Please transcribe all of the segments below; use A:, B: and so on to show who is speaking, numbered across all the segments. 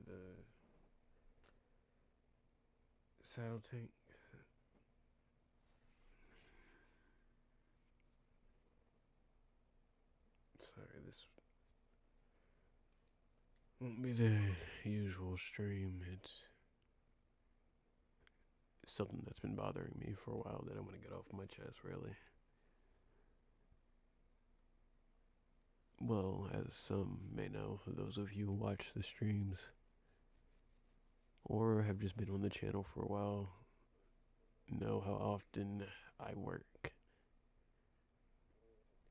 A: the saddle tank. Sorry, this won't be the usual stream. It's something that's been bothering me for a while that I want to get off my chest, really. Well, as some may know, those of you who watch the streams or have just been on the channel for a while know how often I work.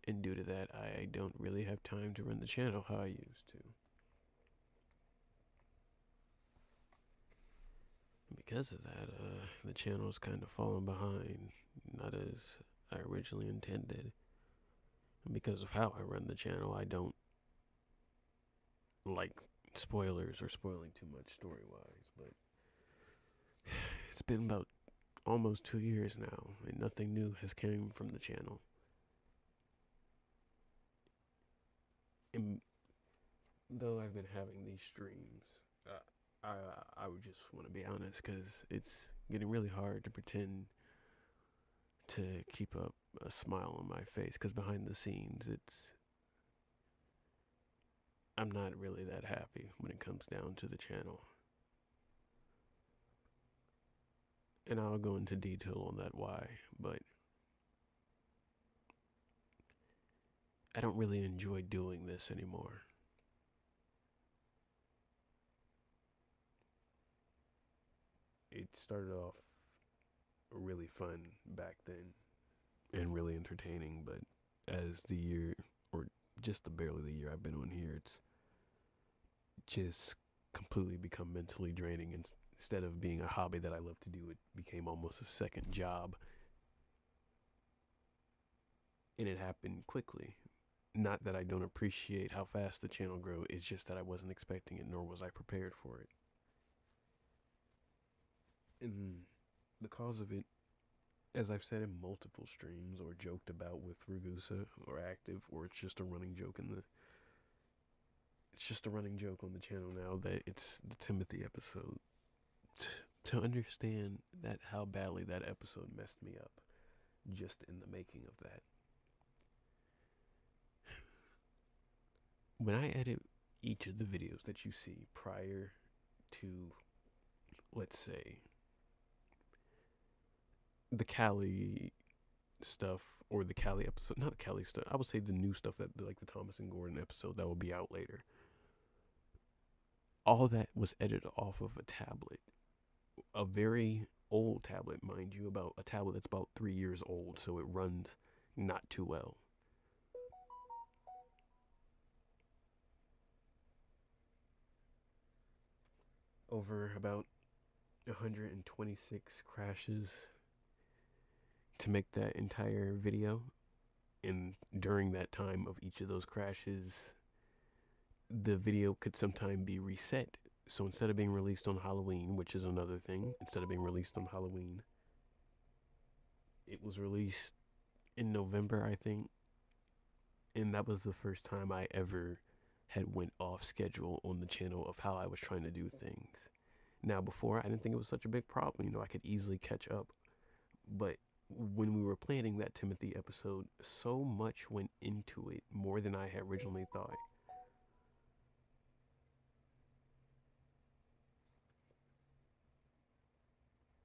A: And due to that, I don't really have time to run the channel how I used to. Because of that, the channel's kind of fallen behind, not as I originally intended. And because of how I run the channel, I don't like spoilers or spoiling too much story wise. But it's been about almost 2 years now, and nothing new has came from the channel. And though I've been having these streams, I I would just want to be honest because it's getting really hard to pretend to keep up a smile on my face because behind the scenes I'm not really that happy when it comes down to the channel. And I'll go into detail on that why, but I don't really enjoy doing this anymore. It started off really fun back then and really entertaining, but as the year, or just the barely the year I've been on here, it's just completely become mentally draining. And instead of being a hobby that I love to do, it became almost a second job. And it happened quickly. Not that I don't appreciate how fast the channel grew, it's just that I wasn't expecting it, nor was I prepared for it. And the cause of it, as I've said in multiple streams or joked about with Ragusa or Active, or it's just a running joke on the channel now that it's the Timothy episode. To understand that how badly that episode messed me up just in the making of that. When I edit each of the videos that you see prior to, let's say, the Cali stuff or the Cali episode, not the Cali stuff, I would say the new stuff that, like the Thomas and Gordon episode that will be out later. All that was edited off of a tablet, a very old tablet, mind you, about a tablet that's about 3 years old, so it runs not too well. Over about 126 crashes to make that entire video. And during that time of each of those crashes, the video could sometime be reset. So instead of being released on Halloween, which is another thing, instead of being released on Halloween, it was released in November, I think. And that was the first time I ever had went off schedule on the channel of how I was trying to do things. Now before, I didn't think it was such a big problem. I could easily catch up. But when we were planning that Timothy episode, so much went into it, more than I had originally thought.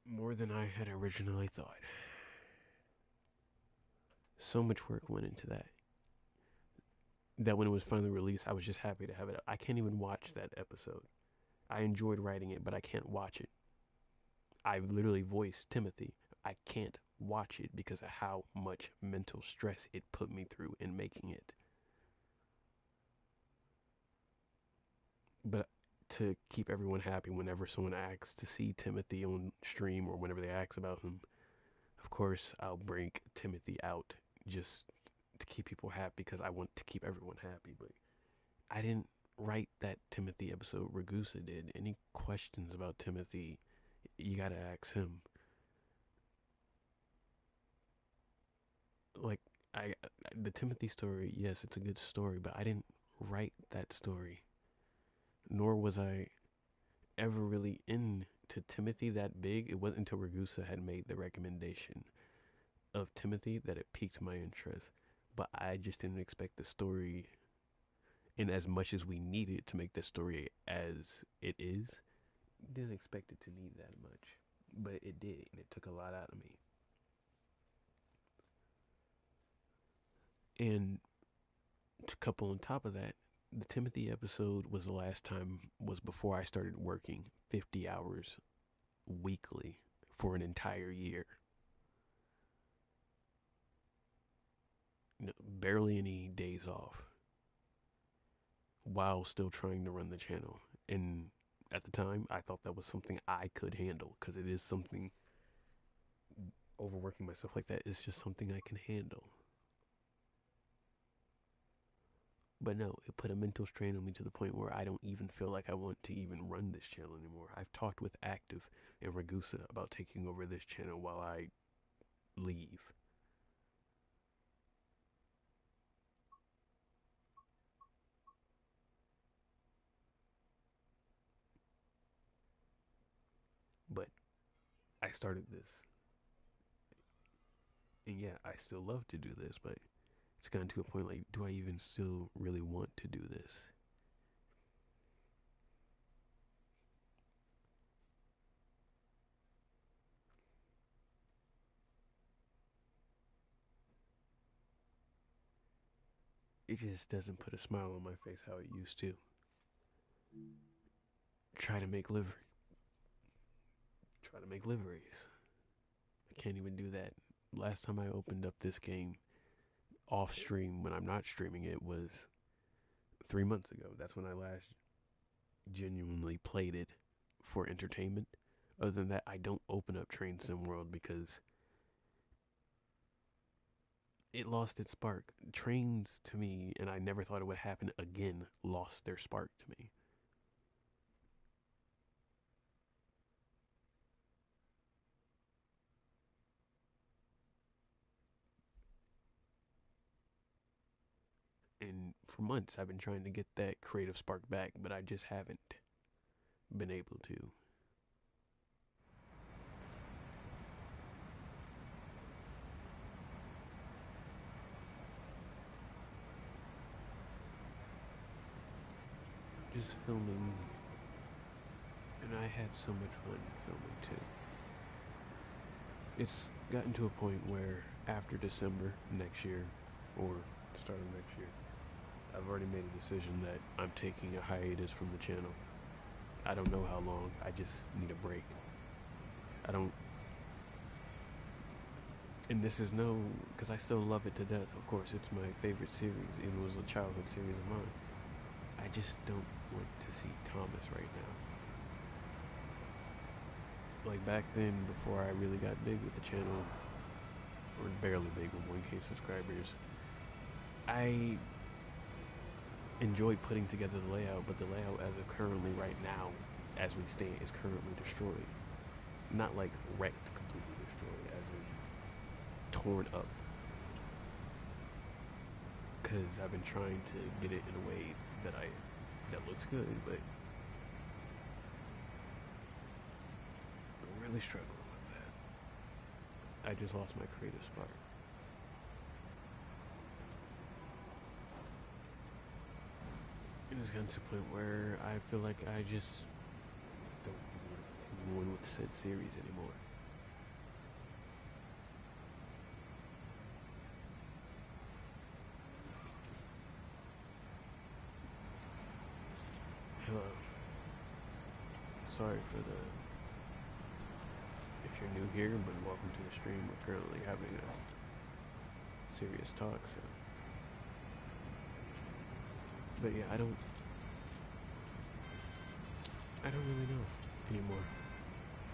A: More than I had originally thought. So much work went into that. That when it was finally released, I was just happy to have it. I can't even watch that episode. I enjoyed writing it, but I can't watch it. I literally voiced Timothy. I can't watch it because of how much mental stress it put me through in making it. But to keep everyone happy, whenever someone asks to see Timothy on stream or whenever they ask about him, of course I'll break Timothy out just to keep people happy because I want to keep everyone happy. But I didn't write that Timothy episode. Ragusa did. Any questions about Timothy, you gotta ask him. Like I, the Timothy story, yes, it's a good story, but I didn't write that story. Nor was I. ever really into Timothy that big. It wasn't until Ragusa had made the recommendation of Timothy that it piqued my interest. But I just didn't expect the story, in as much as we needed to make the story as it is, didn't expect it to need that much. But it did, and it took a lot out of me. And to couple on top of that, the Timothy episode was the last time, was before I started working 50 hours weekly for an entire year. Barely any days off while still trying to run the channel. And at the time, I thought that was something I could handle, because it is something, overworking myself like that is just something I can handle. But no, it put a mental strain on me to the point where I don't even feel like I want to even run this channel anymore. I've talked with Active and Ragusa about taking over this channel while I leave. But I started this. And yeah, I still love to do this, but it's gotten to a point like, do I even still really want to do this? It just doesn't put a smile on my face how it used to. Try to make livery. Try to make liveries. I can't even do that. Last time I opened up this game off stream when I'm not streaming it was 3 months ago. That's when I last genuinely played it for entertainment. Other than that, I don't open up Train Sim World because it lost its spark. Trains, to me, and I never thought it would happen again, lost their spark to me. And for months, I've been trying to get that creative spark back, but I just haven't been able to. Just filming, and I had so much fun filming too. It's gotten to a point where after December next year, or the start of next year, I've already made a decision that I'm taking a hiatus from the channel. I don't know how long, I just need a break. I don't, and this is no, because I still love it to death. Of course, it's my favorite series, even though it was a childhood series of mine. I just don't want to see Thomas right now. Like back then, before I really got big with the channel, or barely big with 1K subscribers, I enjoyed putting together the layout, but the layout as of currently right now, as we stand, is currently destroyed. Not like wrecked, completely destroyed, as in torn up. Because I've been trying to get it in a way that looks good, but I'm really struggling with that. I just lost my creative spark. And it's gotten to a point where I feel like I just don't want to continue on with said series anymore. Hello. Sorry for the, if you're new here, but welcome to the stream. We're currently having a serious talk, so. But yeah, I don't really know anymore.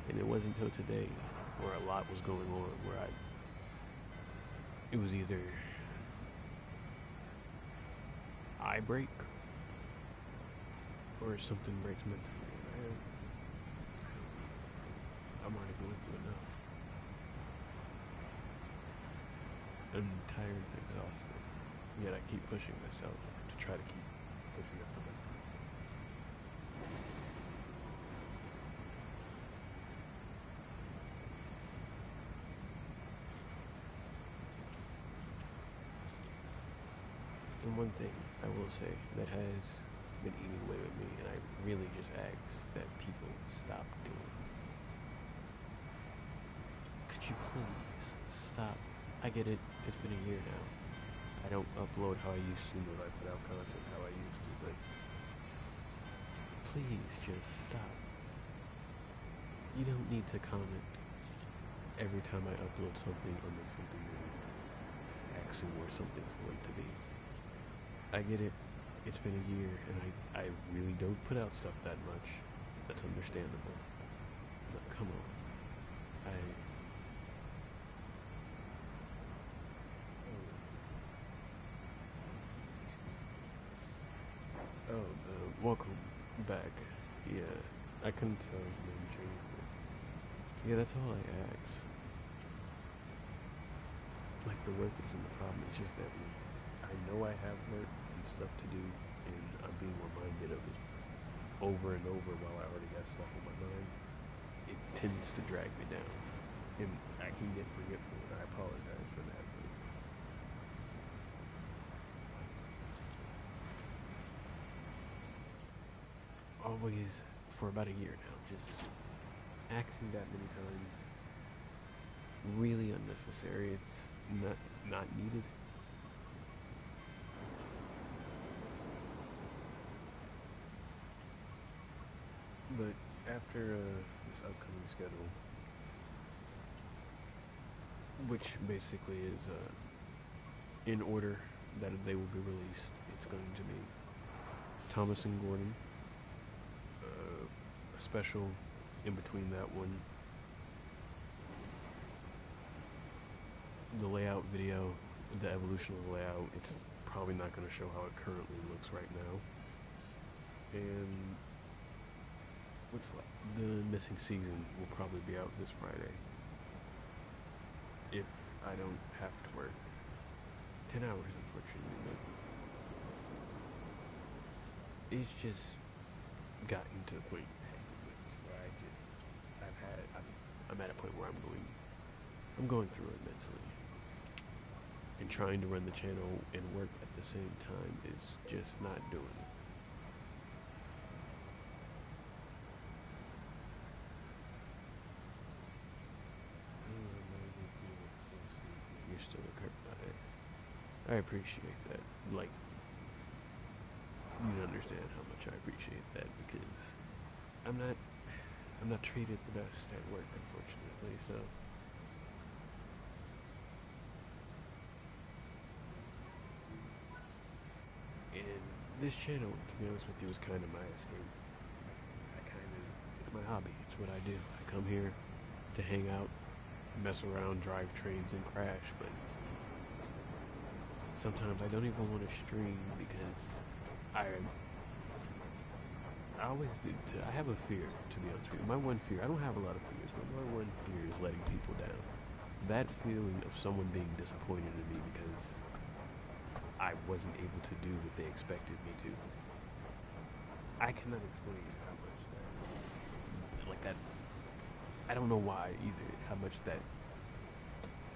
A: And it wasn't until today where a lot was going on where it was either I break or something breaks mentally. I'm already going through enough. I'm tired and exhausted. Yet I keep pushing myself to try to keep pushing up the best. the one thing I will say that has been eating away with me, and I really just ask that people stop doing. Could you please stop? I get it. It's been a year now. I don't upload how I used to, or I put out content how I used to, but please just stop. You don't need to comment every time I upload something or make something new, asking where something's going to be. I get it. It's been a year, and I really don't put out stuff that much. That's understandable. But come on. Welcome back. Yeah, I couldn't tell you name change, but yeah, that's all I ask. Like, the work isn't the problem, it's just that I know I have work and stuff to do, and I'm being reminded of it over and over while I already got stuff on my mind. It tends to drag me down, and I can get forgetful, and I apologize for that. But always, for about a year now, just acting that many times, really unnecessary. It's not needed. But after this upcoming schedule, which basically is in order that they will be released, it's going to be Thomas and Gordon, a special in between that one, the layout video, the evolution of the layout. It's probably not going to show how it currently looks right now, and what's left? The missing season will probably be out this Friday, if I don't have to work 10 hours, unfortunately. But it's just gotten to the point where I'm at a point where I'm going through it mentally, and trying to run the channel and work at the same time is just not doing it. You're still a curtain. I appreciate that. Like, you don't understand how much I appreciate that, because I'm not treated the best at work, unfortunately. So and this channel, to be honest with you, is kind of my escape. It's my hobby. It's what I do. I come here to hang out, mess around, drive trains, and crash. But sometimes I don't even want to stream, because I always do. I have a fear, to be honest with you. My one fear, I don't have a lot of fears, but my one fear is letting people down. That feeling of someone being disappointed in me because I wasn't able to do what they expected me to. I cannot explain how much that, I don't know why either, how much that,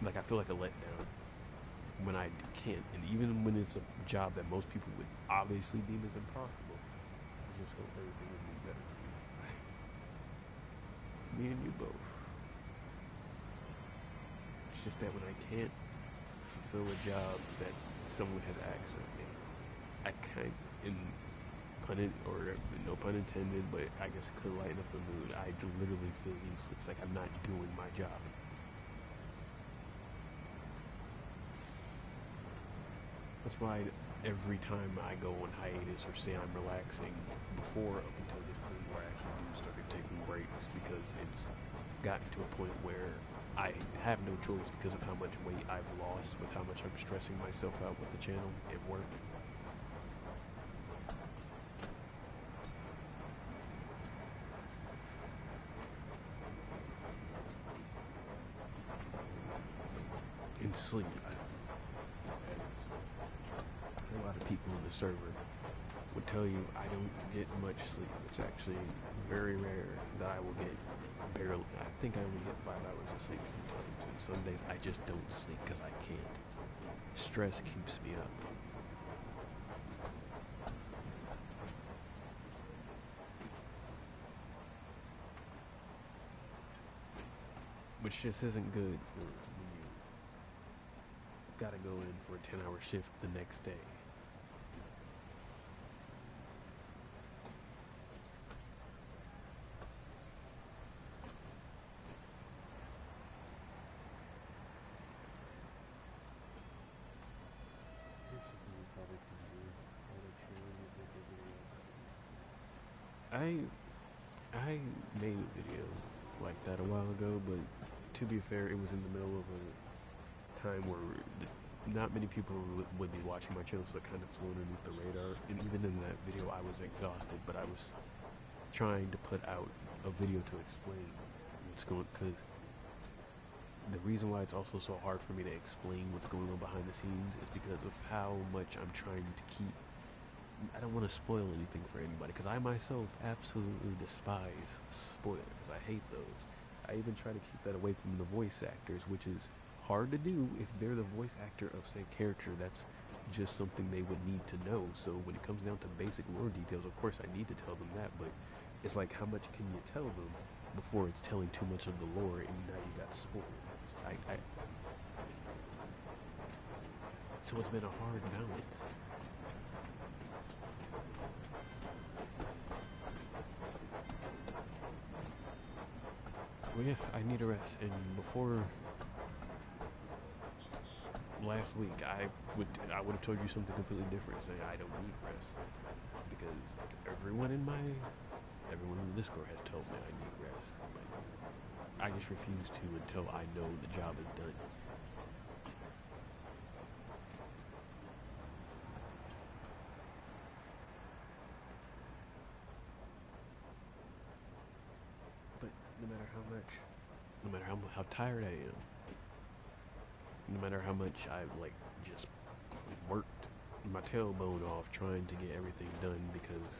A: I feel like a letdown when I can't. And even when it's a job that most people would obviously deem as impossible, I just hope everything would be better for me. Me and you both. It's just that when I can't fulfill a job that someone has asked of me, I can't, no pun intended, but I guess it could lighten up the mood. I literally feel useless, like I'm not doing my job. That's why every time I go on hiatus or say I'm relaxing, before up until this point where I actually do start taking breaks, because it's gotten to a point where I have no choice because of how much weight I've lost, with how much I'm stressing myself out with the channel and work. And sleep. A lot of people in the server would tell you I don't get much sleep. It's actually very rare that I will get barely. I think I only get 5 hours of sleep sometimes, and some days I just don't sleep because I can't. Stress keeps me up. which just isn't good for when you gotta go in for a 10-hour shift the next day. I I made a video like that a while ago, but to be fair, it was in the middle of a time where not many people would be watching my channel, so it kind of flew underneath the radar. And even in that video, I was exhausted, but I was trying to put out a video to explain what's going, because the reason why it's also so hard for me to explain what's going on behind the scenes is because of how much I'm trying to keep. I don't want to spoil anything for anybody, because I myself absolutely despise spoilers. I hate those. I even try to keep that away from the voice actors, which is hard to do if they're the voice actor of said character. That's just something they would need to know. So when it comes down to basic lore details, of course I need to tell them that, but it's like, how much can you tell them before it's telling too much of the lore and now you got spoiled? So it's been a hard balance. Well, yeah, I need a rest. And before last week, I would have told you something completely different, saying I don't need rest, because everyone in the Discord has told me I need rest, but I just refuse to until I know the job is done. But no matter how tired I am, no matter how much I've just worked my tailbone off trying to get everything done, because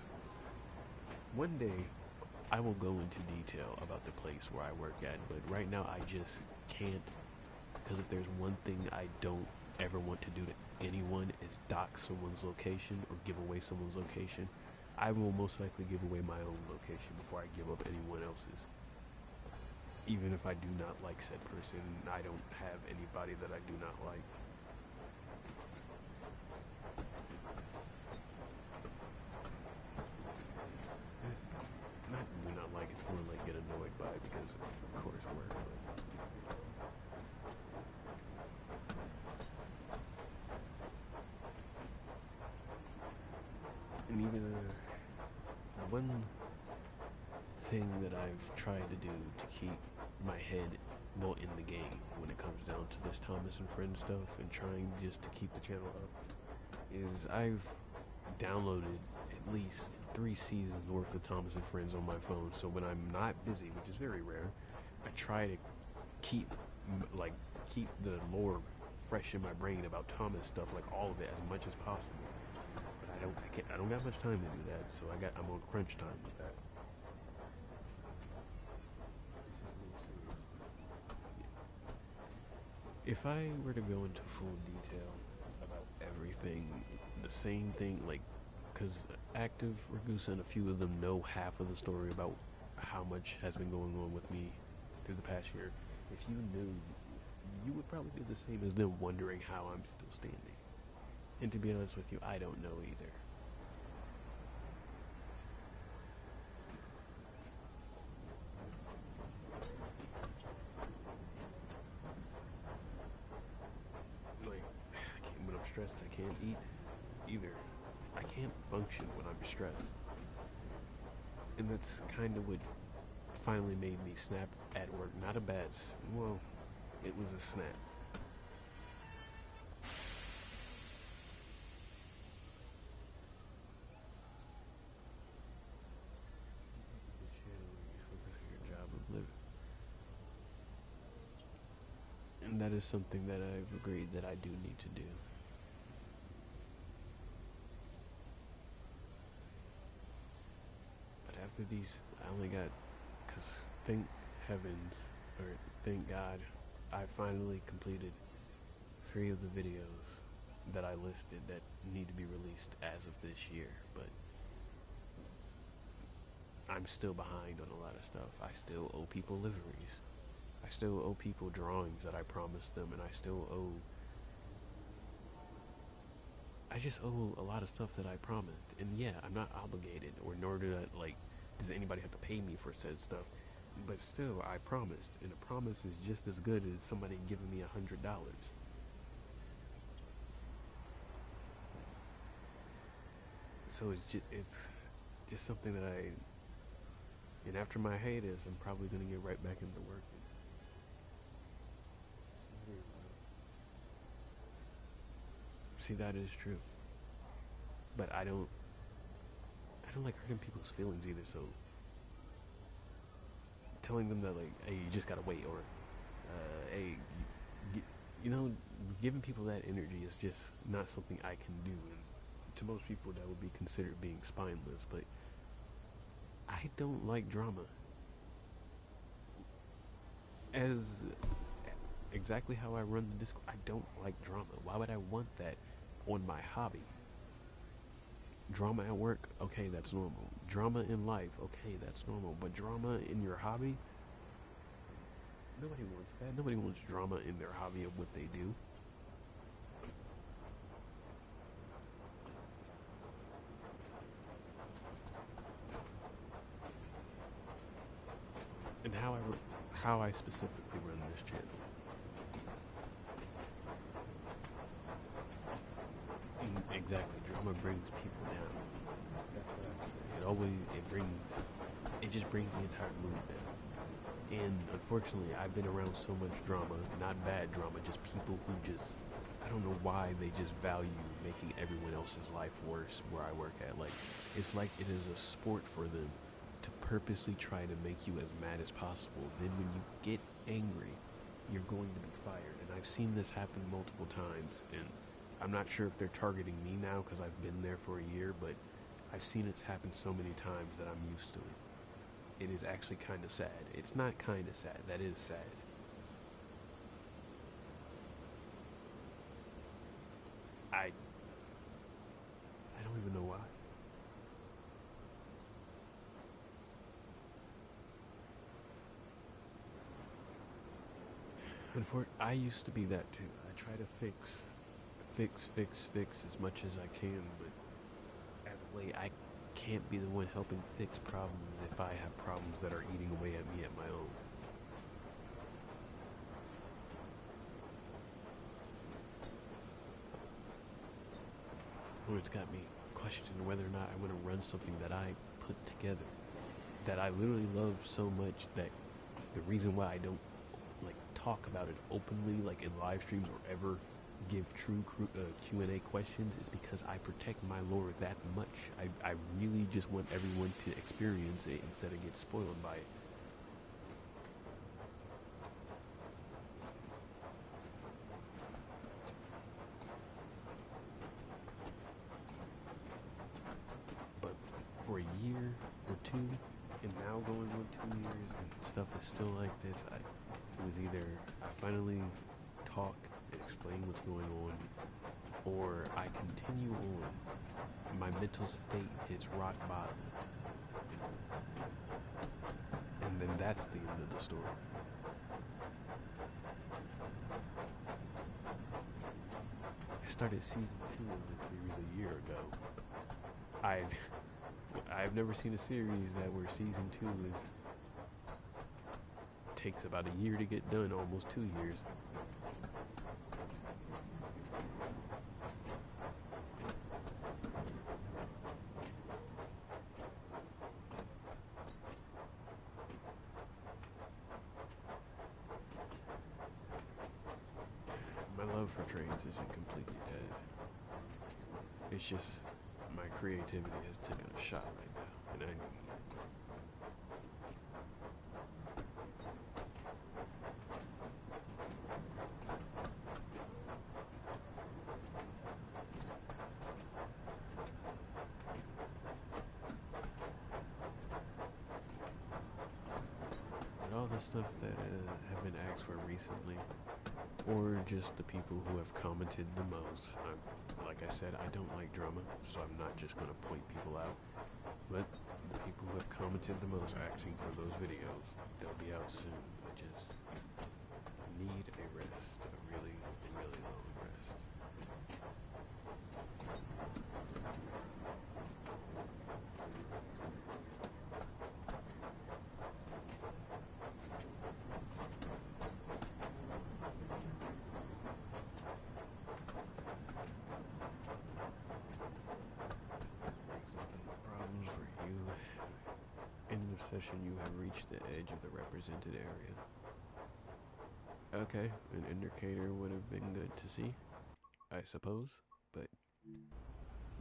A: one day I will go into detail about the place where I work at, but right now I just can't, because if there's one thing I don't ever want to do to anyone is dock someone's location or give away someone's location. I will most likely give away my own location before I give up anyone else's. Even if I do not like said person, I don't have anybody that I do not like. Not do not like, it's more like get annoyed by, because of course work. And even one thing that I've tried to do to keep my head well in the game when it comes down to this Thomas and Friends stuff and trying just to keep the channel up is I've downloaded at least 3 seasons worth of Thomas and Friends on my phone, so when I'm not busy, which is very rare, I try to keep the lore fresh in my brain about Thomas stuff, like all of it, as much as possible. But I don't got much time to do that, so I'm on crunch time with that. If I were to go into full detail about everything, the same thing, because Active, Ragusa, and a few of them know half of the story about how much has been going on with me through the past year. If you knew, you would probably do the same as them, wondering how I'm still standing. And to be honest with you, I don't know either. When I'm stressed, I can't eat either. I can't function when I'm stressed. And that's kind of what finally made me snap at work. Not a bad, well, it was a snap. And that is something that I've agreed that I do need to do. But after these, I only got, because thank heavens, or thank God, I finally completed 3 of the videos that I listed that need to be released as of this year, but I'm still behind on a lot of stuff. I still owe people liveries. I still owe people drawings that I promised them, and I just owe a lot of stuff that I promised. And yeah, I'm not obligated, or nor do I, like, does anybody have to pay me for said stuff. But still, I promised, and a promise is just as good as somebody giving me $100. So it's just something that and after my hiatus, I'm probably gonna get right back into working. See, that is true, but I don't like hurting people's feelings either. So telling them that, like, hey, you just gotta wait, or hey, you know, giving people that energy is just not something I can do. And to most people, that would be considered being spineless. But I don't like drama. As exactly how I run the Discord, I don't like drama. Why would I want that on my hobby? Drama at work, okay, that's normal. Drama in life, okay, that's normal. But drama in your hobby, nobody wants that. Nobody wants drama in their hobby of what they do. And how I specifically run this channel. Exactly, drama brings people down. That's what I say. It just brings the entire mood down. And unfortunately, I've been around so much drama, not bad drama, just people who just, I don't know why they just value making everyone else's life worse where I work at. Like, it's like it is a sport for them to purposely try to make you as mad as possible. Then when you get angry, you're going to be fired. And I've seen this happen multiple times. And I'm not sure if they're targeting me now because I've been there for a year, but I've seen it happen so many times that I'm used to it. It is actually kind of sad. It's not kind of sad. That is sad. I I don't even know why. I used to be that too. I try to fix as much as I can, but as of late, I can't be the one helping fix problems if I have problems that are eating away at me at my own. Or it's got me questioning whether or not I want to run something that I put together, that I literally love so much that the reason why I don't like talk about it openly, like in live streams or ever give true Q&A questions, is because I protect my lore that much. I really just want everyone to experience it instead of get spoiled by it. But for a year or two, and now going on 2 years, and stuff is still like this, it was either I finally talk and explain what's going on, or I continue on. My mental state hits rock bottom, and then that's the end of the story. I started season 2 of this series a year ago. I I've never seen a series that where season 2 is takes about a year to get done, almost 2 years. My love for trains isn't completely dead. It's just my creativity has taken a shot right now, and all the stuff that have been asked for recently, or just the people who have commented the most. Like I said, I don't like drama, so I'm not just going to point people out. But the people who have commented the most asking for those videos, they'll be out soon. I just need a rest, a really, really long rest. Problems for you. End of session, you have reached the edge of the represented area. Okay, an indicator would have been good to see, I suppose, but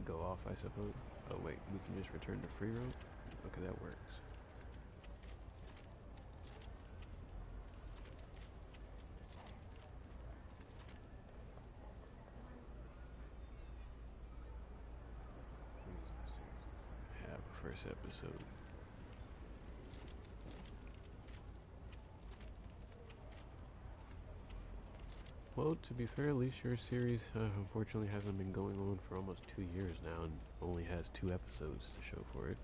A: go off, I suppose. Oh wait, we can just return to free roam? Okay, that works. Have a first episode. Well, to be fair, at least your series unfortunately hasn't been going on for almost 2 years now and only has 2 episodes to show for it.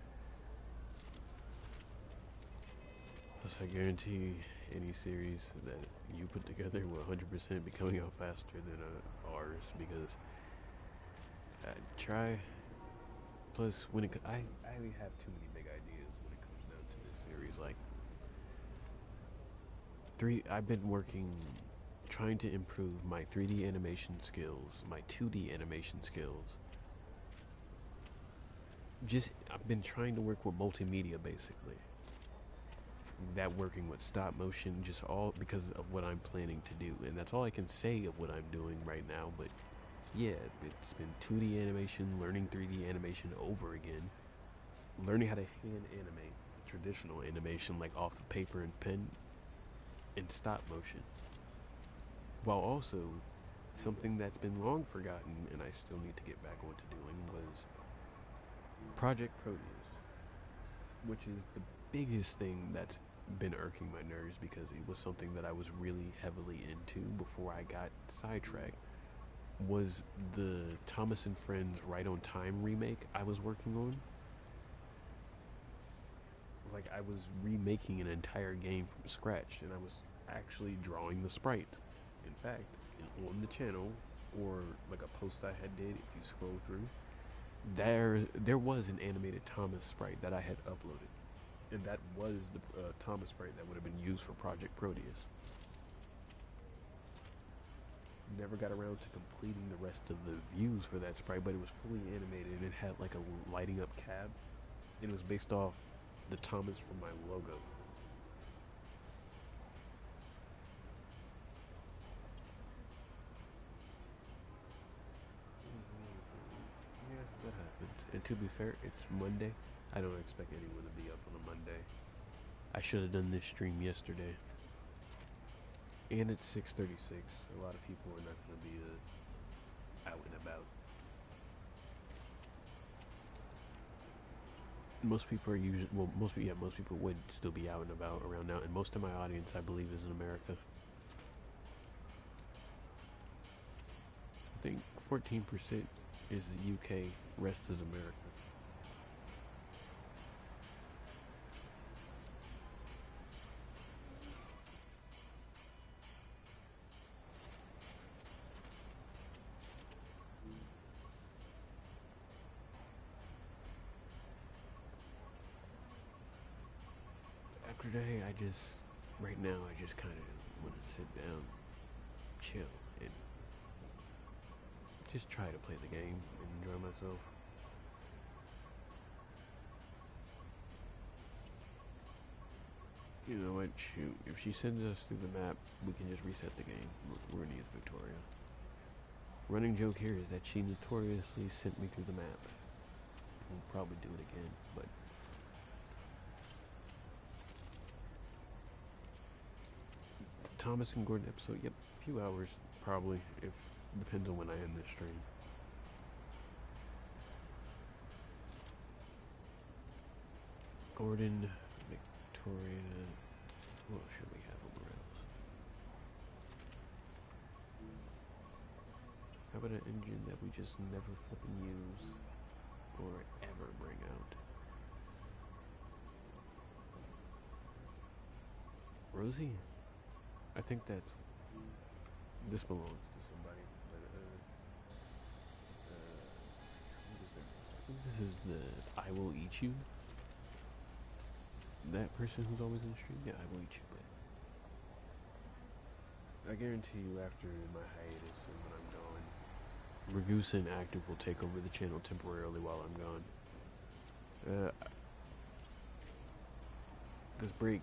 A: Plus, I guarantee any series that you put together will 100% be coming out faster than ours because I try. Plus, when I have too many big ideas when it comes down to this series. Like, I've been working trying to improve my 3D animation skills, my 2D animation skills. I've been trying to work with multimedia basically. That working with stop motion, just all because of what I'm planning to do. And that's all I can say of what I'm doing right now. But yeah, it's been 2D animation, learning 3D animation over again, learning how to hand animate traditional animation like off of paper and pen and stop motion. While also, something that's been long forgotten and I still need to get back onto doing was Project Proteus, which is the biggest thing that's been irking my nerves because it was something that I was really heavily into before I got sidetracked. Was the Thomas and Friends Right on Time remake I was working on. Like, I was remaking an entire game from scratch and I was actually drawing the sprite. In fact, on the channel, or like a post I had did, if you scroll through, there was an animated Thomas sprite that I had uploaded, and that was the Thomas sprite that would have been used for Project Proteus. Never got around to completing the rest of the views for that sprite, but it was fully animated and it had like a lighting up cab. It was based off the Thomas from my logo. Yeah, that happens. And to be fair, it's Monday. I don't expect anyone to be up on a Monday. I should have done this stream yesterday. And it's 6:36. A lot of people are not going to be out and about. Most people are usually, well, most people would still be out and about around now, and most of my audience, I believe, is in America. I think 14% is the UK, rest is America. After today, right now, I just kind of want to sit down, chill, and just try to play the game and enjoy myself. You know what, shoot, if she sends us through the map, we can just reset the game. We're in Victoria. Running joke here is that she notoriously sent me through the map. We'll probably do it again, but Thomas and Gordon episode, yep, a few hours probably, if depends on when I end this stream. Gordon, Victoria, what should we have on the rails? How about an engine that we just never flipping use or ever bring out? Rosie? I think this belongs to somebody, but what is that? I think this is the I Will Eat You. That person who's always in the stream? Yeah, I Will Eat You, but I guarantee you after my hiatus and when I'm gone, Ragusa and Active will take over the channel temporarily while I'm gone. This break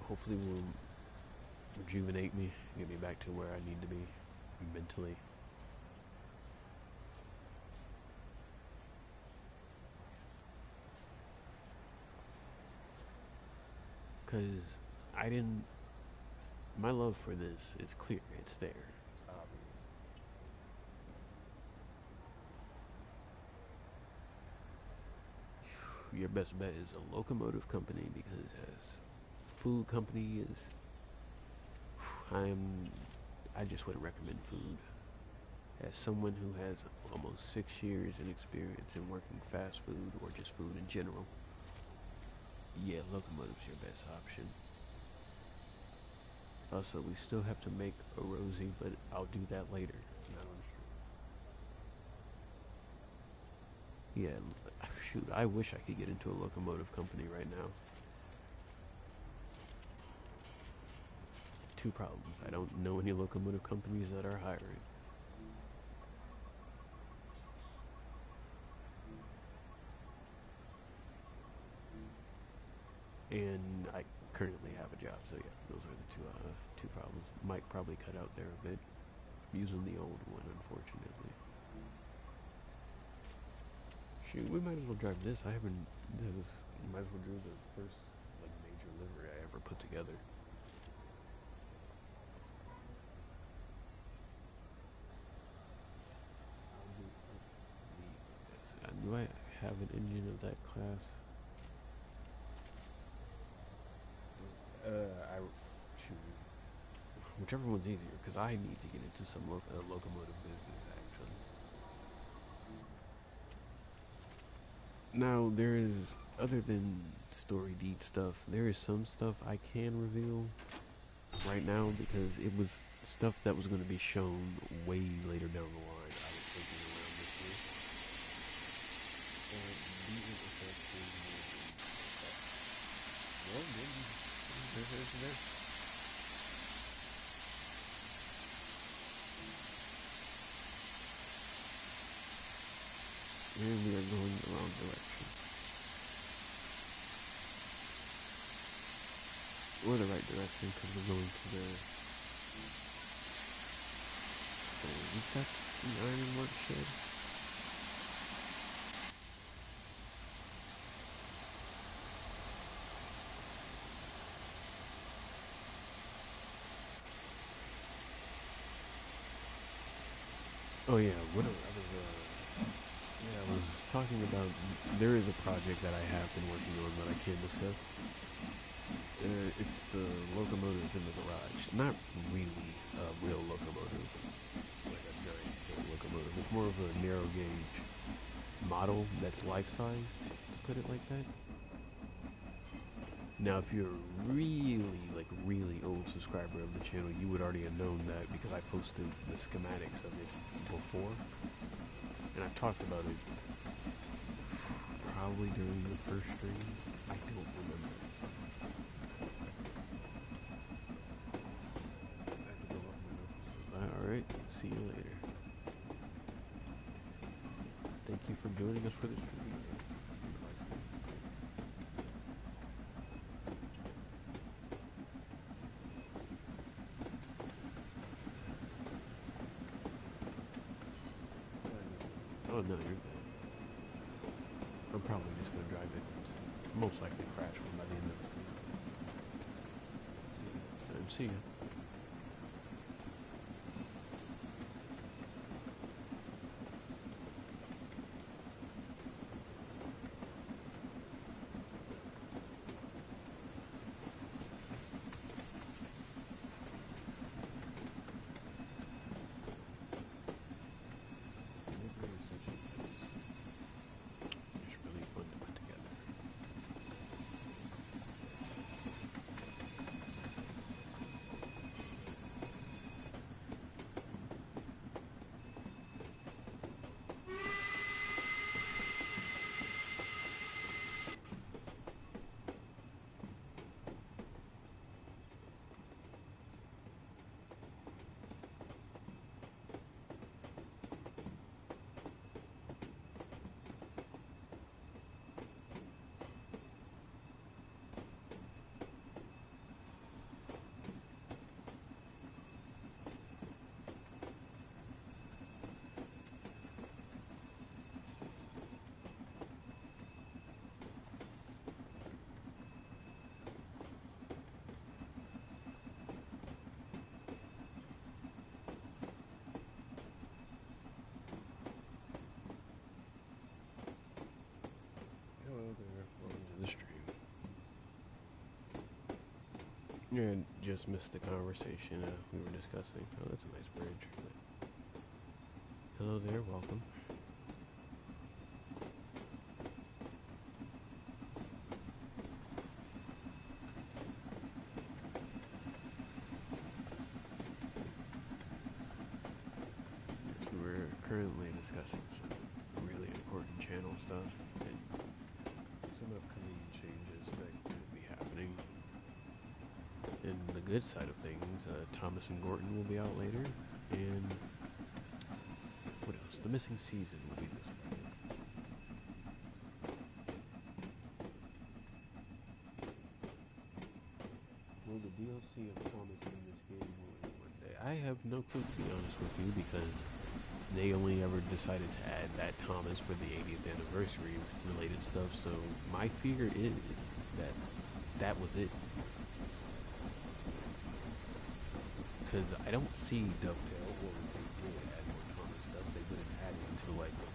A: hopefully will rejuvenate me, get me back to where I need to be mentally. Because my love for this is clear, it's there, it's obvious. Your best bet is a locomotive company because as food company is, I just wouldn't recommend food. As someone who has almost 6 years in experience in working fast food or just food in general, yeah, locomotive's your best option. Also, we still have to make a Rosie, but I'll do that later. Not on stream. Yeah, shoot, I wish I could get into a locomotive company right now. 2 problems. I don't know any locomotive companies that are hiring. And I currently have a job, so yeah, those are the two problems. Might probably cut out there a bit. I'm using the old one, unfortunately. Shoot, we might as well drive this. Might as well do the first like major livery I ever put together. Do I have an engine of that class? Whichever one's easier, because I need to get into some locomotive business, actually. Now, there is, other than story deed stuff, there is some stuff I can reveal right now, because it was stuff that was going to be shown way later down the line. I was thinking around this year. Well, there. And we are going the wrong direction. Or the right direction, because we're going to the... is that the ironwork shed? Oh yeah, I was talking about, there is a project that I have been working on that I can't discuss. It's the locomotive in the garage. Not really a real locomotive, like a giant locomotive. It's more of a narrow gauge model that's life-size, to put it like that. Now, if you're really old subscriber of the channel, you would already have known that because I posted the schematics of it before. And I've talked about it probably during the first stream. I don't remember. Alright, see you later. Thank you for joining us for this stream. Oh no, you're good. I'm probably just gonna drive it. Most likely crash one by the end of the stream. See ya. Yeah, just missed the conversation we were discussing. Oh, that's a nice bridge. Hello there, welcome. Yes, we're currently discussing some really important channel stuff and some upcoming changes that could be happening. And the good side of things, Thomas and Gorton will be out later, and what else? The Missing Season will be this weekend. Will the DLC of Thomas in this game will end one day? I have no clue, to be honest with you, because they only ever decided to add that Thomas for the 80th anniversary related stuff, so my fear is that that was it. Because I don't see Dovetail, or if they did add more Thomas stuff, they wouldn't add it until like a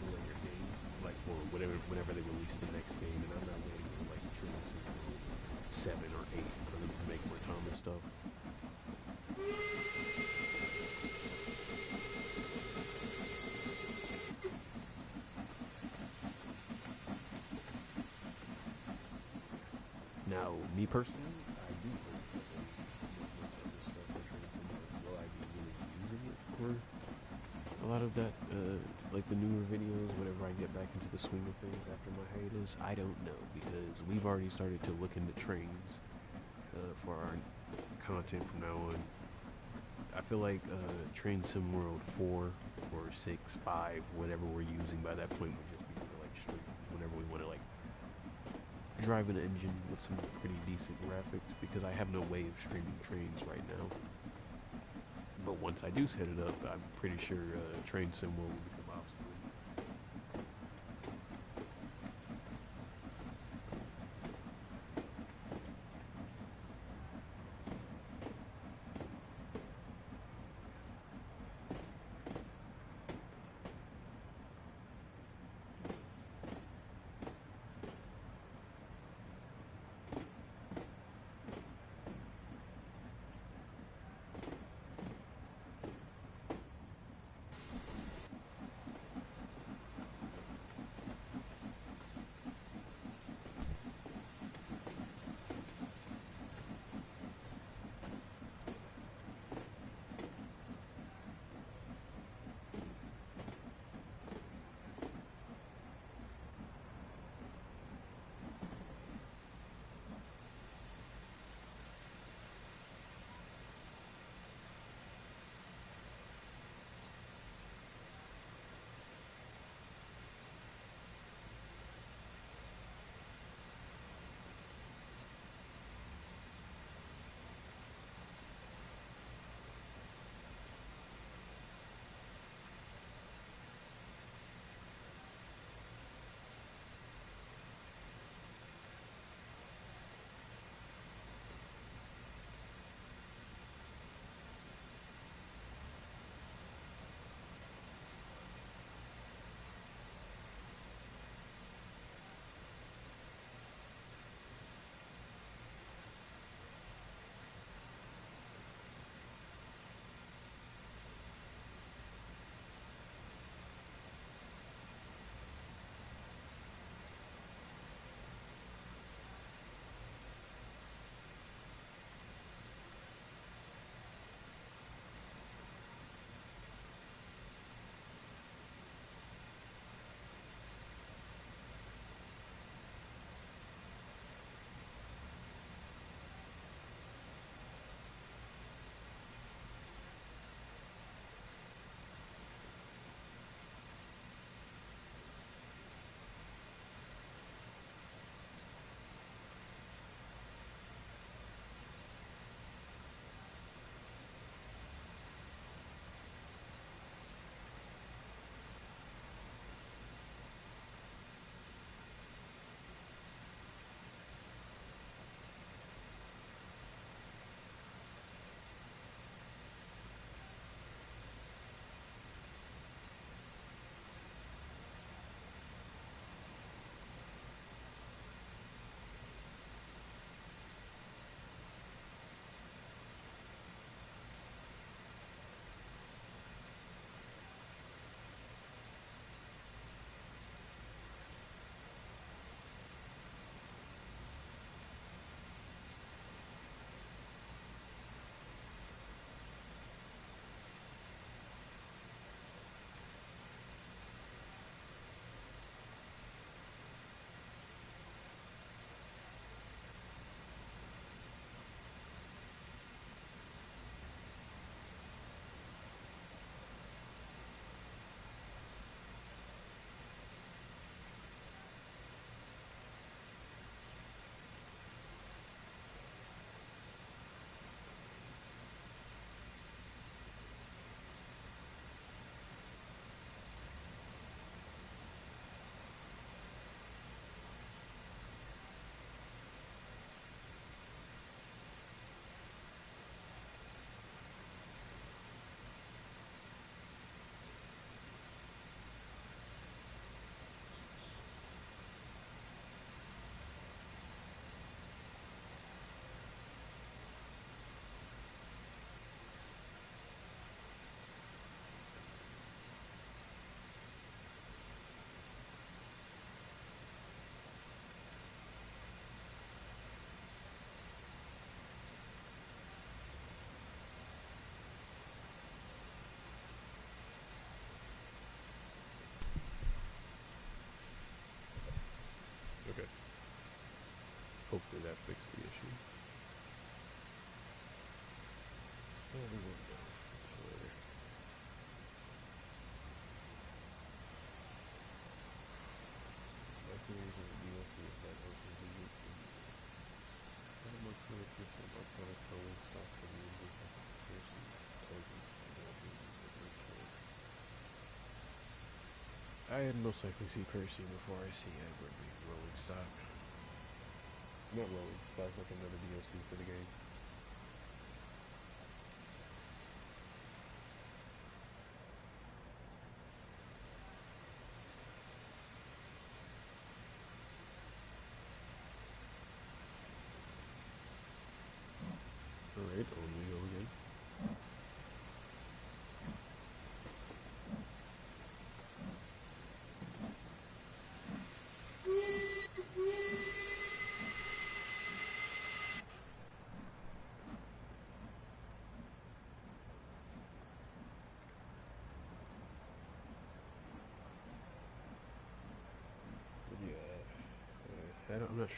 A: later game, like for whenever they release the next game, and I'm not waiting for like Trinity 7 or 8 for them to make more Thomas stuff. Now, me personally, I do hope that they make more Thomas stuff for Trinity, but will I be really using it for a lot of that, like the newer videos, whenever I get back into the swing of things after my hiatus? I don't know, because we've already started to look into trains for our content from now on. I feel like Train Sim World 4 or 6, 5, whatever we're using by that point would just be for like straight whenever we want to like drive an engine with some pretty decent graphics, because I have no way of streaming trains right now. But once I do set it up, I'm pretty sure Train Sim World will become obsolete. Hopefully that fixed the issue. Oh, we won't know until later. My theories of the DLC is that Ocean Vision is more creative than electronic rolling stock for the engine classification, intelligence, development, and research. I'd most likely see Percy before I see Edward being rolling stock. Not rolling stock, like another DLC for the game. Alright, on we go again. But yeah, I'm not sure.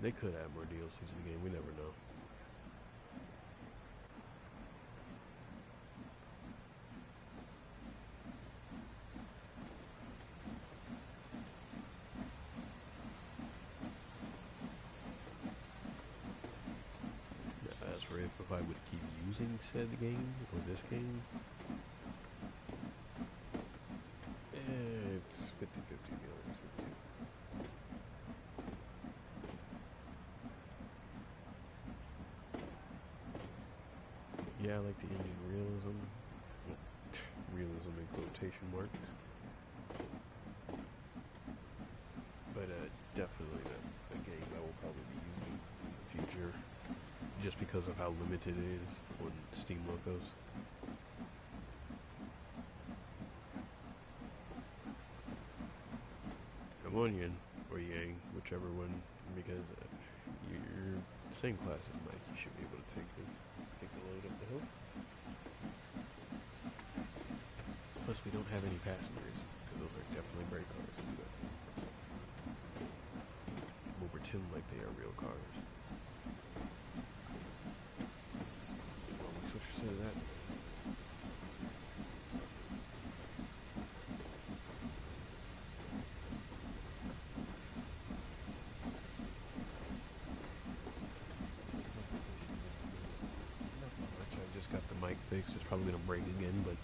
A: They could add more DLCs to the game, we never know. As for if I would keep using said game, or this game, it's 50-50 to be honest with you. Yeah, I like the engine realism. Realism in quotation marks. But definitely a game I will probably be using in the future. Just because of how limited it is on Steam locos. I'm on Yin or Yang, whichever one, because you're the same class as Mike. You should be able to take the load up the hill. Plus, we don't have any passengers, because those are definitely brake cars. We'll pretend like they are real cars. Well, we switch to that. Nothing much. I just got the mic fixed. It's probably gonna break again, but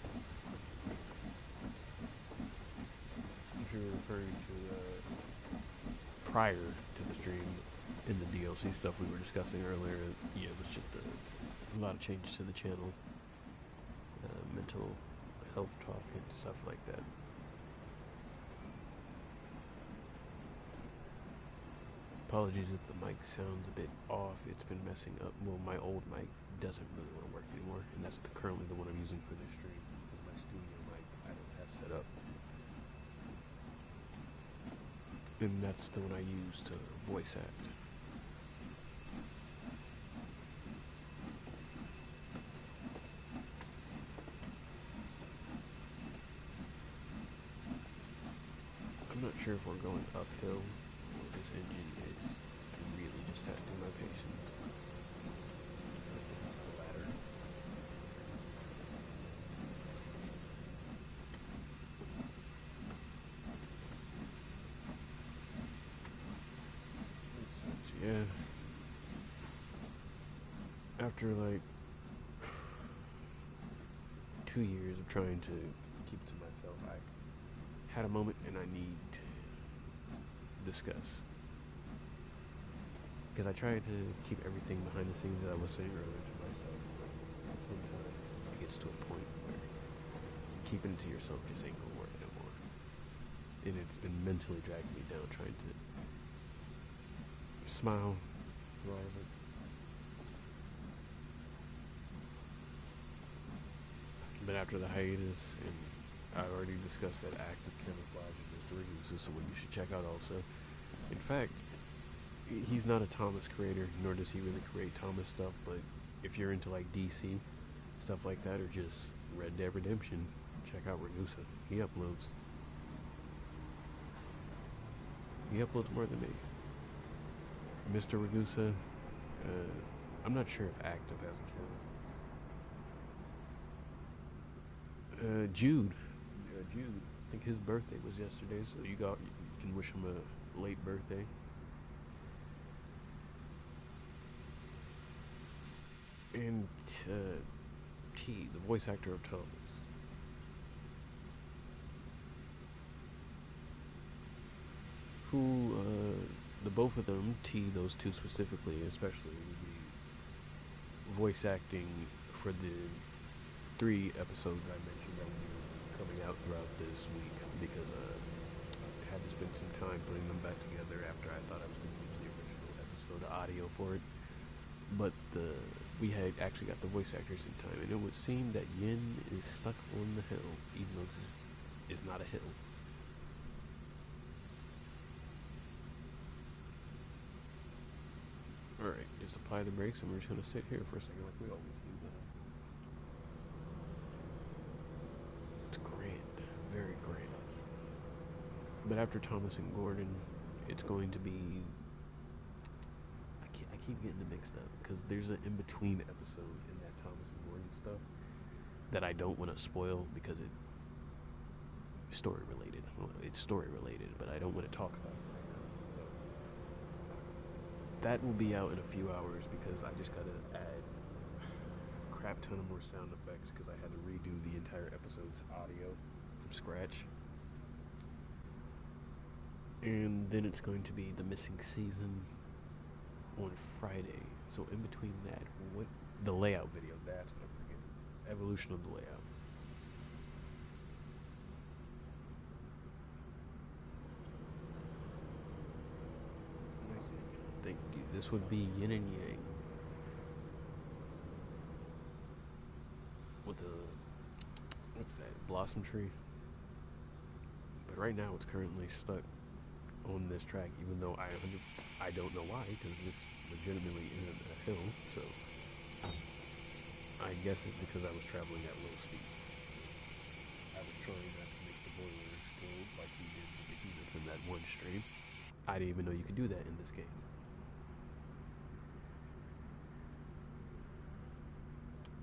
A: if you're referring to prior to the stream in the DLC stuff we were discussing earlier, yeah, it was just a lot of changes to the channel, mental health talk and stuff like that. Apologies if the mic sounds a bit off. It's been messing up. Well, my old mic doesn't really want to work anymore, and that's currently the one I'm using for this stream. Because my studio mic I don't have set up. And that's the one I use to voice act. I'm not sure if we're going uphill or this engine is really just testing my patience. I think it's the latter. Yeah. After like 2 years of trying to keep to myself, I had a moment and I need to discuss. Because I tried to keep everything behind the scenes that I was saying earlier to myself, but sometimes it gets to a point where keeping it to yourself just ain't gonna work no more. And it's been mentally dragging me down trying to smile through all of it. But after the hiatus, and I already discussed that active camouflage in Mr. Reduce is someone you should check out also. In fact, he's not a Thomas creator, nor does he really create Thomas stuff, but if you're into like DC, stuff like that, or just Red Dead Redemption, check out Redusa. He uploads. He uploads more than me. Mr. Ragusa, I'm not sure if Active has a channel. Jude. Jude. I think his birthday was yesterday, so you can wish him a late birthday. And T, the voice actor of Thomas. Who, the both of them, T, those two specifically, especially, will be voice acting for the 3 episodes I mentioned that will be coming out throughout this week, because I had to spend some time putting them back together after I thought I was going to use the original episode audio for it. But we had actually got the voice actors in time, and it would seem that Yin is stuck on the hill, even though it's not a hill. Alright, just apply the brakes, and we're just going to sit here for a second like we always do. It's grand, very grand. But after Thomas and Gordon, it's going to be... I keep getting it mixed up, because there's an in-between episode in that Thomas and Gordon stuff that I don't want to spoil, because it's story related. Well, it's story related, but I don't want to talk about it right now. So that will be out in a few hours, because I just gotta add a crap ton of more sound effects, because I had to redo the entire episode's audio from scratch. And then it's going to be the missing season on Friday. So in between that, the layout video, that's what I'm forgetting. Evolution of the layout. Thank you. This would be Yin and Yang. With the, what's that, blossom tree? But right now it's currently stuck on this track, even though I don't know why, because this legitimately isn't a hill, so I guess it's because I was traveling at low speed. I was trying not to make the boiler explode like we did with the Behemoth in that one stream. I didn't even know you could do that in this game.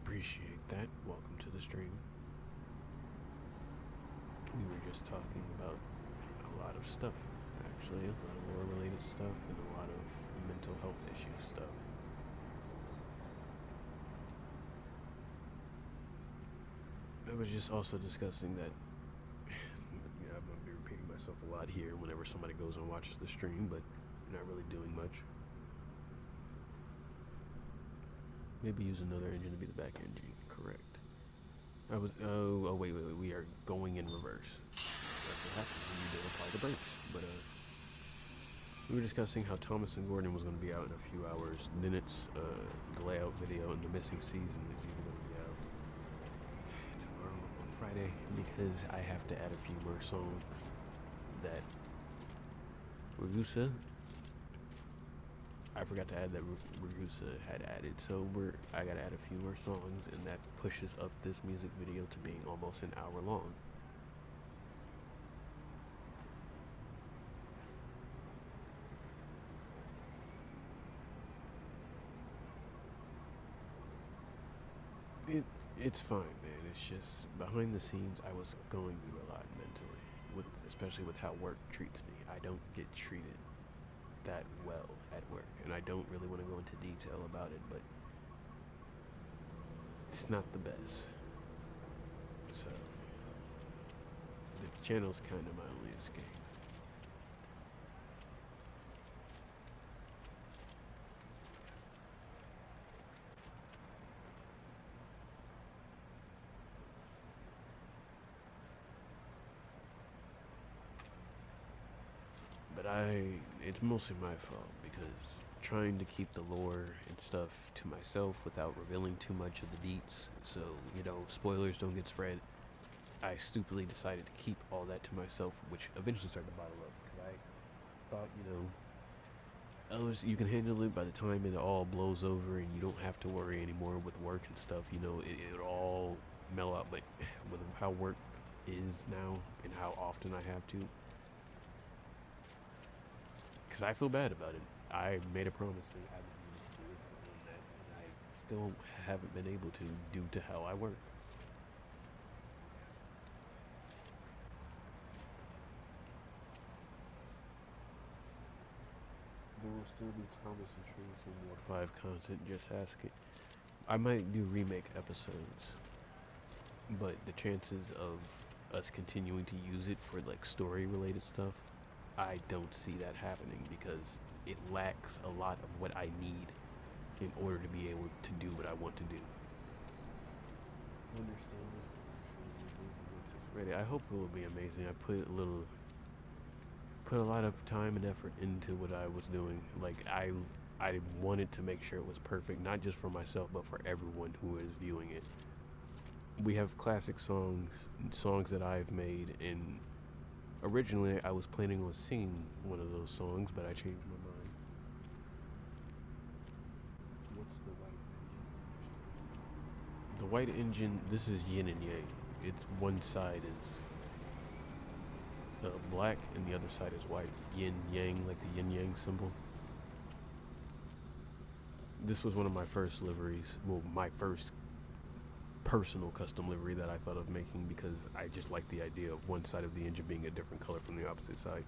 A: Appreciate that. Welcome to the stream. We were just talking about a lot of stuff, actually. A lot of war-related stuff and a lot of mental health issue stuff. I was just also discussing that, I'm going to be repeating myself a lot here whenever somebody goes and watches the stream, but you're not really doing much. Maybe use another engine to be the back engine, correct. Wait, we are going in reverse. That's what happens when you don't apply the brakes. But, we were discussing how Thomas and Gordon was going to be out in a few hours. Then it's, the layout video and the missing season is even going to be out tomorrow on Friday, because I have to add a few more songs that Ragusa, I forgot to add that Ragusa had added, so I gotta add a few more songs, and that pushes up this music video to being almost an hour long. It's fine, man. It's just behind the scenes, I was going through a lot mentally, especially with how work treats me. I don't get treated that well at work, and I don't really want to go into detail about it, but it's not the best. So the channel's kind of my only escape. But it's mostly my fault, because trying to keep the lore and stuff to myself without revealing too much of the deets, so, spoilers don't get spread, I stupidly decided to keep all that to myself, which eventually started to bottle up, because I thought, you can handle it by the time it all blows over and you don't have to worry anymore with work and stuff, it'll all mellow out, but with how work is now and how often I have to, because I feel bad about it. I made a promise and I would do this and that, and I still haven't been able to due to how I work. There will still be Thomas and Tree for Ward 5 content, just ask it. I might do remake episodes, but the chances of us continuing to use it for like story related stuff, I don't see that happening because it lacks a lot of what I need in order to be able to do what I want to do. Ready. I hope it will be amazing. I put a lot of time and effort into what I was doing. Like I wanted to make sure it was perfect, not just for myself, but for everyone who is viewing it. We have classic songs that I've made, and originally I was planning on singing one of those songs, but I changed my mind. What's the white engine? The white engine, this is yin and yang. It's one side is black and the other side is white. Yin yang, like the yin yang symbol. This was one of my first liveries. Well, my first personal custom livery that I thought of making because I just like the idea of one side of the engine being a different color from the opposite side.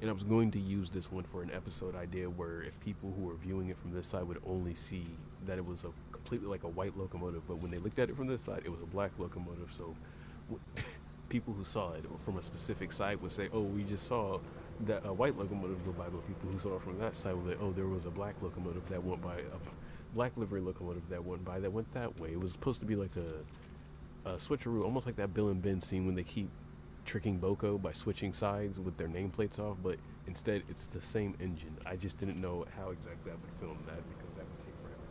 A: And I was going to use this one for an episode idea where if people who were viewing it from this side would only see that it was a completely like a white locomotive, but when they looked at it from this side, it was a black locomotive. So people who saw it from a specific side would say, "Oh, we just saw that a white locomotive go by," but people who saw it from that side would say, "Oh, there was a black locomotive that went by, a black livery locomotive that went by that went that way." It was supposed to be like a switcheroo, almost like that Bill and Ben scene when they keep tricking Boko by switching sides with their nameplates off, but instead it's the same engine. I just didn't know how exactly I would film that because that would take forever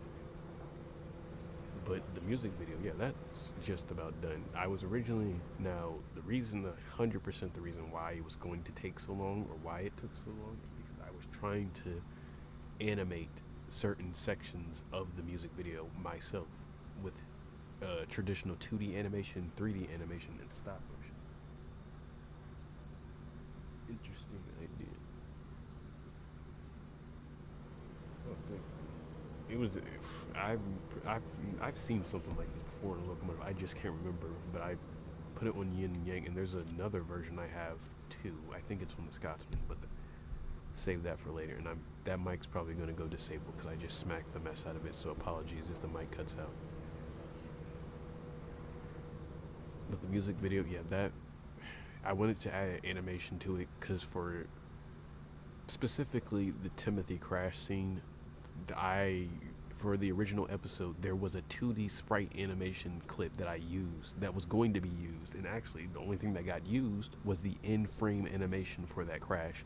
A: to do. But the music video, yeah, that's just about done. I was originally, now the reason, 100% the reason why it was going to take so long or why it took so long is because I was trying to animate certain sections of the music video myself with traditional 2D animation, 3D animation, and stop motion. Interesting idea. Oh, it was. I've, I've I've seen something like this before in a locomotive. I just can't remember, but I put it on Yin and Yang, and there's another version I have too. I think it's from the Scotsman, but save that for later. And that mic's probably going to go disabled because I just smacked the mess out of it. So apologies if the mic cuts out. But the music video, yeah, that I wanted to add animation to it because for specifically the Timothy crash scene, for the original episode there was a 2D sprite animation clip that I used that was going to be used, and actually the only thing that got used was the in-frame animation for that crash,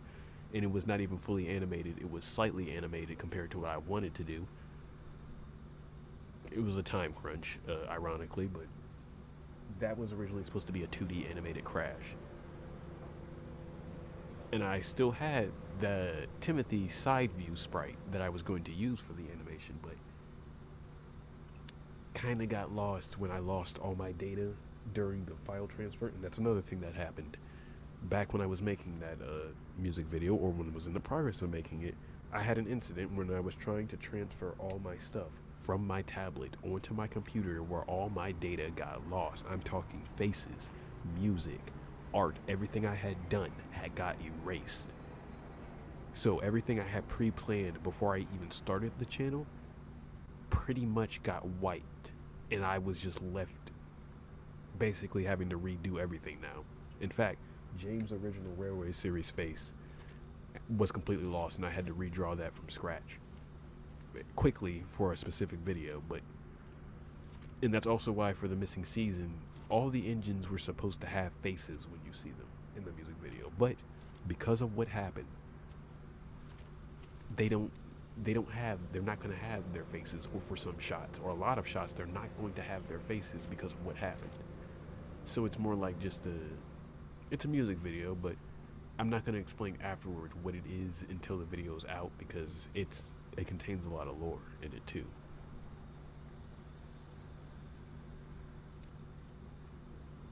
A: and it was not even fully animated. It was slightly animated compared to what I wanted to do. It was a time crunch, ironically, but that was originally supposed to be a 2D animated crash. And I still had the Timothy side view sprite that I was going to use for the animation, but kind of got lost when I lost all my data during the file transfer. And that's another thing that happened back when I was making that music video, or when I was in the progress of making it. I had an incident when I was trying to transfer all my stuff from my tablet onto my computer where all my data got lost. I'm talking faces, music, art, everything I had done had got erased. So everything I had pre-planned before I even started the channel pretty much got wiped, and I was just left basically having to redo everything now. In fact, James' original Railway series face was completely lost, and I had to redraw that from scratch quickly for a specific video. And that's also why for the missing season, all the engines were supposed to have faces when you see them in the music video, but because of what happened, they're not going to have their faces, or for some shots, or a lot of shots, they're not going to have their faces because of what happened. So it's more like it's a music video, but I'm not going to explain afterwards what it is until the video's out, because it contains a lot of lore in it too.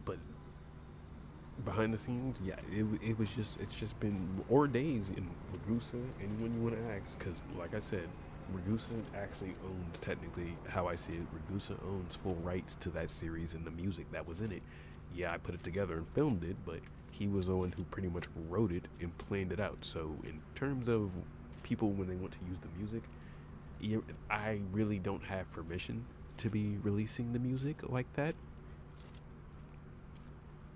A: But behind the scenes, yeah, it was just it's just been or days in Ragusa, anyone you want to ask, because like I said, Ragusa actually owns technically how I see it. Ragusa owns full rights to that series and the music that was in it. Yeah, I put it together and filmed it, but he was the one who pretty much wrote it and planned it out. So in terms of people when they want to use the music, I really don't have permission to be releasing the music like that.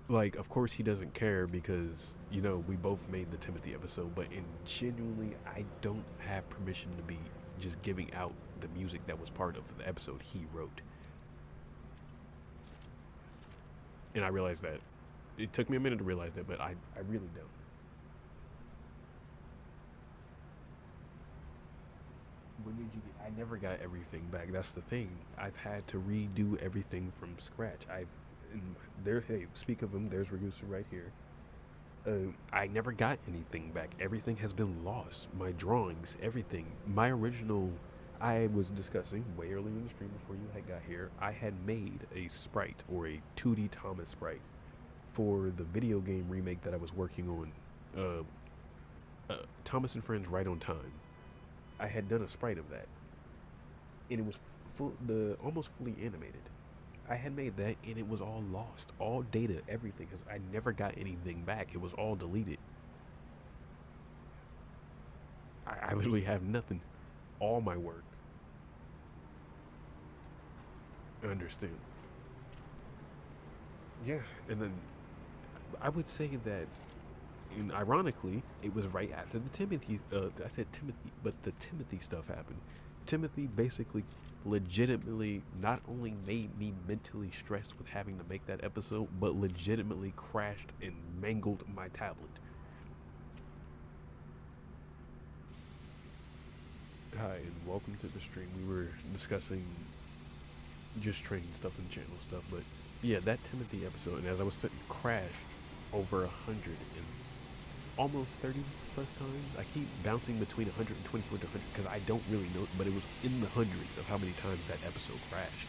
A: Like, of course he doesn't care because we both made the Timothy episode, but in genuinely I don't have permission to be just giving out the music that was part of the episode he wrote. And I realized that. It took me a minute to realize that, but I really don't. When did you get? I never got everything back. That's the thing. I've had to redo everything from scratch. There. Hey, speak of him. There's Ragusa right here. I never got anything back. Everything has been lost. My drawings, everything. My original. I was discussing way earlier in the stream before you had got here. I had made a sprite or a 2D Thomas sprite for the video game remake that I was working on. Thomas and Friends Right on Time. I had done a sprite of that, and it was almost fully animated. I had made that, and it was all lost, all data, everything, because I never got anything back. It was all deleted. I literally have nothing. All my work. I understand. Yeah, and then I would say that, and ironically, it was right after the Timothy. I said Timothy, but the Timothy stuff happened. Timothy basically, legitimately, not only made me mentally stressed with having to make that episode, but legitimately crashed and mangled my tablet. Hi, and welcome to the stream. We were discussing just trading stuff and channel stuff, but yeah, that Timothy episode, and as I was sitting, crashed over 100 and almost 30 plus times. I keep bouncing between 124 to 100 because I don't really know, but it was in the hundreds of how many times that episode crashed.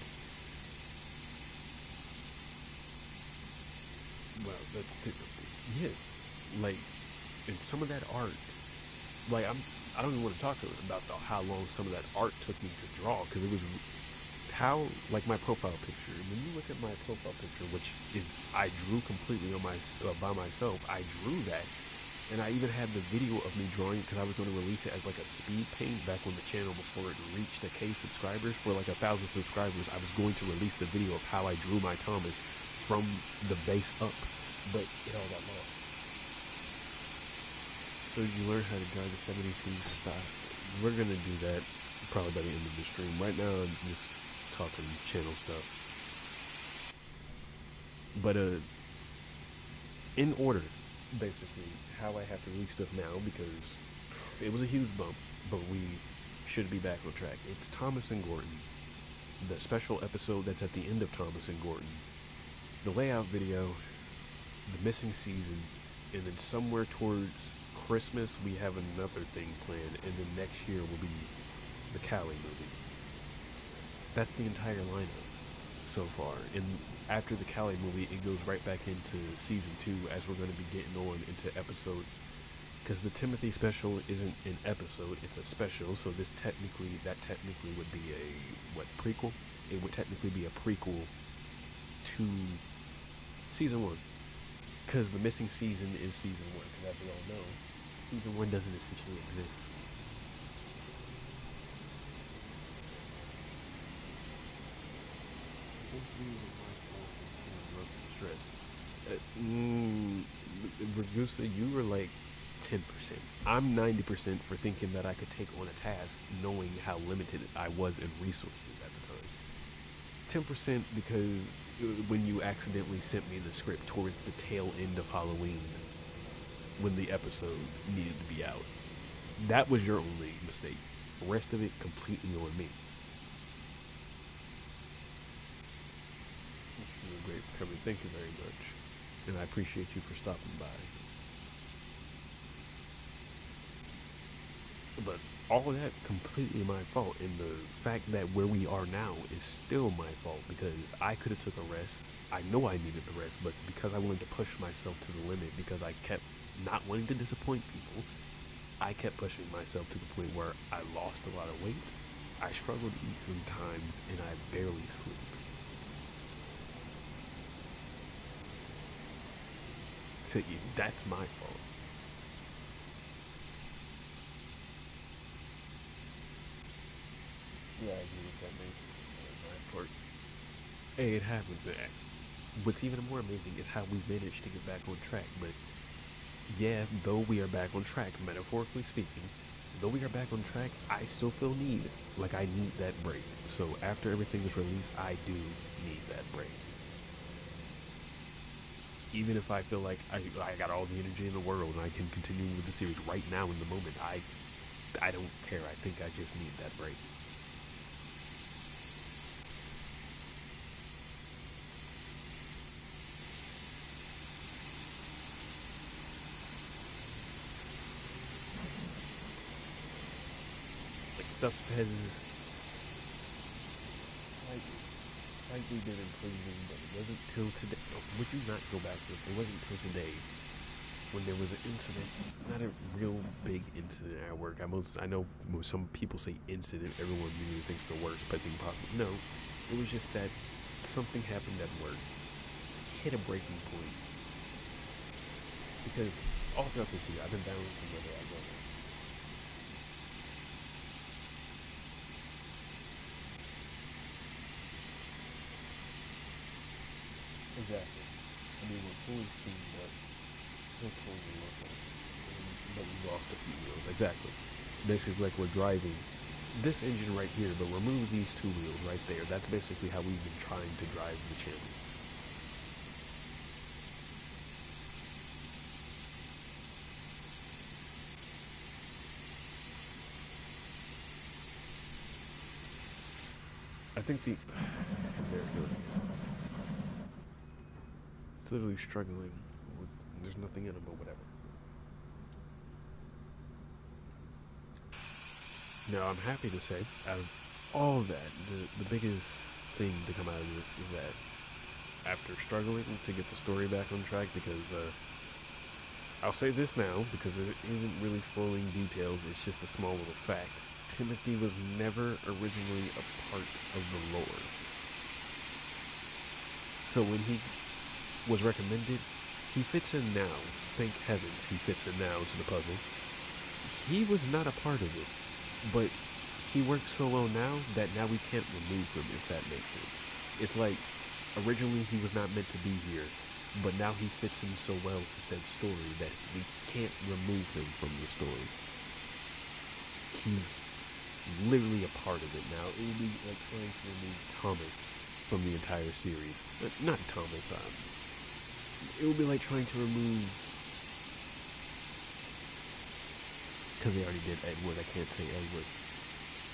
A: Well, that's typical. Yeah, like, and some of that art, like I don't even want to talk about how long some of that art took me to draw because it was how like my profile picture. When you look at my profile picture, which is I drew completely on by myself, I drew that. And I even had the video of me drawing because I was going to release it as like a speed paint back on the channel before it reached a K subscribers. For like 1,000 subscribers, I was going to release the video of how I drew my Thomas from the base up, but it all got lost. So you learn how to draw the 72 style. We're gonna do that probably by the end of the stream. Right now, I'm just talking channel stuff. But in order, basically, how I have to release stuff now because it was a huge bump, but we should be back on track. It's Thomas and Gordon, the special episode that's at the end of Thomas and Gordon, the layout video, the missing season, and then somewhere towards Christmas we have another thing planned, and then next year will be the Cali movie. That's the entire lineup so far, and after the Cali movie, it goes right back into season 2 as we're going to be getting on into episode. Because the Timothy special isn't an episode; it's a special. So that technically would be a prequel? It would technically be a prequel to season 1. Because the missing season is season 1. Because as we all know, season 1 doesn't essentially exist. Stress. Ragusa, you were like 10%. I'm 90% for thinking that I could take on a task knowing how limited I was in resources at the time. 10% because when you accidentally sent me the script towards the tail end of Halloween when the episode needed to be out. That was your only mistake. The rest of it completely on me. Great for coming. Thank you very much. And I appreciate you for stopping by. But all of that completely my fault, and the fact that where we are now is still my fault because I could have took a rest. I know I needed the rest, but because I wanted to push myself to the limit, because I kept not wanting to disappoint people, I kept pushing myself to the point where I lost a lot of weight. I struggled to eat sometimes, and I barely sleep. So that's my fault. Yeah, I agree with that, man. My part. Hey, it happens. What's even more amazing is how we managed to get back on track. But yeah, though we are back on track, metaphorically speaking, though we are back on track, I still feel like I need that break. So after everything is released, I do need that break. Even if I feel like I got all the energy in the world and I can continue with the series right now in the moment, I don't care. I think I just need that break. Like stuff has slightly, slightly been improving, but it wasn't till today. Would you not go back to it? It wasn't till today when there was an incident, not a real big incident at work. I know when some people say incident, everyone usually thinks the worst but thing possible. No, it was just that something happened at work, hit a breaking point because all throughout this year I've been balancing whether I go. Exactly. I mean, we're fully steamed up, still totally local, but we lost a few wheels. Exactly. Basically, like we're driving this engine right here, but remove these two wheels right there. That's basically how we've been trying to drive the channel. I think the there it goes again. It's literally struggling. With, there's nothing in them, but whatever. Now I'm happy to say, out of all of that, the biggest thing to come out of this is that after struggling to get the story back on track, because I'll say this now because it isn't really spoiling details. It's just a small little fact. Timothy was never originally a part of the lore. So when he was recommended, he fits in now. Thank heavens he fits in now to the puzzle. He was not a part of it, but he works so well now that now we can't remove him, if that makes sense. It's like originally he was not meant to be here, but now he fits in so well to said story that we can't remove him from the story. He's literally a part of it now. It would be like trying to remove Thomas from the entire series. Not Thomas. It would be like trying to remove because they already did Edward. I can't say Edward.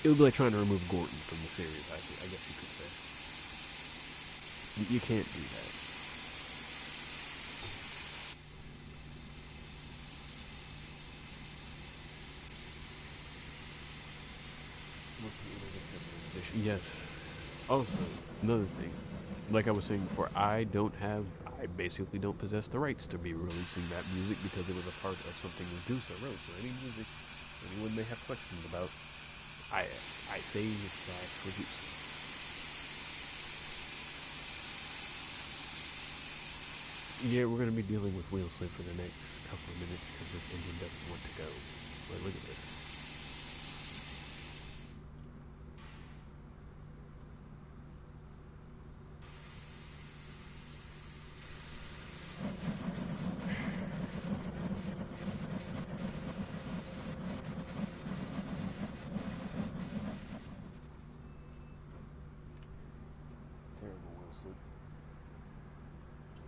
A: It would be like trying to remove Gordon from the series. I guess you could say. You can't do that. Yes. Also, another thing, like I was saying before, I basically don't possess the rights to be releasing that music because it was a part of something Medusa wrote. So any music anyone may have questions about, I I save slash produce. Yeah, we're gonna be dealing with wheel slip for the next couple of minutes because this engine doesn't want to go. But look at this. Terrible wheel slip.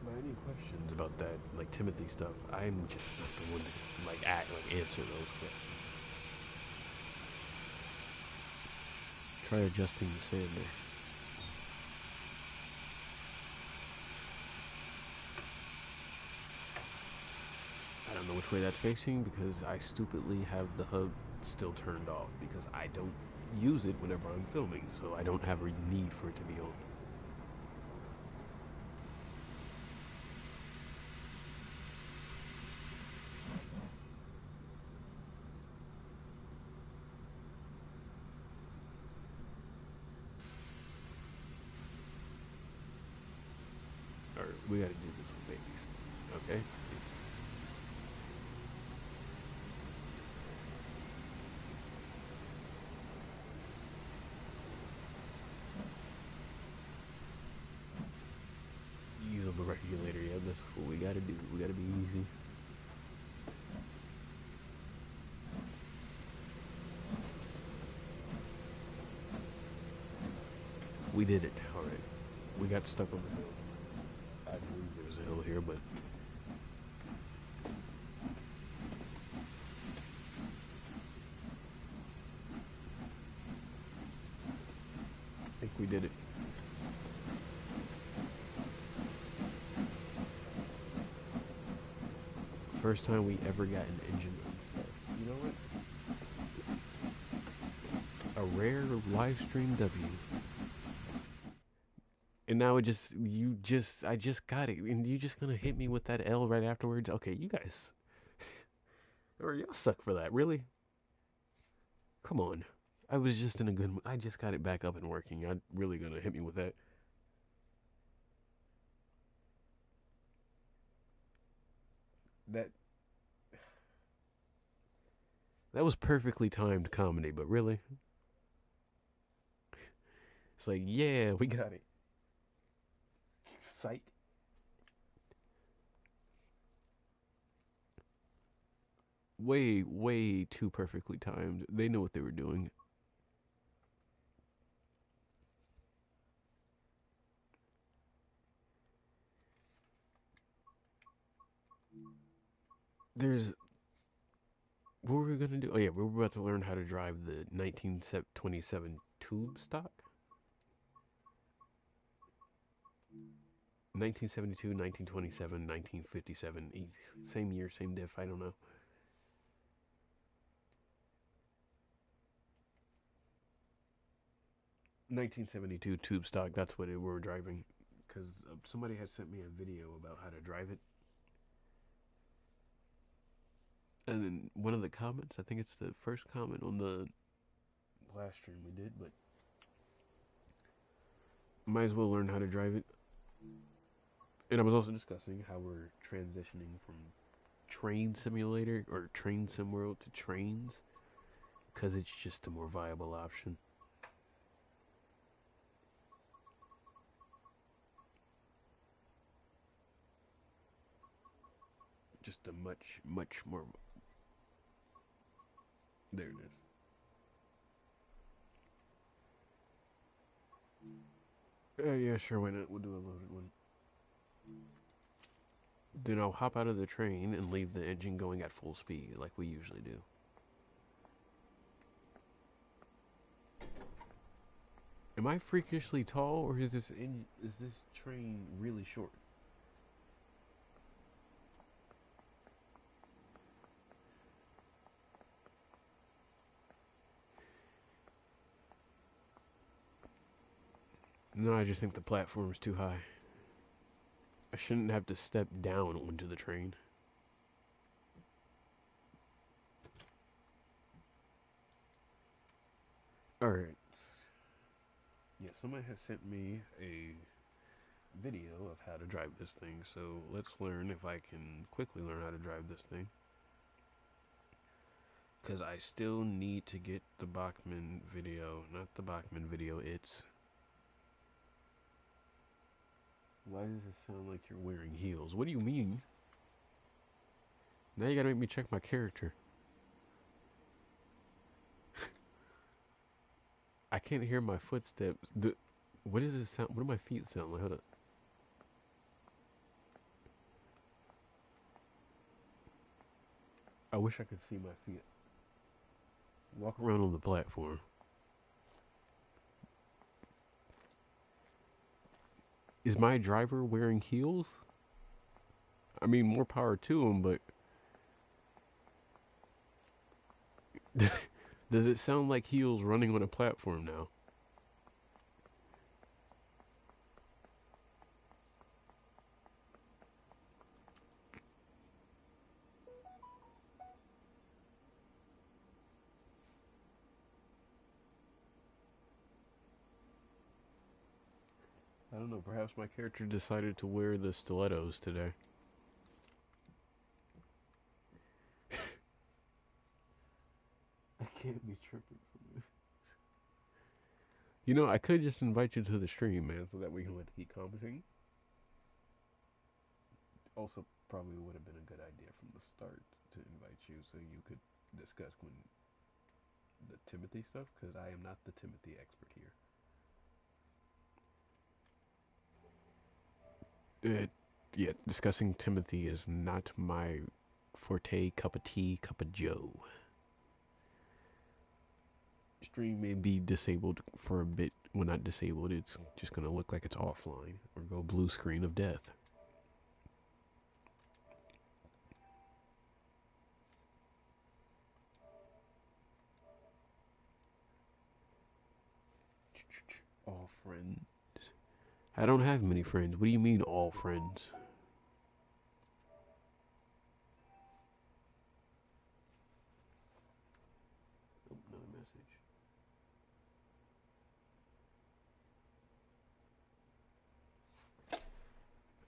A: But any questions about that, like Timothy stuff, I'm just not the one to answer those questions. Try adjusting the sander. I don't know which way that's facing because I stupidly have the hub still turned off because I don't use it whenever I'm filming, so I don't have a need for it to be on. Alright, we gotta do this with babies. Okay? Use on the regulator, yeah, that's what we gotta do. We gotta be easy. We did it. Alright. We got stuck on the hill. I believe there's a hill here, but I think we did it. First time we ever got an engine unstuck. You know what? A rare live stream W. And now I just got it, and you just gonna hit me with that L right afterwards? Okay, you guys, or y'all suck for that, really? Come on, I was just in a good. I just got it back up and working. I'm really gonna hit me with that. That that was perfectly timed comedy, but really, it's like, yeah, we got it. Psych. Way, way too perfectly timed. They know what they were doing. There's what were we gonna do? Oh yeah, we were about to learn how to drive the 1927 tube stock. 1972, 1927, 1957. Same year, same diff. I don't know. 1972 tube stock. That's what we were driving. Because somebody had sent me a video about how to drive it. And then one of the comments, I think it's the first comment on the last stream we did, but might as well learn how to drive it. And I was also discussing how we're transitioning from train simulator or train sim world to trains because it's just a more viable option. Just a much, much more. There it is. Yeah, sure, why not? We'll do a loaded one. Then I'll hop out of the train and leave the engine going at full speed, like we usually do. Am I freakishly tall, or is this train really short? No, I just think the platform's too high. I shouldn't have to step down onto the train. Alright. Yeah, somebody has sent me a video of how to drive this thing, so let's learn if I can quickly learn how to drive this thing. Because I still need to get the Bachmann video, not the Bachmann video, it's... Why does it sound like you're wearing heels? What do you mean? Now you gotta make me check my character. I can't hear my footsteps. What does it sound? What do my feet sound like? Hold up. I wish I could see my feet. Walk around on the platform. Is my driver wearing heels? I mean, more power to him, but Does it sound like heels running on a platform now? I don't know, perhaps my character decided to wear the stilettos today. I can't be tripping from this. You know, I could just invite you to the stream, man, so that we can keep commenting. Also, probably would have been a good idea from the start to invite you so you could discuss the Timothy stuff, because I am not the Timothy expert here. Yeah, discussing Timothy is not my forte, cup of tea, cup of joe. Stream may be disabled for a bit. Well, not disabled, it's just going to look like it's offline or go blue screen of death. All friends. I don't have many friends. What do you mean, all friends? Oh, another message.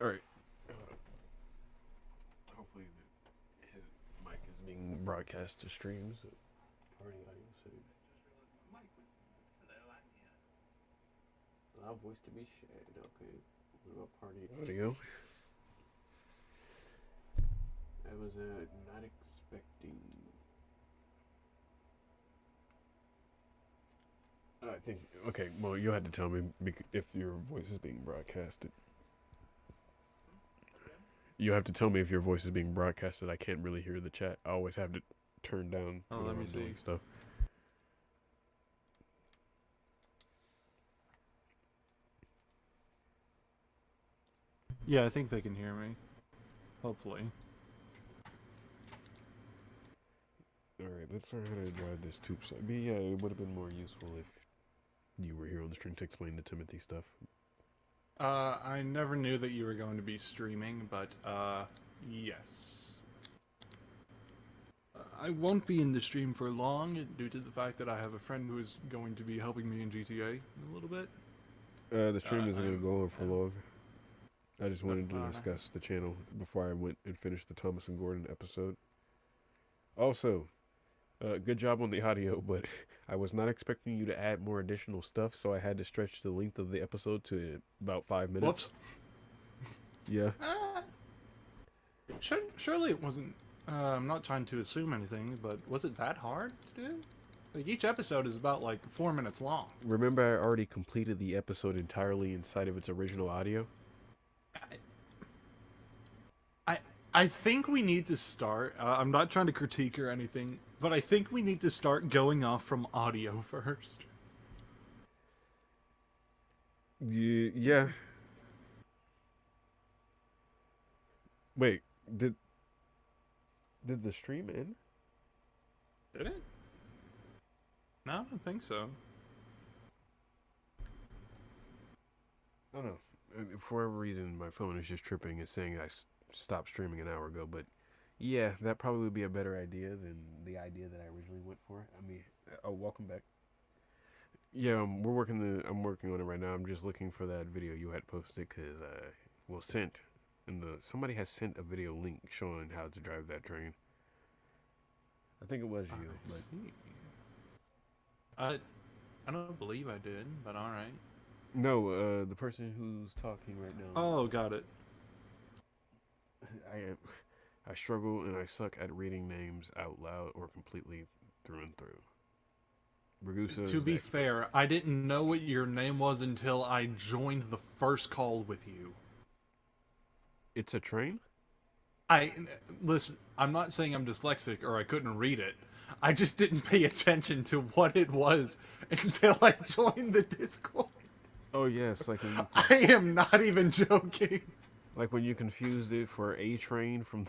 A: Alright. Hopefully his mic is being broadcast to stream, so party audio saved. Allow voice to be shared. Okay. What about party audio? I was not expecting. I think. Okay, well, you'll have to tell me if your voice is being broadcasted. You have to tell me if your voice is being broadcasted. I can't really hear the chat. I always have to turn down when I'm doing stuff.
B: Yeah, I think they can hear me. Hopefully.
A: Alright, let's learn how to drive this tube side. But yeah, it would have been more useful if you were here on the stream to explain the Timothy stuff.
B: I never knew that you were going to be streaming, but, yes. I won't be in the stream for long due to the fact that I have a friend who is going to be helping me in GTA in a little bit.
A: The stream isn't going to go on for long. I just wanted to discuss the channel before I went and finished the Thomas and Gordon episode. Also, good job on the audio, but I was not expecting you to add more additional stuff, so I had to stretch the length of the episode to about 5 minutes.
B: Whoops.
A: Yeah.
B: Surely it wasn't. I'm not trying to assume anything, but was it that hard to do? Like, each episode is about, 4 minutes long.
A: Remember, I already completed the episode entirely inside of its original audio?
B: I think we need to start. I'm not trying to critique or anything, but I think we need to start going off from audio first.
A: Yeah. Wait, did the stream end?
B: Did it? No, I don't think so.
A: Oh no. For whatever reason, my phone is just tripping and saying I stopped streaming an hour ago, but yeah, that probably would be a better idea than the idea that I originally went for. I mean, welcome back. Yeah, I'm working on it right now. I'm just looking for that video you had posted because somebody has sent a video link showing how to drive that train. I think it was you.
B: I don't believe I did, but all right.
A: No, the person who's talking right now.
B: Oh, got it.
A: I struggle and I suck at reading names out loud or completely through and through. Ragusa.
B: To be fair, I didn't know what your name was until I joined the first call with you.
A: It's a train?
B: Listen, I'm not saying I'm dyslexic or I couldn't read it. I just didn't pay attention to what it was until I joined the Discord.
A: Oh yes, like when
B: I am not even joking.
A: Like when you confused it for A Train from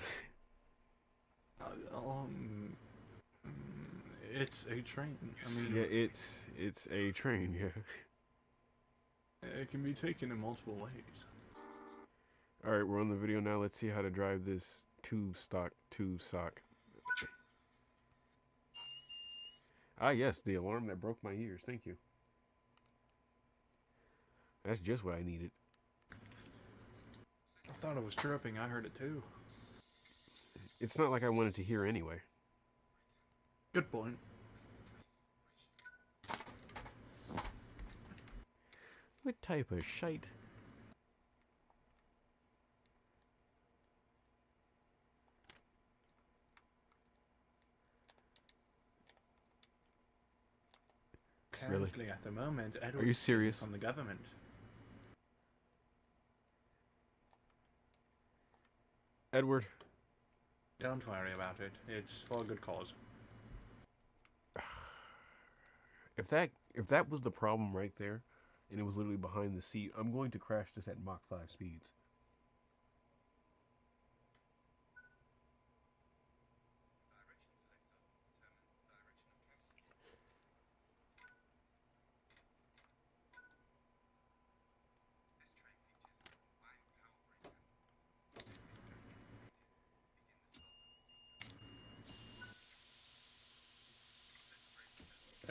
B: It's a train. I
A: Yeah,
B: mean,
A: it's a train. Yeah.
B: it can be taken in multiple ways.
A: All right, we're on the video now. Let's see how to drive this tube sock. Ah, yes, the alarm that broke my ears. Thank you. That's just what I needed.
B: I thought it was chirping. I heard it too.
A: It's not like I wanted to hear anyway.
B: Good point.
A: What type of shite? Really?
B: Currently, at the moment,
A: Are you
B: Edward's stealing
A: serious?
B: from the government.
A: Edward?
B: Don't worry about it. It's for a good cause.
A: If that was the problem right there, and it was literally behind the seat, I'm going to crash this at Mach 5 speeds.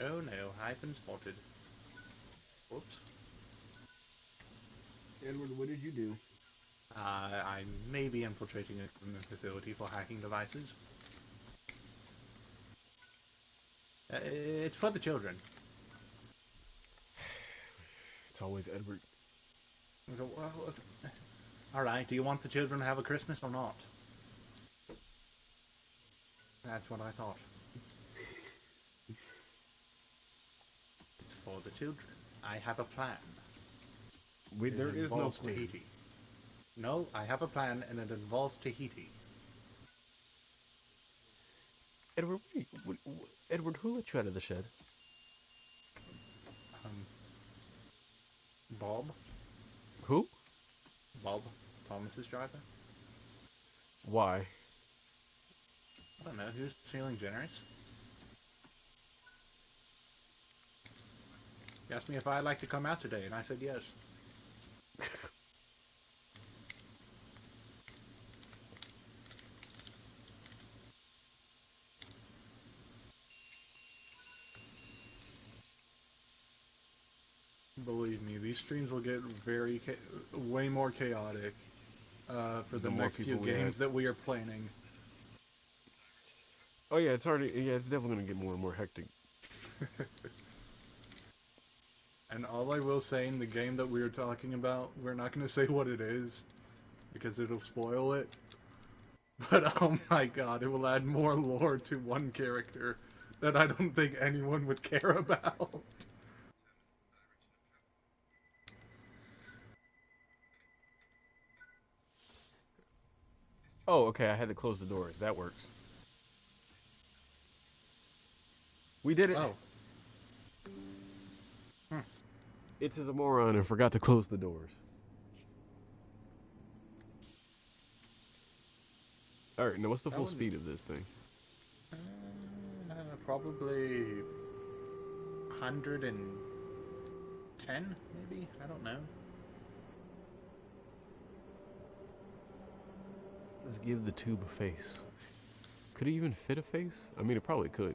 B: Oh no, I've been spotted. Whoops.
A: Edward, what did you do?
B: I may be infiltrating a government facility for hacking devices. It's for the children.
A: It's always Edward.
B: Well, alright, do you want the children to have a Christmas or not? That's what I thought. It's for the children. I have a plan.
A: Wait, there is no
B: involves
A: plan.
B: Tahiti. No, I have a plan and it involves Tahiti.
A: Edward, Edward, who let you out of the shed?
B: Bob?
A: Who?
B: Bob? Thomas's driver?
A: Why?
B: I don't know, he was feeling generous. He asked me if I'd like to come out today, and I said yes. Believe me, these streams will get way more chaotic for the
A: The more
B: next few
A: people we
B: games
A: add.
B: that we are planning.
A: Oh yeah, it's definitely gonna get more and more hectic.
B: And all I will say in the game that we are talking about, we're not going to say what it is, because it'll spoil it. But oh my god, it will add more lore to one character that I don't think anyone would care about.
A: Oh, okay, I had to close the doors. That works. We did it.
B: Oh.
A: It's as a moron and forgot to close the doors. All right, now what's the full speed of this thing?
B: Probably 110, maybe? I don't know.
A: Let's give the tube a face. Could it even fit a face? I mean, it probably could.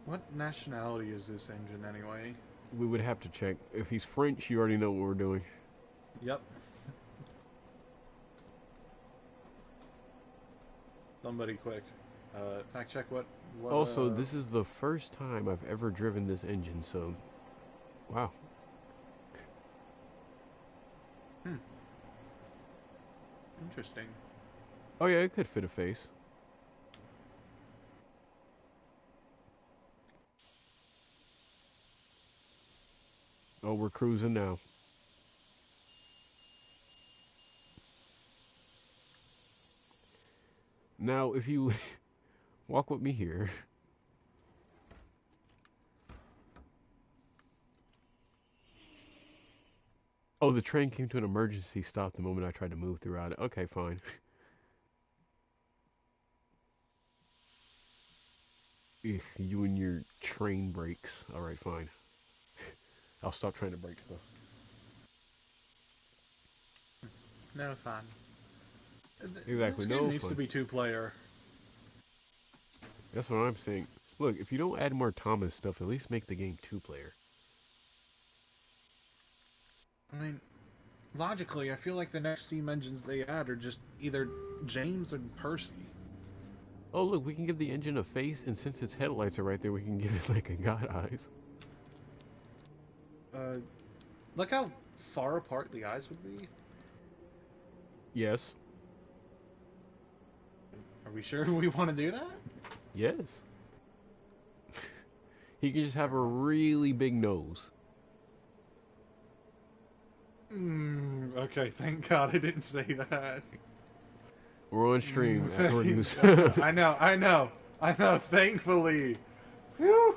B: What nationality is this engine anyway?
A: We would have to check. If he's French, you already know what we're doing.
B: Yep. Somebody quick. Fact check what
A: Also, this is the first time I've ever driven this engine, so... Wow.
B: Interesting.
A: Oh yeah, it could fit a face. Oh, we're cruising now. Now, if you walk with me here... Oh, the train came to an emergency stop the moment I tried to move throughout it. Okay, fine. You and your train brakes. All right, fine. I'll stop trying to break stuff.
B: No fun.
A: Exactly,
B: This game
A: no
B: needs to
A: fun.
B: be two-player.
A: That's what I'm saying. Look, if you don't add more Thomas stuff, at least make the game two-player.
B: I mean, logically, I feel like the next steam engines they add are just either James or Percy.
A: Oh, look, we can give the engine a face, and since its headlights are right there, we can give it like a god eyes.
B: Uh, Look how far apart the eyes would be.
A: Yes.
B: Are we sure we want to do that?
A: Yes. He can just have a really big nose.
B: Okay, thank God I didn't say that.
A: We're on stream at News.
B: I know. Thankfully. Phew.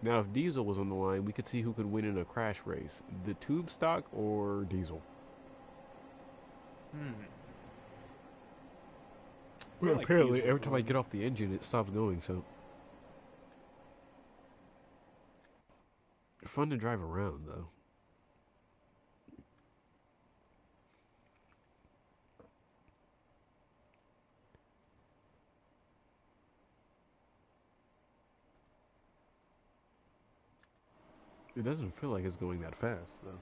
A: Now, if Diesel was on the line, we could see who could win in a crash race: the Tube Stock or Diesel.
B: Hmm. I
A: Well,
B: feel like
A: apparently,
B: Diesel
A: every
B: would
A: time I
B: win.
A: get off the engine, it stops going. So, fun to drive around, though. It doesn't feel like it's going that fast, though.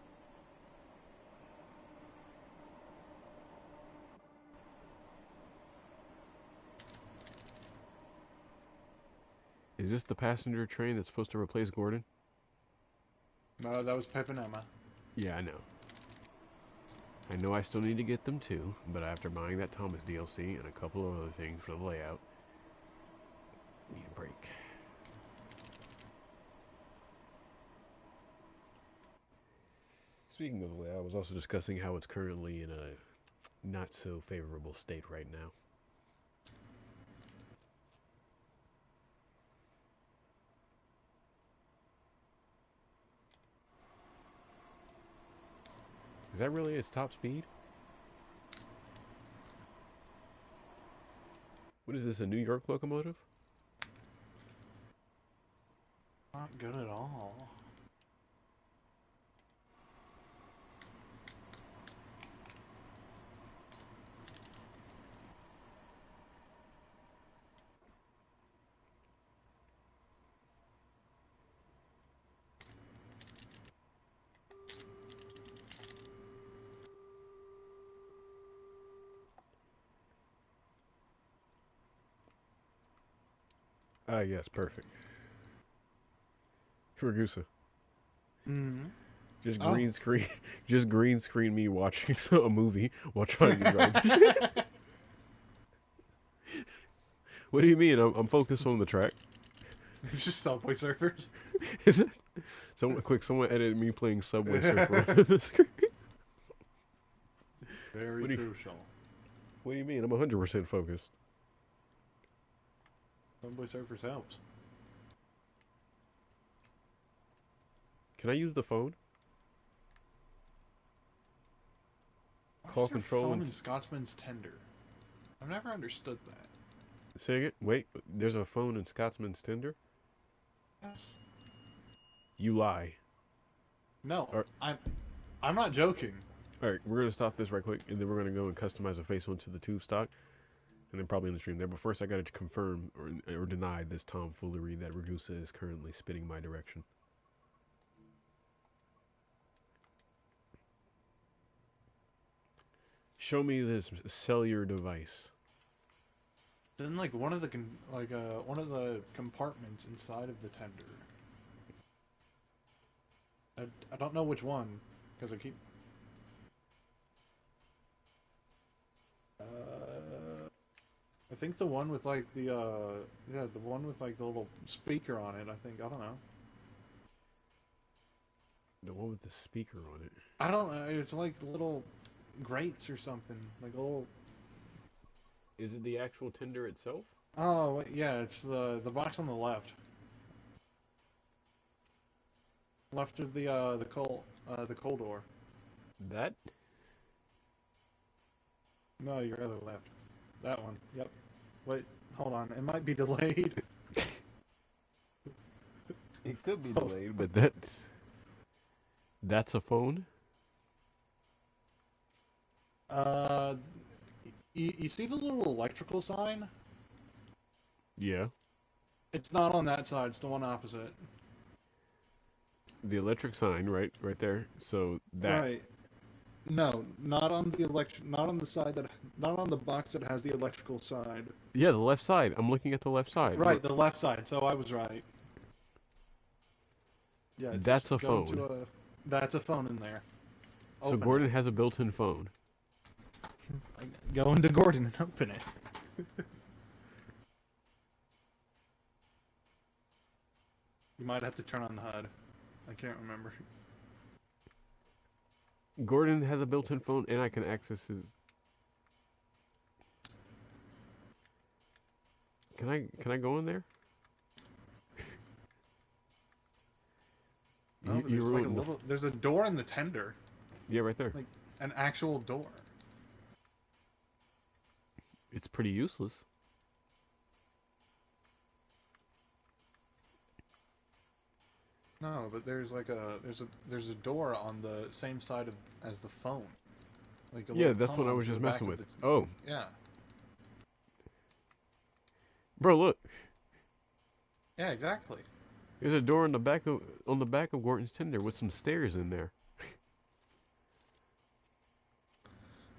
A: Is this the passenger train that's supposed to replace Gordon?
B: No, that was Pep and Emma.
A: Yeah, I know. I know I still need to get them too, but after buying that Thomas DLC and a couple of other things for the layout, need a break. Speaking of the layout, I was also discussing how it's currently in a not so favorable state right now. Is that really its top speed? What is this, a New York locomotive?
B: Not good at all.
A: Ah, yes, perfect. Ragusa.
B: Hmm.
A: Just
B: Oh.
A: green screen, just green screen me watching a movie while trying to drive. What do you mean? I'm focused on the track.
B: It's just Subway Surfers.
A: Is it? Someone edited me playing Subway Surfer on the screen.
B: Very
A: What do you,
B: crucial.
A: what do you mean? I'm 100% focused.
B: Subway Surfers helps.
A: Can I use the phone?
B: Why
A: Call
B: is your
A: control
B: phone
A: and
B: in Scotsman's tender? I've never understood that.
A: say it. Wait, there's a phone in Scotsman's Tinder?
B: Yes.
A: You lie.
B: No,
A: All right,
B: I'm not joking.
A: all right, we're gonna stop this right quick, and then we're gonna go and customize a face onto the tube stock, and then probably in the stream there. But first, I gotta confirm or deny this tomfoolery that Ragusa is currently spitting my direction. Show me this cellular device.
B: Then like one of the one of the compartments inside of the tender. I don't know which one because I keep. I think the one with like the yeah, the one with like the little speaker on it. I think I don't know.
A: The one with the speaker on it.
B: I don't know. It's like little grates or something. Like a little.
A: Is it the actual Tinder itself?
B: Oh wait, yeah, it's the box on the left. Left of the coal door.
A: That?
B: No, your other left. That one. Yep. Wait, hold on. It might be delayed.
A: It could be
B: Oh,
A: delayed, but that's a phone.
B: uh, you see the little electrical sign?
A: Yeah,
B: It's not on that side. It's the one opposite.
A: the electric sign, right there. So that.
B: Right. No, not on the not on the side that, not on the box that has the electrical side.
A: Yeah, the left side. I'm looking at the left side.
B: Right, the left side. So I was right. Yeah, just
A: That's a
B: go
A: phone.
B: to a. That's a phone in there.
A: So
B: Open it.
A: Gordon has a built-in phone.
B: Go into Gordon and open it. You might have to turn on the HUD. I can't remember.
A: Gordon has a built-in phone, and I can access his. Can I go in there?
B: No, but
A: You
B: there's like a
A: ruined the.
B: little. There's a door in the tender,
A: Yeah, right there.
B: like an actual door.
A: It's pretty useless.
B: No, but there's like a door on the same side of as the phone, like a
A: Yeah,
B: little
A: that's what I
B: tunnel
A: was
B: into the
A: just
B: back
A: messing
B: of
A: with.
B: the.
A: Oh,
B: Yeah,
A: bro, look.
B: yeah, exactly.
A: There's a door on the back of Gordon's Tinder with some stairs in there.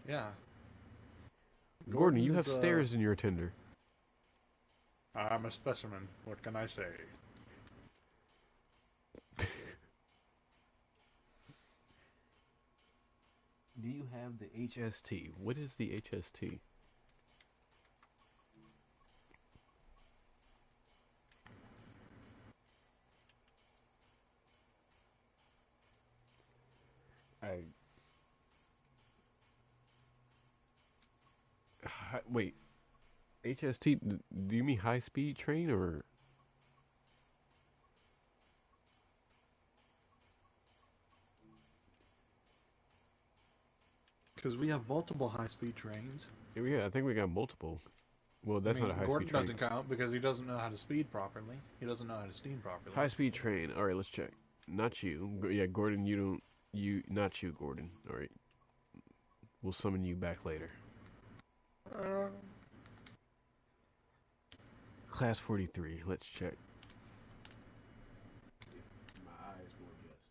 B: Yeah,
A: Gordon,
B: Gordon
A: you
B: is
A: have stairs in your Tinder.
B: I'm a specimen. What can I say?
A: Do you have the HST? What is the HST? I wait. HST? Do you mean high speed train or?
B: Because we have multiple high-speed trains.
A: Yeah, I think we got multiple. Well,
B: I
A: that's not a
B: mean,
A: high speed
B: Gordon
A: train.
B: doesn't count because he doesn't know how to speed properly. He doesn't know how to steam properly.
A: High speed train. All right, let's check. Not you. Yeah, Gordon. You don't. Not you, Gordon. All right. We'll summon you back later.
B: Uh,
A: Class 43. Let's check. If my eyes will adjust.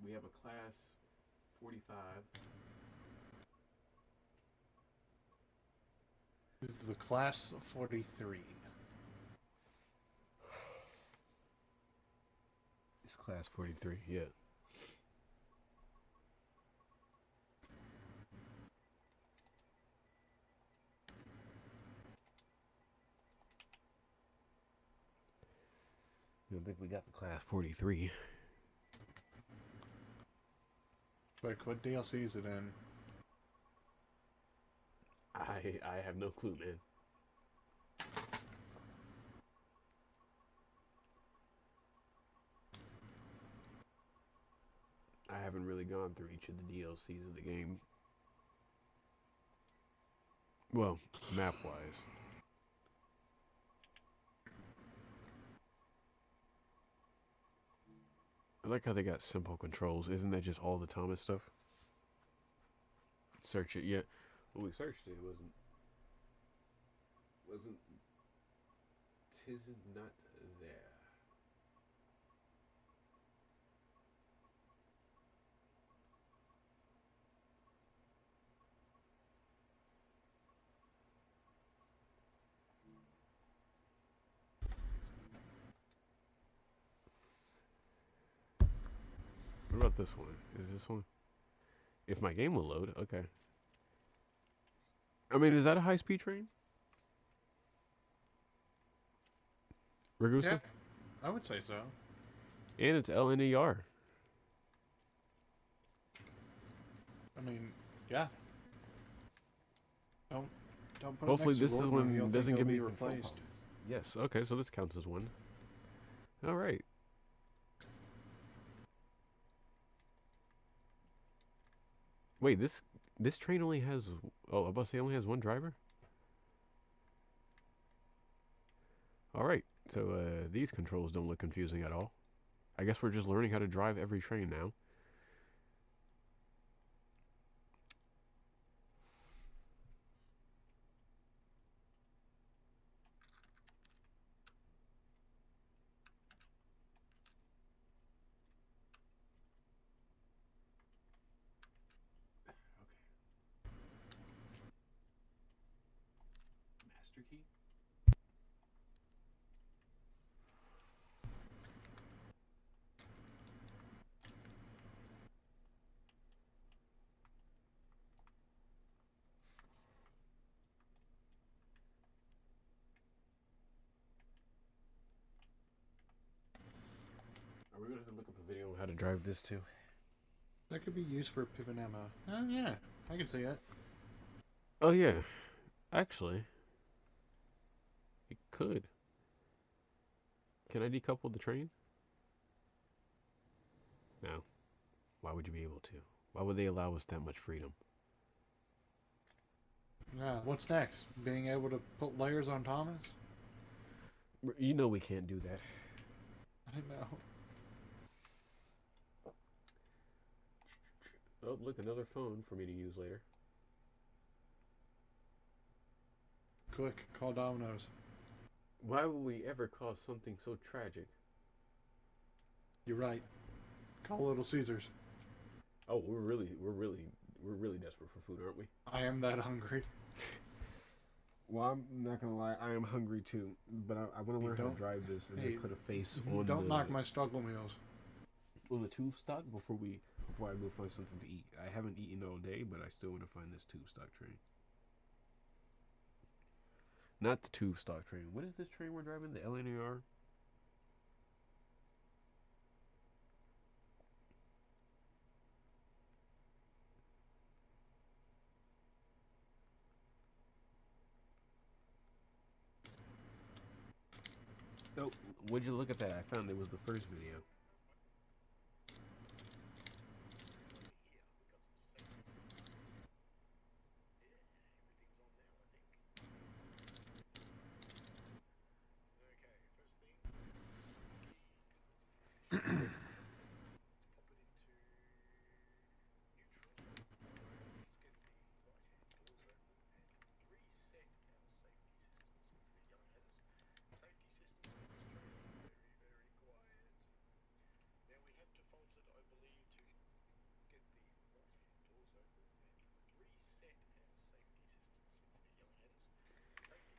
A: We have a class 45.
B: this is the Class 43.
A: It's class 43. Yeah. I don't think we got the class 43.
B: Like, what DLC is it in?
A: I have no clue, man. I haven't really gone through each of the DLCs of the game. Well, map wise. I like how they got simple controls. Isn't that just all the Thomas stuff? Search it. Yeah. When we searched it, it wasn't tisn't not there. What about this one? Is this one? If my game will load, okay. I mean, is that a high speed train?
B: Yeah,
A: Ragusa?
B: I would say so.
A: And it's LNER.
B: I mean, yeah. Don't don't put it
A: Hopefully
B: next to
A: this is
B: Gordon or he'll
A: one
B: think
A: doesn't
B: he'll
A: give me
B: be
A: control
B: replaced.
A: problems. Yes, okay, so this counts as one. Alright. Wait, this This train only has. Oh, I was about to say it only has one driver. All right. So these controls don't look confusing at all. I guess we're just learning how to drive every train now. Master key. Are we gonna have to look up a video on how to drive this too?
B: That could be used for Pip and Emma. Oh yeah, I can see it.
A: Oh yeah, actually, it could. Can I decouple the train? No. Why would you be able to? Why would they allow us that much freedom?
B: Yeah. What's next? Being able to put layers on Thomas?
A: You know we can't do that.
B: I know.
A: Oh, look, another phone for me to use later.
B: Quick, call Domino's.
A: Why would we ever cause something so tragic?
B: You're right. Call Little Caesars.
A: Oh, we're really desperate for food, aren't we?
B: I am that hungry.
A: Well, I'm not gonna lie, I am hungry too, but I want to
B: Hey,
A: learn how to
B: don't.
A: drive this and then
B: Hey,
A: put a face on
B: don't knock
A: the
B: my struggle meals.
A: tube stock before I go find something to eat. I haven't eaten all day, but I still want to find this tube stock train. Not the tube stock train. What is this train we're driving? The LNER? Oh, would you look at that? I found it was the first video.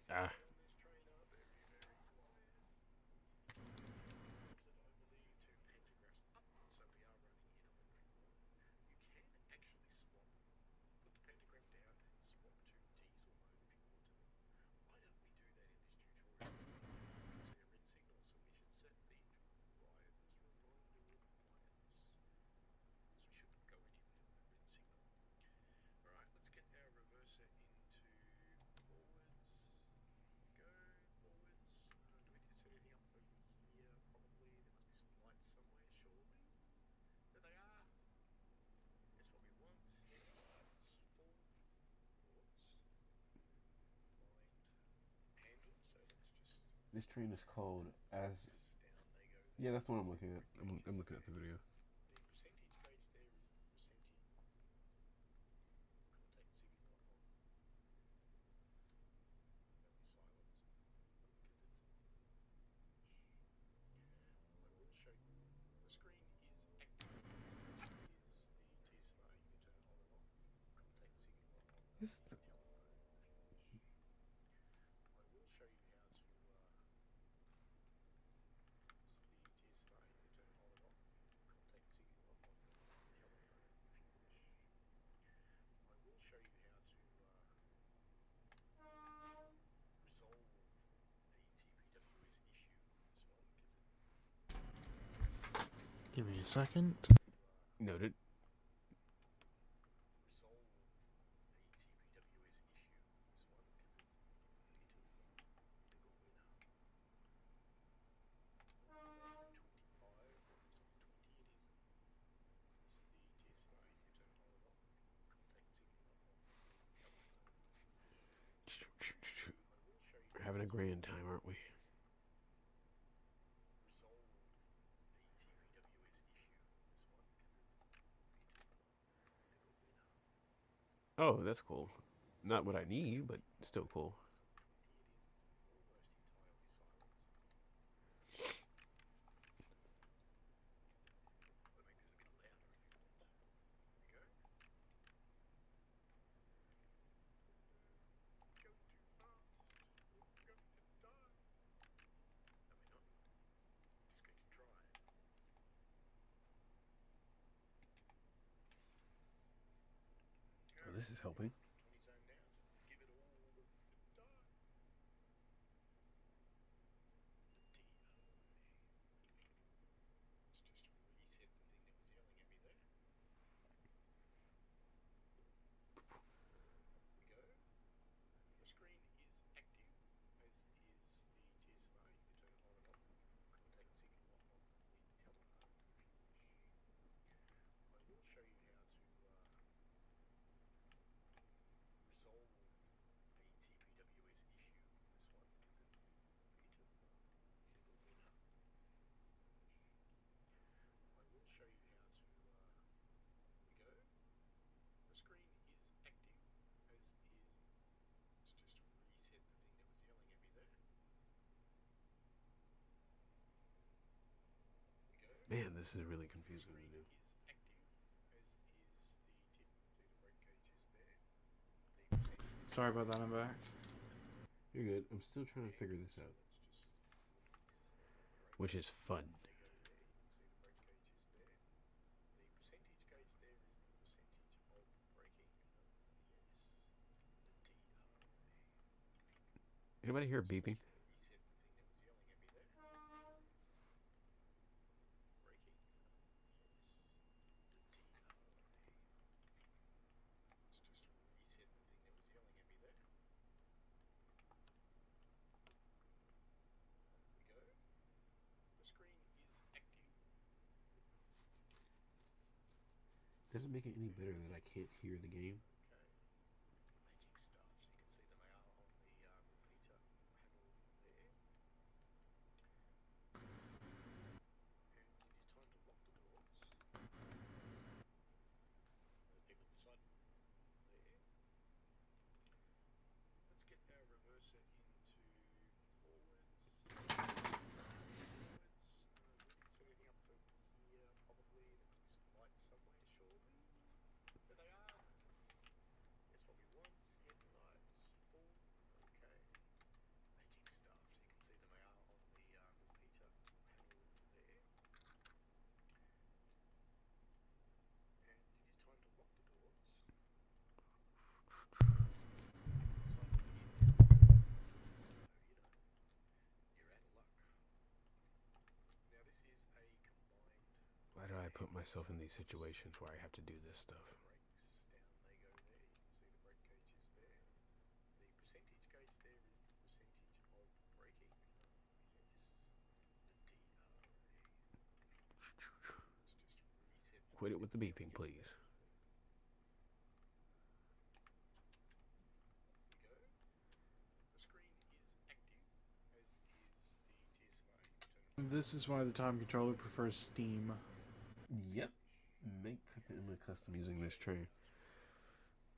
A: Ah, this train is called as. Yeah, that's the one I'm looking at. I'm looking at the video. This is the,
B: Give me a second.
A: noted. grand time, aren't we? Oh, that's cool. Not what I need, but still cool. Oh, this is helping. Man, this is really confusing to do.
B: Sorry about that, I'm back.
A: You're good. I'm still trying to figure this out. Which is fun. Anybody hear beeping? Doesn't make it any better that I can't hear the game. Why do I put myself in these situations where I have to do this stuff? Quit it with the beeping, please.
B: This is why the Time Controller prefers Steam.
A: Yep. Make the custom using this train.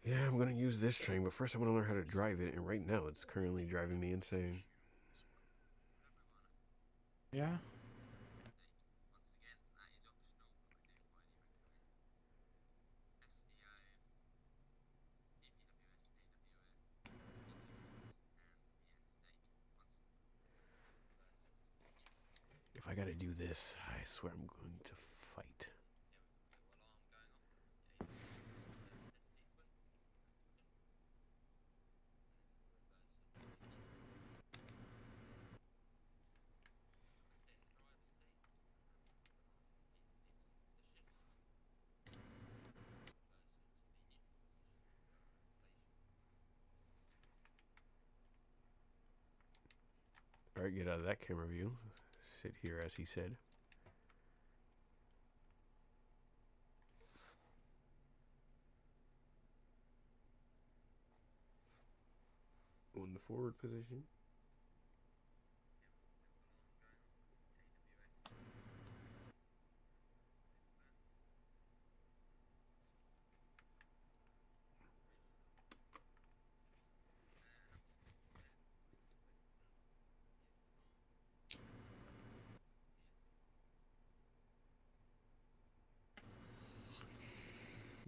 A: Yeah, I'm gonna use this train, but first I want to learn how to drive it, and right now it's currently driving me insane.
B: Yeah?
A: If I gotta do this, I swear I'm going to fight. Alright, get out of that camera view. Sit here as he said. In the forward position.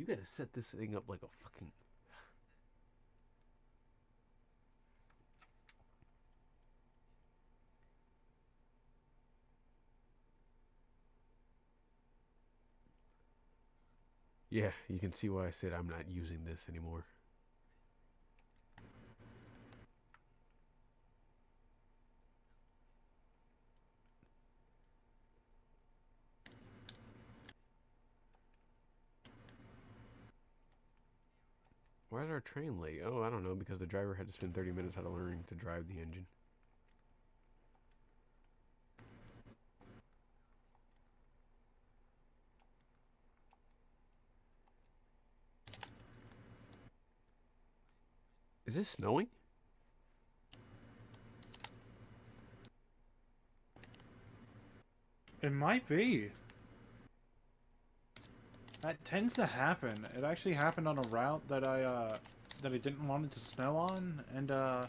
A: You gotta set this thing up like a fucking. Yeah, you can see why I said I'm not using this anymore. Why is our train late? Oh, I don't know, because the driver had to spend 30 minutes how to learn to drive the engine. Is this snowing?
B: It might be. That tends to happen. It actually happened on a route that I didn't want it to snow on, and yeah,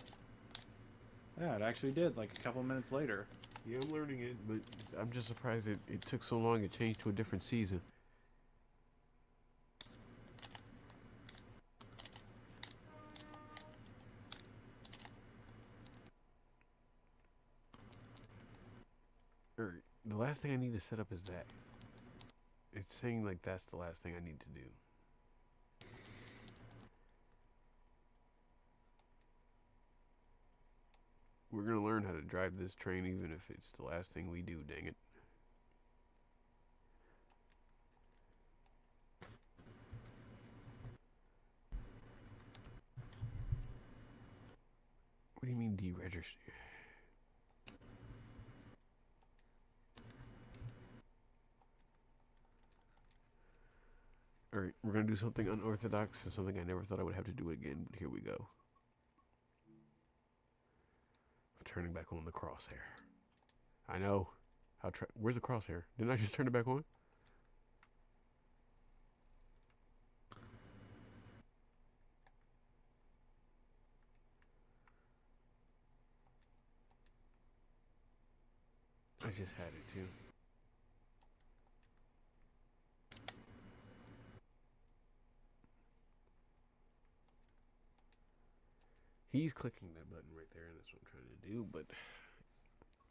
B: it actually did. Like a couple minutes later.
A: Yeah, I'm learning it, but I'm just surprised it took so long. It changed to a different season. Or the last thing I need to set up is that. It's saying like that's the last thing I need to do. We're gonna learn how to drive this train even if it's the last thing we do, dang it. What do you mean deregister? Alright, we're gonna do something unorthodox, something I never thought I would have to do again, but here we go. I'm turning back on the crosshair. I know. Where's the crosshair? Didn't I just turn it back on? I just had it too. He's clicking that button right there, and that's what I'm trying to do, but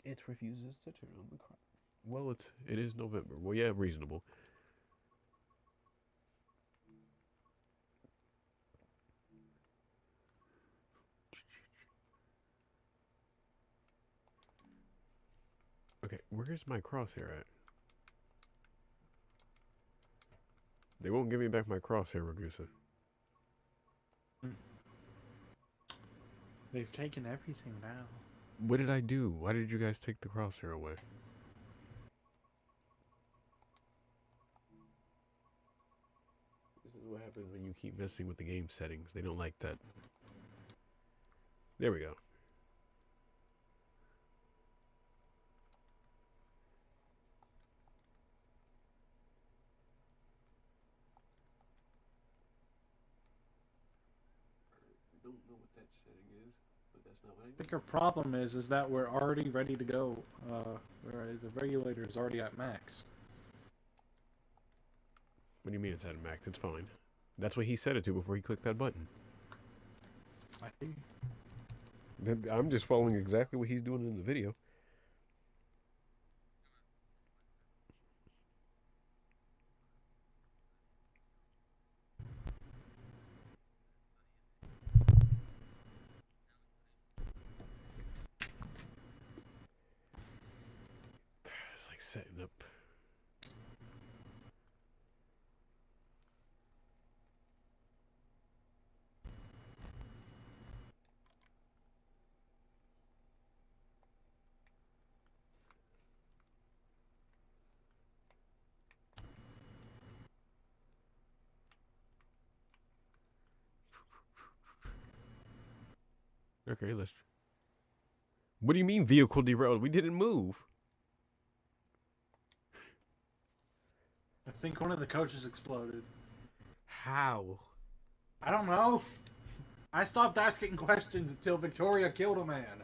A: it refuses to turn on the car. Well, it is November. Well, yeah, reasonable. Okay, where's my crosshair at? They won't give me back my crosshair, Ragusa.
B: They've taken everything now.
A: What did I do? Why did you guys take the crosshair away? This is what happens when you keep messing with the game settings. They don't like that. There we go. Don't know what that setting is, but that's not what I
B: I think our problem is that we're already ready to go. The regulator is already at max.
A: What do you mean it's at max? It's fine. That's what he set it to before he clicked that button.
B: I think.
A: I'm just following exactly what he's doing in the video. It's like setting up. Okay, let's. What do you mean vehicle derailed? We didn't move.
B: I think one of the coaches exploded.
A: How?
B: I don't know. I stopped asking questions until Victoria killed a man.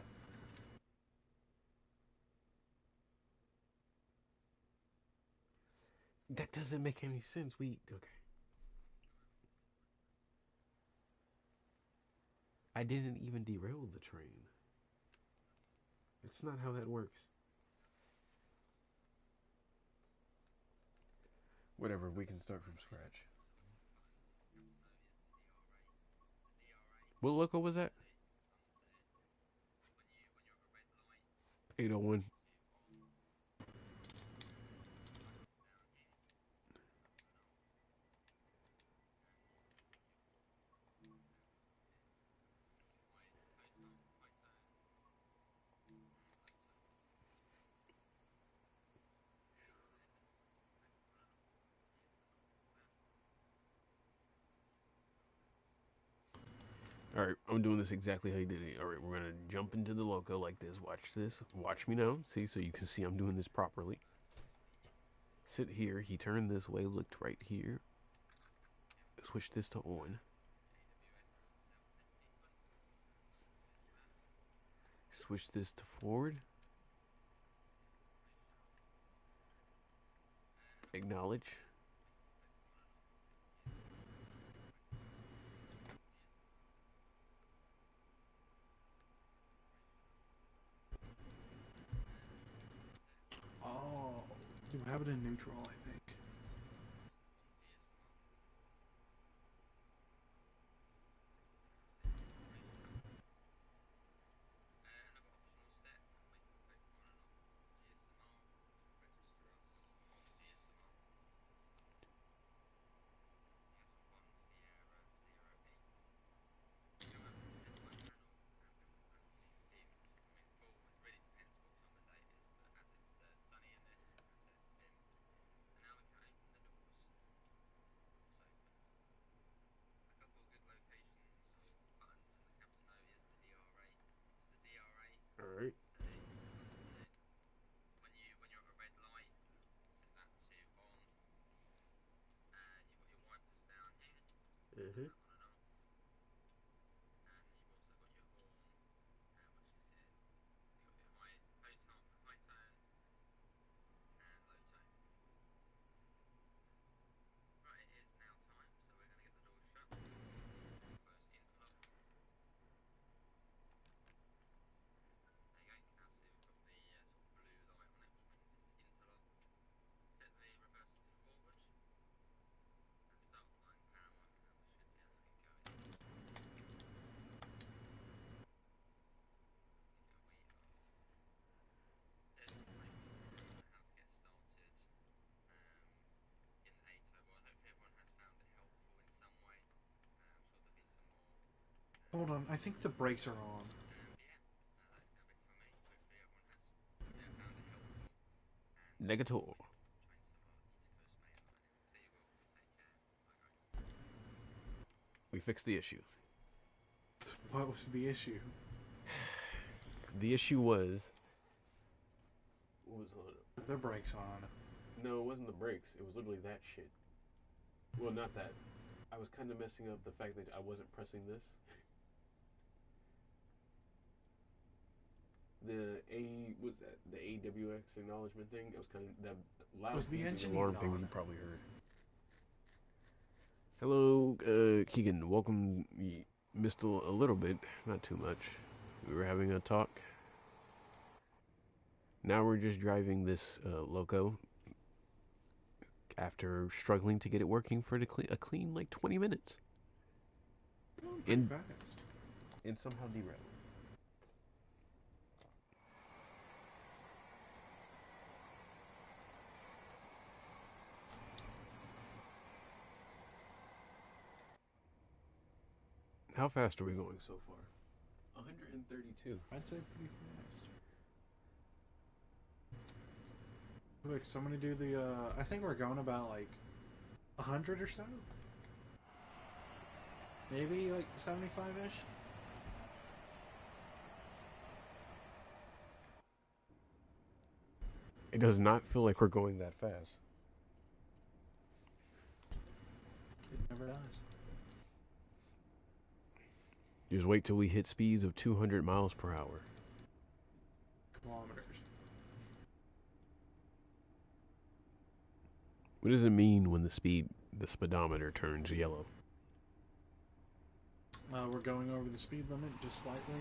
A: That doesn't make any sense. Okay. I didn't even derail the train. It's not how that works. Whatever, we can start from scratch. What loco was that? 801. All right, I'm doing this exactly how you did it. All right, we're gonna jump into the loco like this. Watch this. Watch me now. See, so you can see I'm doing this properly. Sit here. He turned this way. Looked right here. Switch this to on. Switch this to forward. Acknowledge.
B: Oh, you have it in neutral, I think.
A: All right. Uh-huh.
B: Hold on, I think the brakes are on.
A: Negator. We fixed the issue.
B: What was the issue?
A: The issue was. What was on?
B: The brakes on.
A: No, it wasn't the brakes. It was literally that shit. Well, not that. I was kind of messing up the fact that I wasn't pressing this. The A was that the AWX acknowledgement thing. It was kind of that loud
B: Was the
A: beeping
B: engine
A: alarm
B: even
A: thing
B: on?
A: you probably heard. Hello, Keegan. Welcome. You missed a little bit, not too much. We were having a talk. Now we're just driving this loco after struggling to get it working for a clean like 20 minutes.
B: Pretty fast.
A: And somehow derailed. How fast are we going so far? 132.
B: I'd say pretty fast. Look, so I'm gonna do the, I think we're going about, like, 100 or so? Maybe, like, 75-ish?
A: It does not feel like we're going that fast.
B: It never does.
A: Just wait till we hit speeds of 200 miles per hour.
B: Kilometers.
A: What does it mean when the speedometer turns yellow?
B: We're going over the speed limit just slightly.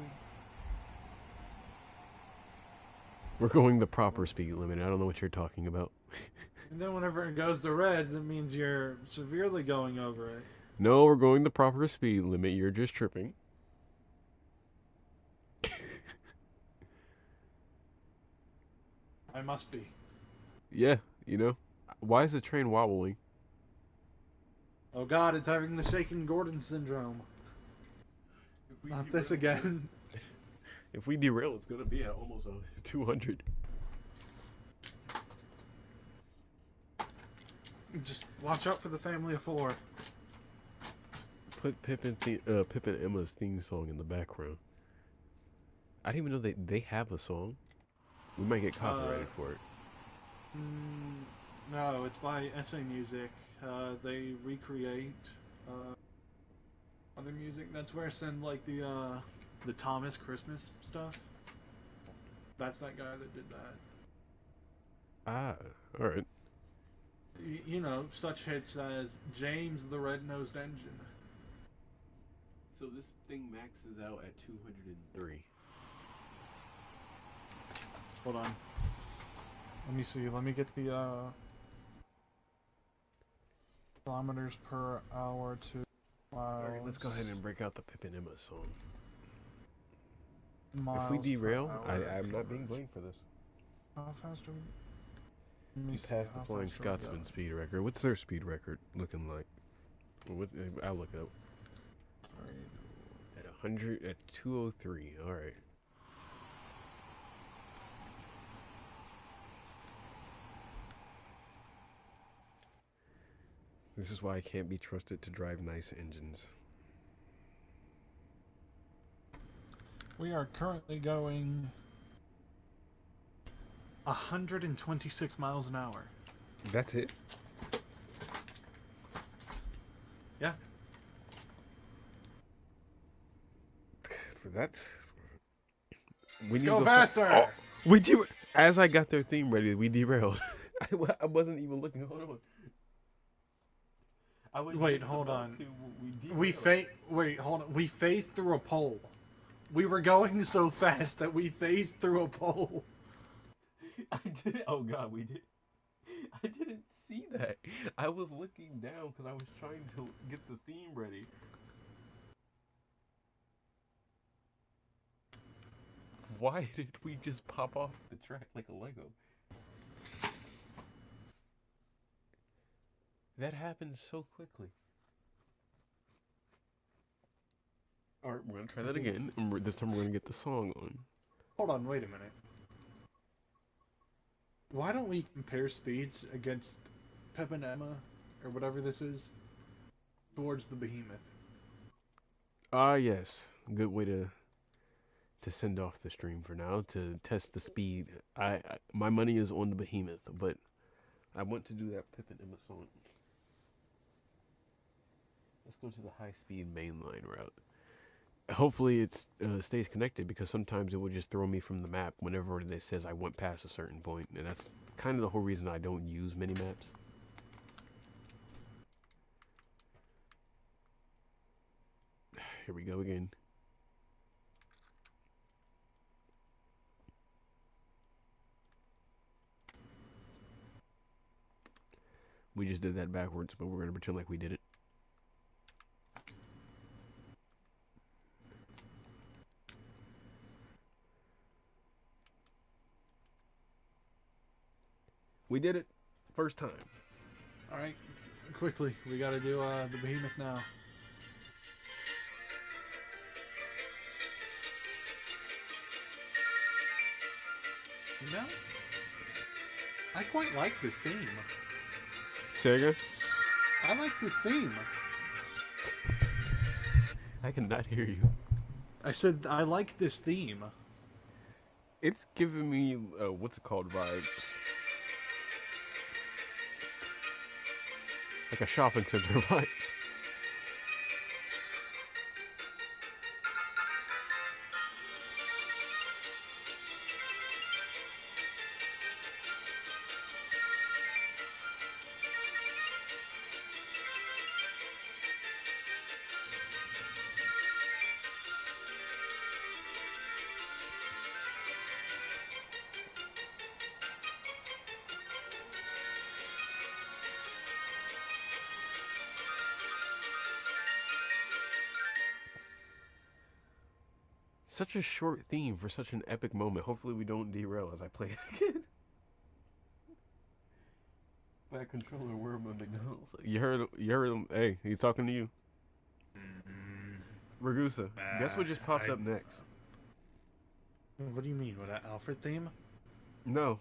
A: We're going the proper speed limit. I don't know what you're talking about.
B: And then whenever it goes to red, that means you're severely going over it.
A: No, we're going the proper speed limit. You're just tripping.
B: I must be.
A: Yeah, you know. Why is the train wobbling?
B: Oh god, it's having the shaken Gordon syndrome. Not this again.
A: If we derail, it's gonna be at almost 200.
B: Just watch out for the family of four.
A: Put Pip and Emma's theme song in the background. I didn't even know they have a song. We might get copyrighted for it.
B: No, it's by SA Music. They recreate other music. That's where I send like the Thomas Christmas stuff. That's that guy that did that.
A: Ah, all right.
B: You know, such hits as James the Red-Nosed Engine.
A: So this thing maxes out at 203.
B: Hold on. Let me see. Let me get the kilometers per hour to miles.
A: All right, let's go ahead and break out the Pip and Emma song.
B: Miles
A: if we derail,
B: per hour.
A: I'm not being blamed for this.
B: How fast are we?
A: You passed the Flying Scotsman speed record. What's their speed record looking like? I'll look it up. At 100, at 203. All right. This is why I can't be trusted to drive nice engines.
B: We are currently going 126 miles an hour.
A: That's it?
B: Yeah.
A: That's...
B: Let's go faster!
A: Oh, as I got their theme ready, we derailed. I wasn't even looking. Hold on.
B: Wait, hold on. We phased through a pole. We were going so fast that we phased through a pole.
A: I did. Oh god, we did. I didn't see that. I was looking down because I was trying to get the theme ready. Why did we just pop off the track like a Lego? That happened so quickly. Alright, we're gonna try that again. This time we're gonna get the song on.
B: Hold on, wait a minute. Why don't we compare speeds against Pip and Emma, or whatever this is, towards the Behemoth?
A: Yes. Good way to send off the stream for now, to test the speed. My money is on the Behemoth, but I want to do that Pip and Emma song. Let's go to the high-speed mainline route. Hopefully it stays connected, because sometimes it will just throw me from the map whenever it says I went past a certain point, and that's kind of the whole reason I don't use mini-maps. Here we go again. We just did that backwards, but we're going to pretend like we did it. We did it. First time.
B: Alright, quickly. We gotta do the Behemoth now. You know, I quite like this theme.
A: Sega?
B: I like this theme.
A: I cannot hear you.
B: I said I like this theme.
A: It's giving me, what's it called, vibes. Like a shopping center vibes. Such a short theme for such an epic moment. Hopefully we don't derail as I play it again. Back controller worm on McDonald's. You heard him. Hey, he's talking to you.
B: Mm,
A: Ragusa, guess what just popped
B: I.
A: up next?
B: What do you mean? What, an Alfred theme?
A: No,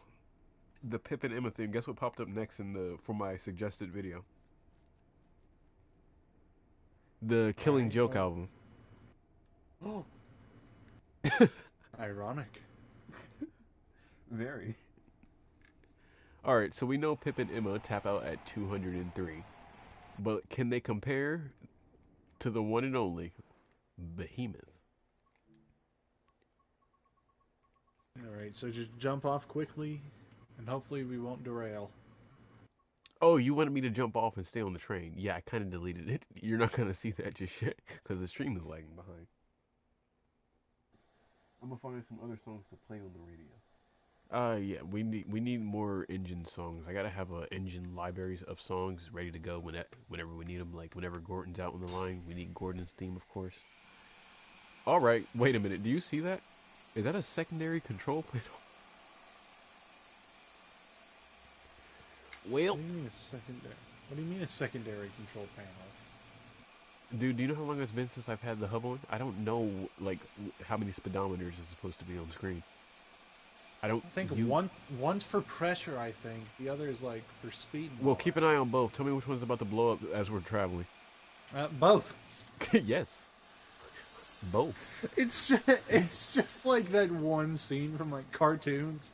A: the Pip and Emma theme. Guess what popped up next for my suggested video? The Killing
B: Alright,
A: Joke
B: well.
A: album.
B: Oh, ironic.
A: Very. Alright, so we know Pip and Emma tap out at 203. But can they compare to the one and only Behemoth?
B: Alright, so just jump off quickly, and hopefully we won't derail.
A: Oh, you wanted me to jump off and stay on the train. Yeah, I kind of deleted it. You're not going to see that just yet because the stream is lagging behind. I'm going to find some other songs to play on the radio. Yeah, we need more Engine songs. I gotta have a Engine libraries of songs ready to go whenever we need them. Like whenever Gordon's out on the line, we need Gordon's theme, of course. All right, wait a minute. Do you see that? Is that a secondary control panel? Well,
B: What do you mean a secondary? What do you mean a secondary control panel?
A: dude, do you know how long it's been since I've had the hub on? I don't know like how many speedometers is supposed to be on screen. I don't
B: I think
A: you,
B: one's for pressure. I think the other is like for speed. And
A: Well,
B: all
A: keep an eye on both. Tell me which one's about to blow up as we're traveling.
B: Both.
A: Yes, both.
B: It's just like that one scene from like cartoons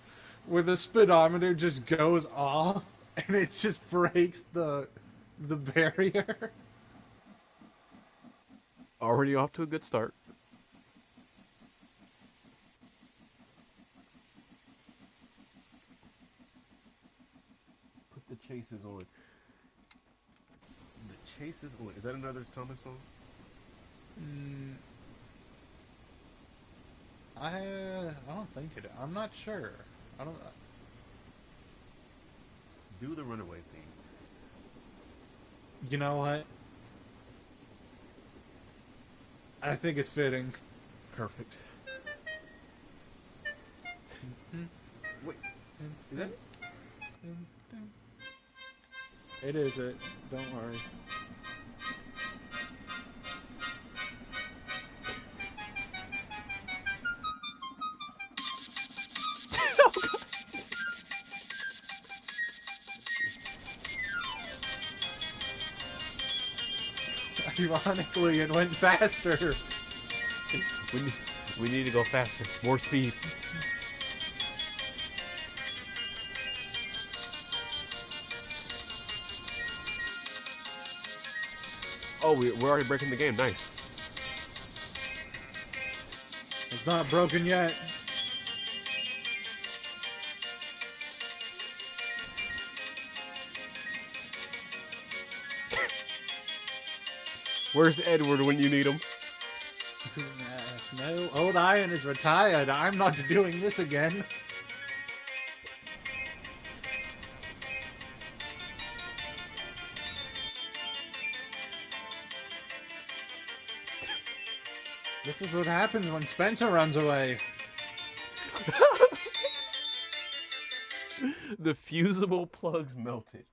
B: where the speedometer just goes off and it just breaks the barrier.
A: Already off to a good start. Put the chases on. The chases on. Is that another Thomas song?
B: Mm, I don't think it. I'm not sure. I don't.
A: Do the Runaway theme.
B: You know what? I think it's fitting.
A: Perfect. Wait, is that?
B: It is it. Don't worry. Ironically, it went faster.
A: We need, we need to go faster. More speed. Oh, we're already breaking the game. Nice.
B: It's not broken yet.
A: Where's Edward when you need him?
B: No, old Iron is retired. I'm not doing this again. This is what happens when Spencer runs away.
A: The fusible plugs melted.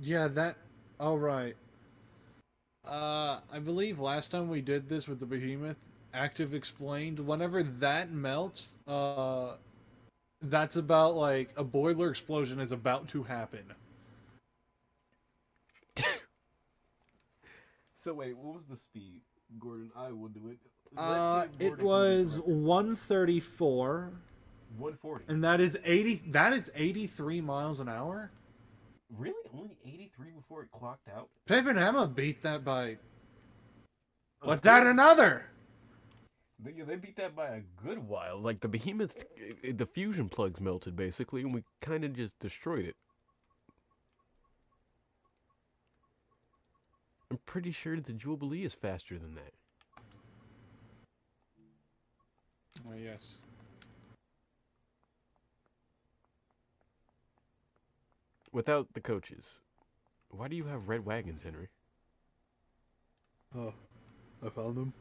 B: Yeah, that. All right. I believe last time we did this with the Behemoth, Active explained whenever that melts, that's about like a boiler explosion is about to happen.
A: So wait, what was the speed? Gordon, I will do it.
B: It was 134,
A: 140.
B: and that is 80. That is 83 miles an hour.
A: Really? Only 83 before it clocked out?
B: Pip and Emma beat that by. What's that? Another.
A: They beat that by a good while. Like the Behemoth, the fusion plugs melted basically, and we kind of just destroyed it. I'm pretty sure the Jubilee is faster than that.
B: Oh yes.
A: Without the coaches. Why do you have red wagons, Henry?
B: Oh, I found them.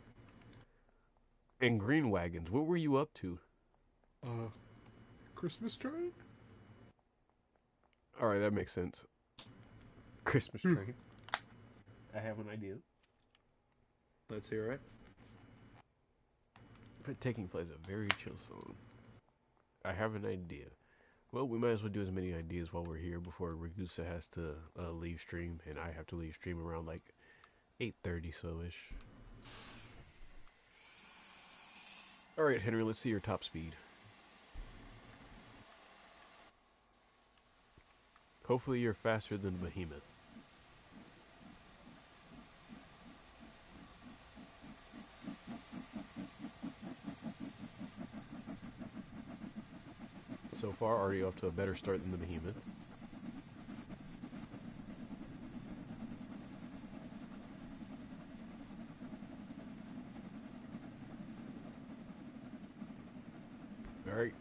A: And green wagons. What were you up to?
B: Uh, Christmas train?
A: All right, that makes sense. Christmas
B: Hmm.
A: train. I have an idea.
B: Let's hear it.
A: But Taking Flight is a very chill song. I have an idea. Well, we might as well do as many ideas while we're here before Ragusa has to leave stream, and I have to leave stream around like 8:30 so-ish. All right, Henry, let's see your top speed. Hopefully you're faster than Behemoth. So far, already off to a better start than the Behemoth. Alright,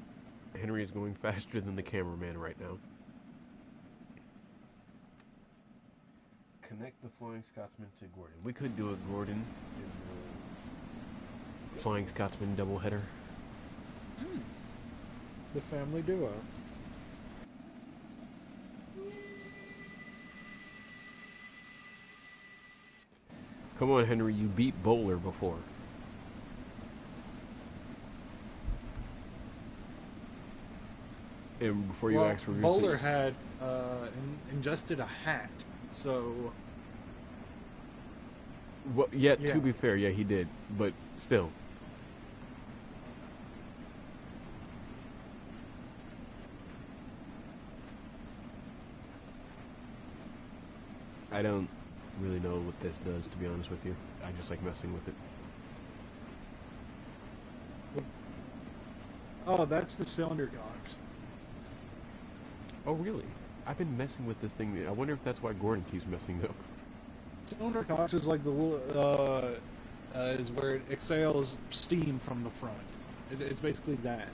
A: Henry is going faster than the cameraman right now. Connect the Flying Scotsman to Gordon. We could do a Gordon and Flying Scotsman doubleheader.
B: The family duo.
A: Come on, Henry, you beat Bowler before. And before you ask for
B: Bowler had ingested a hat, so.
A: Well, yeah, to be fair, yeah, he did, but still. I don't really know what this does, to be honest with you. I just like messing with it.
B: Oh, that's the cylinder cocks.
A: Oh, really? I've been messing with this thing. I wonder if that's why Gordon keeps messing up.
B: Cylinder cocks is like the little, is where it exhales steam from the front. It's basically that.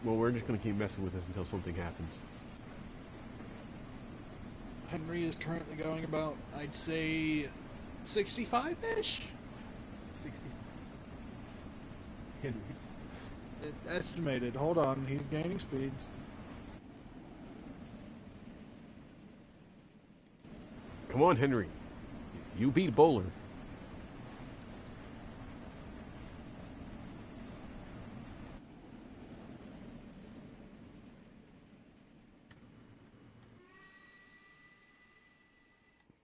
A: Well, we're just going to keep messing with this until something happens.
B: Henry is currently going about, I'd say, 65-ish?
A: 60. Henry.
B: Estimated. Hold on, he's gaining speeds.
A: Come on, Henry. You beat Bowler.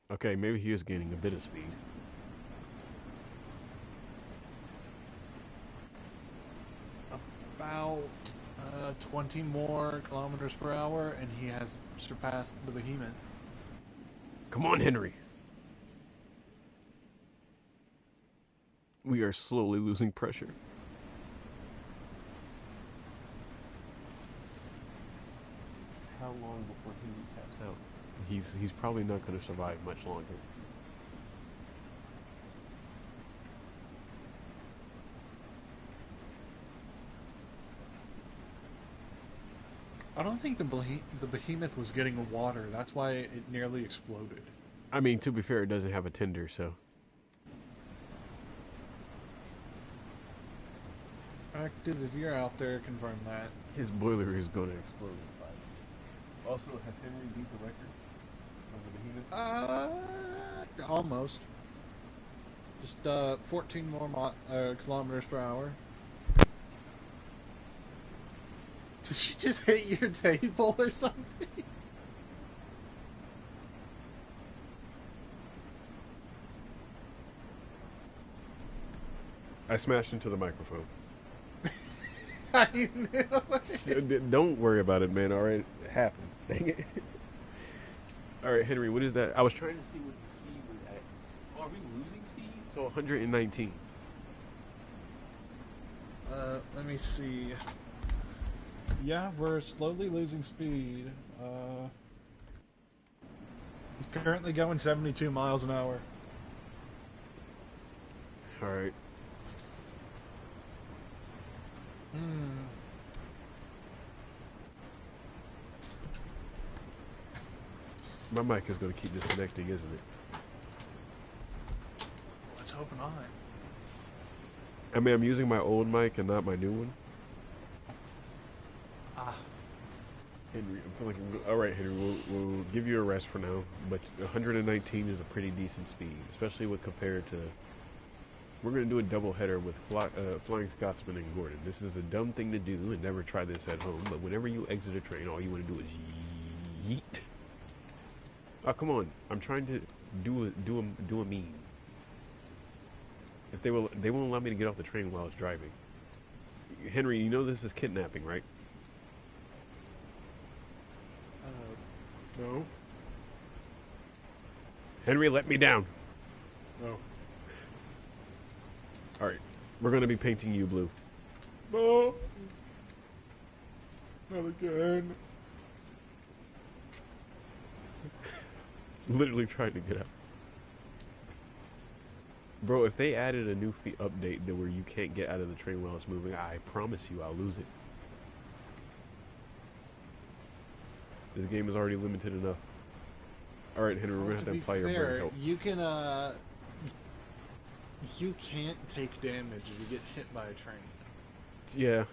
A: Okay, maybe he is gaining a bit of speed.
B: About 20 more kilometers per hour, and he has surpassed the Behemoth.
A: Come on, Henry. We are slowly losing pressure. How long before Henry taps out? He's probably not going to survive much longer.
B: I don't think the Behemoth was getting water. That's why it nearly exploded.
A: I mean, to be fair, it doesn't have a tender, so.
B: Active, if you're out there, confirm that.
A: His boiler is going to explode in 5 minutes. Also, has Henry beat the record of the Behemoth?
B: Almost. Just 14 more kilometers per hour. Did she just hit your table or something?
A: I smashed into the microphone.
B: I knew it.
A: Don't worry about it, man. All right, it happens. Dang it. All right, Henry, what is that? I was trying to see what the speed was at. Oh, are we losing speed? So 119.
B: Let me see. Yeah, we're slowly losing speed. He's currently going 72 miles an hour.
A: All right. My mic is going to keep disconnecting, isn't it?
B: Let's hope not.
A: I mean, I'm using my old mic and not my new one.
B: Ah,
A: Henry, I feel like all right, Henry. We'll give you a rest for now, but 119 is a pretty decent speed, especially with compared to. We're gonna do a double header with Flying Scotsman and Gordon. This is a dumb thing to do, and never try this at home. But whenever you exit a train, all you want to do is yeet. Oh, come on! I'm trying to do a meme. If they won't allow me to get off the train while I was driving. Henry, you know this is kidnapping, right?
B: no,
A: Henry, let me down.
B: no,
A: All right, we're gonna be painting you blue.
B: no, not again.
A: Literally trying to get out. Bro, if they added a new update that where you can't get out of the train while it's moving, I promise you I'll lose it. This game is already limited enough. Alright, Henry, we're
B: Well,
A: gonna have to apply your brain help.
B: You can't take damage if you get hit by a train.
A: Yeah.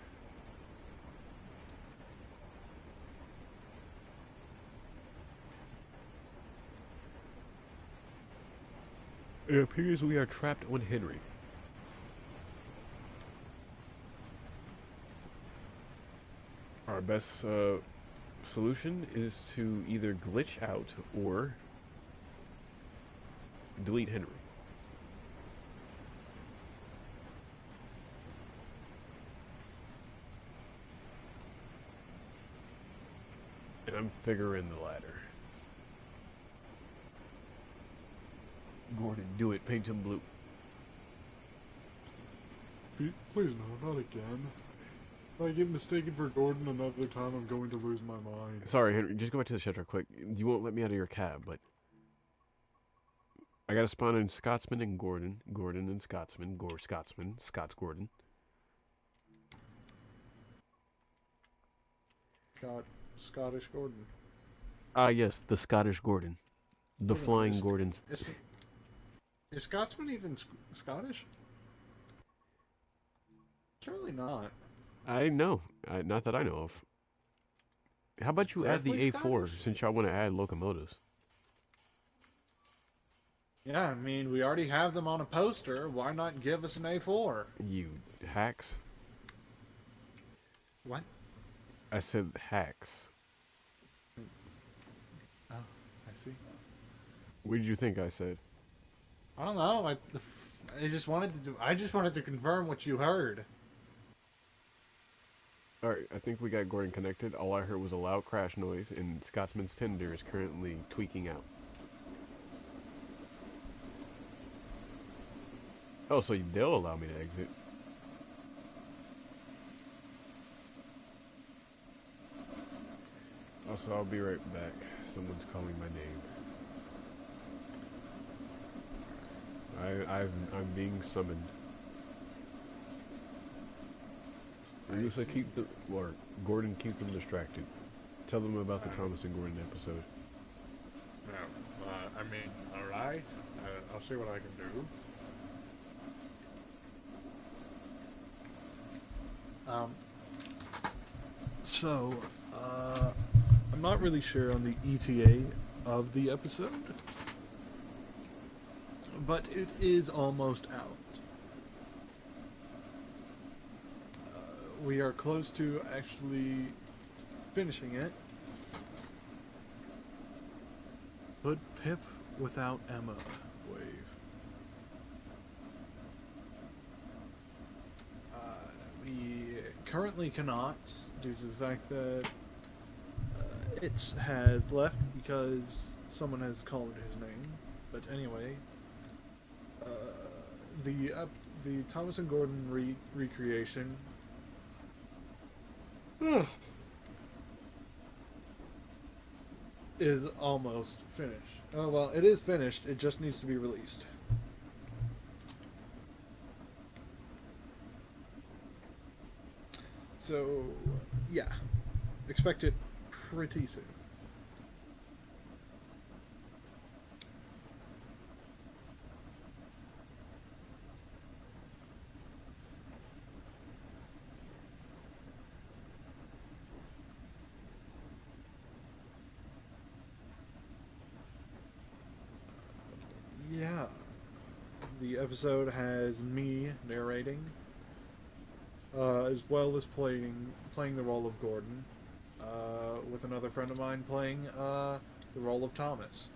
A: It appears we are trapped on Henry. Our best solution is to either glitch out or delete Henry. And I'm figuring the latter. Gordon, do it. Paint him blue.
B: Please no, not again. If I get mistaken for Gordon another time, I'm going to lose my mind.
A: Sorry, Henry. Just go back to the shed real quick. You won't let me out of your cab, but I gotta spawn in Scotsman and Gordon. Gordon and Scotsman. Scotsman. Scots Gordon.
B: Scottish Gordon.
A: Ah, yes, the Scottish Gordon. The
B: Wait a
A: Flying
B: minute,
A: Gordons.
B: Is Scotsman even Scottish? Surely not.
A: I know. Not that I know of. How about you add the
B: Presley
A: A4
B: Scottish?
A: since y'all want to add locomotives?
B: Yeah, I mean, we already have them on a poster. Why not give us an A4?
A: You hacks.
B: What?
A: I said hacks.
B: Oh, I see.
A: What did you think I said?
B: I don't know. I just wanted to confirm what you heard.
A: Alright, I think we got Gordon connected. All I heard was a loud crash noise, and Scotsman's tender is currently tweaking out. Oh, so they'll allow me to exit. Also, I'll be right back. Someone's calling my name. I'm being summoned. I'm just gonna Gordon, keep them distracted. Tell them about the Thomas and Gordon episode.
B: No, I mean, all right. I'll see what I can do. So, I'm not really sure on the ETA of the episode, but it is almost out. We are close to actually finishing it. Put Pip without Emma. Wave. We currently cannot, due to the fact that it has left because someone has called his name. But anyway, the Thomas and Gordon recreation is almost finished. Oh well, it is finished. It just needs to be released. So, yeah, expect it pretty soon. yeah, the episode has me narrating, as well as playing the role of Gordon, with another friend of mine playing the role of Thomas.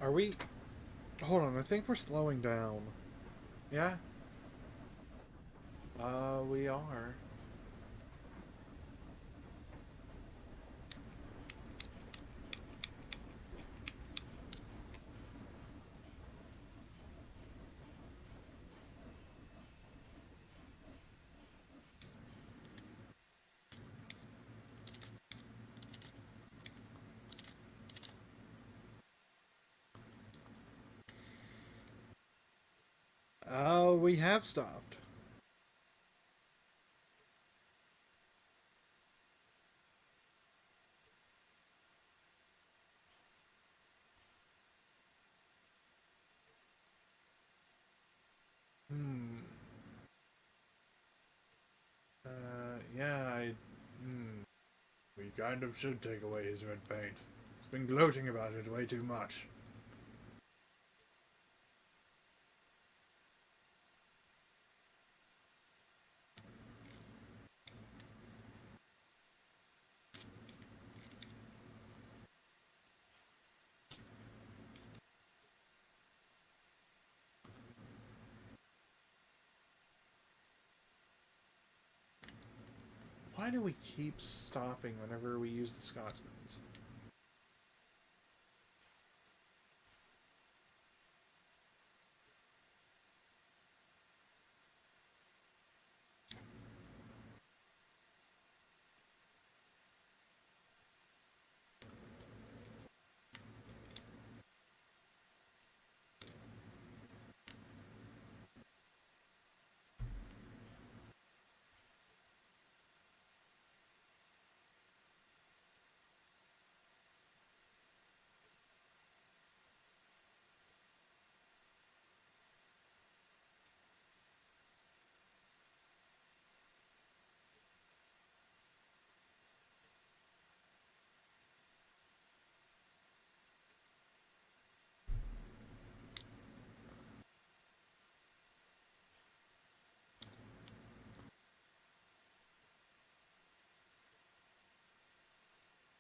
B: Are we? Hold on, I think we're slowing down. Yeah, we are. We have stopped. Hmm. Yeah, we kind of should take away his red paint. He's been gloating about it way too much. Why do we keep stopping whenever we use the Scotsmans?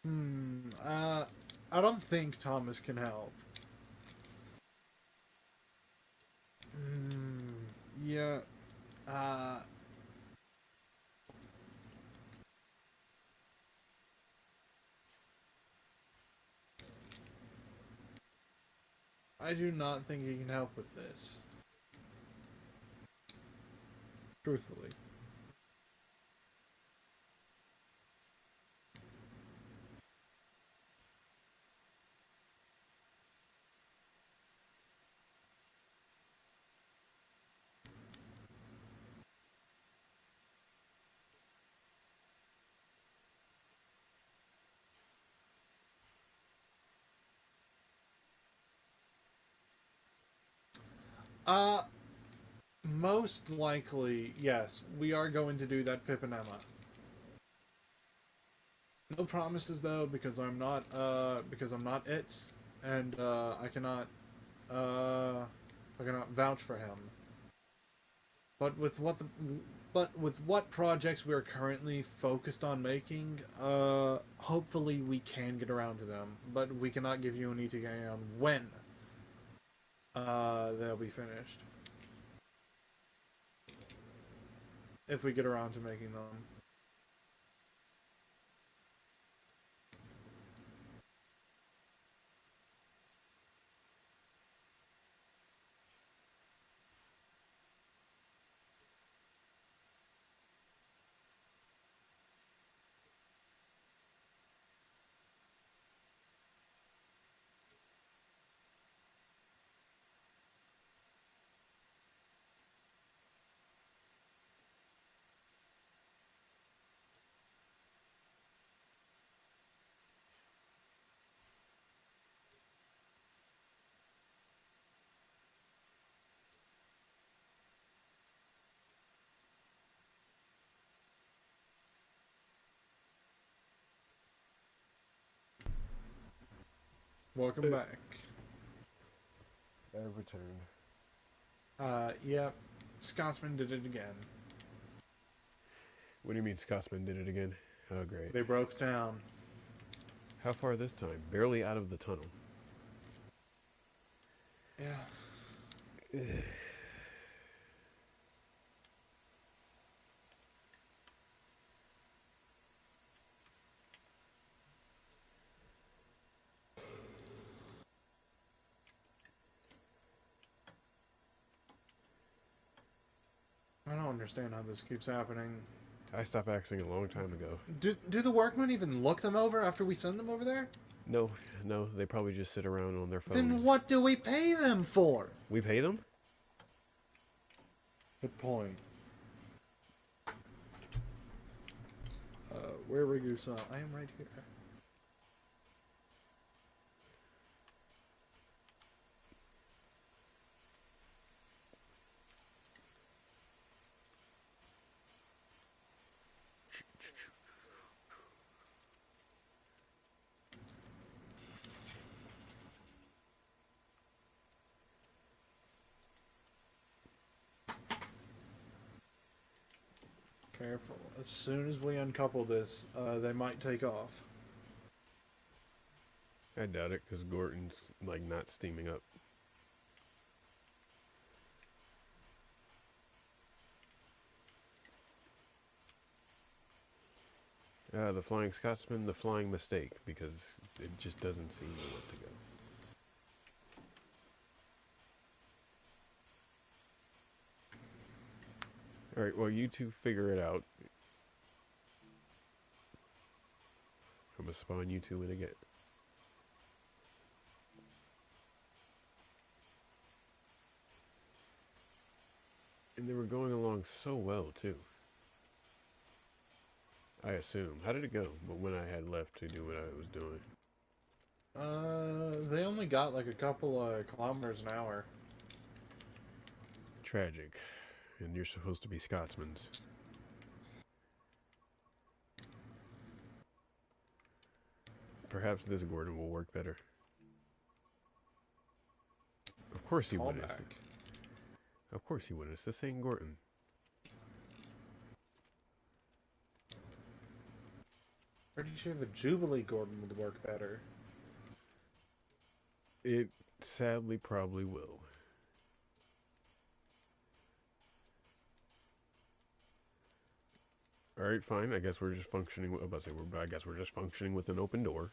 B: Hmm. I don't think Thomas can help. Hmm. Yeah. Uh, I do not think he can help with this. Truthfully. Uh, Most likely, yes. We are going to do that, Pip and Emma. No promises though, because I'm not it, and uh, I cannot vouch for him. But with what projects we are currently focused on making, hopefully we can get around to them. But we cannot give you an ETA on when they'll be finished if we get around to making them. Welcome back.
A: I've returned.
B: Yep. Scotsman did it again.
A: What do you mean Scotsman did it again? Oh, great.
B: They broke down.
A: How far this time? Barely out of the tunnel.
B: Yeah. I don't understand how this keeps happening.
A: I stopped axing a long time ago.
B: Do the workmen even look them over after we send them over there?
A: No, they probably just sit around on their phones.
B: Then what do we pay them for?
A: We pay them?
B: Good point. Where Ragusa? I am right here. Careful. As soon as we uncouple this, they might take off.
A: I doubt it, because Gordon's, like, not steaming up. The Flying Scotsman, the flying mistake, because it just doesn't seem to want to go. Alright, well, you two figure it out. I'm gonna spawn you two in again. And they were going along so well, too. I assume. How did it go when I had left to do what I was doing?
B: They only got like a couple of kilometers an hour.
A: Tragic. And you're supposed to be Scotsman's. Perhaps this Gordon will work better. Of course he wouldn't. Of course he wouldn't. It's the same Gordon.
B: Pretty sure the Jubilee Gordon would work better.
A: It sadly probably will. Alright, fine. I guess we're just functioning. I guess we're just functioning with an open door.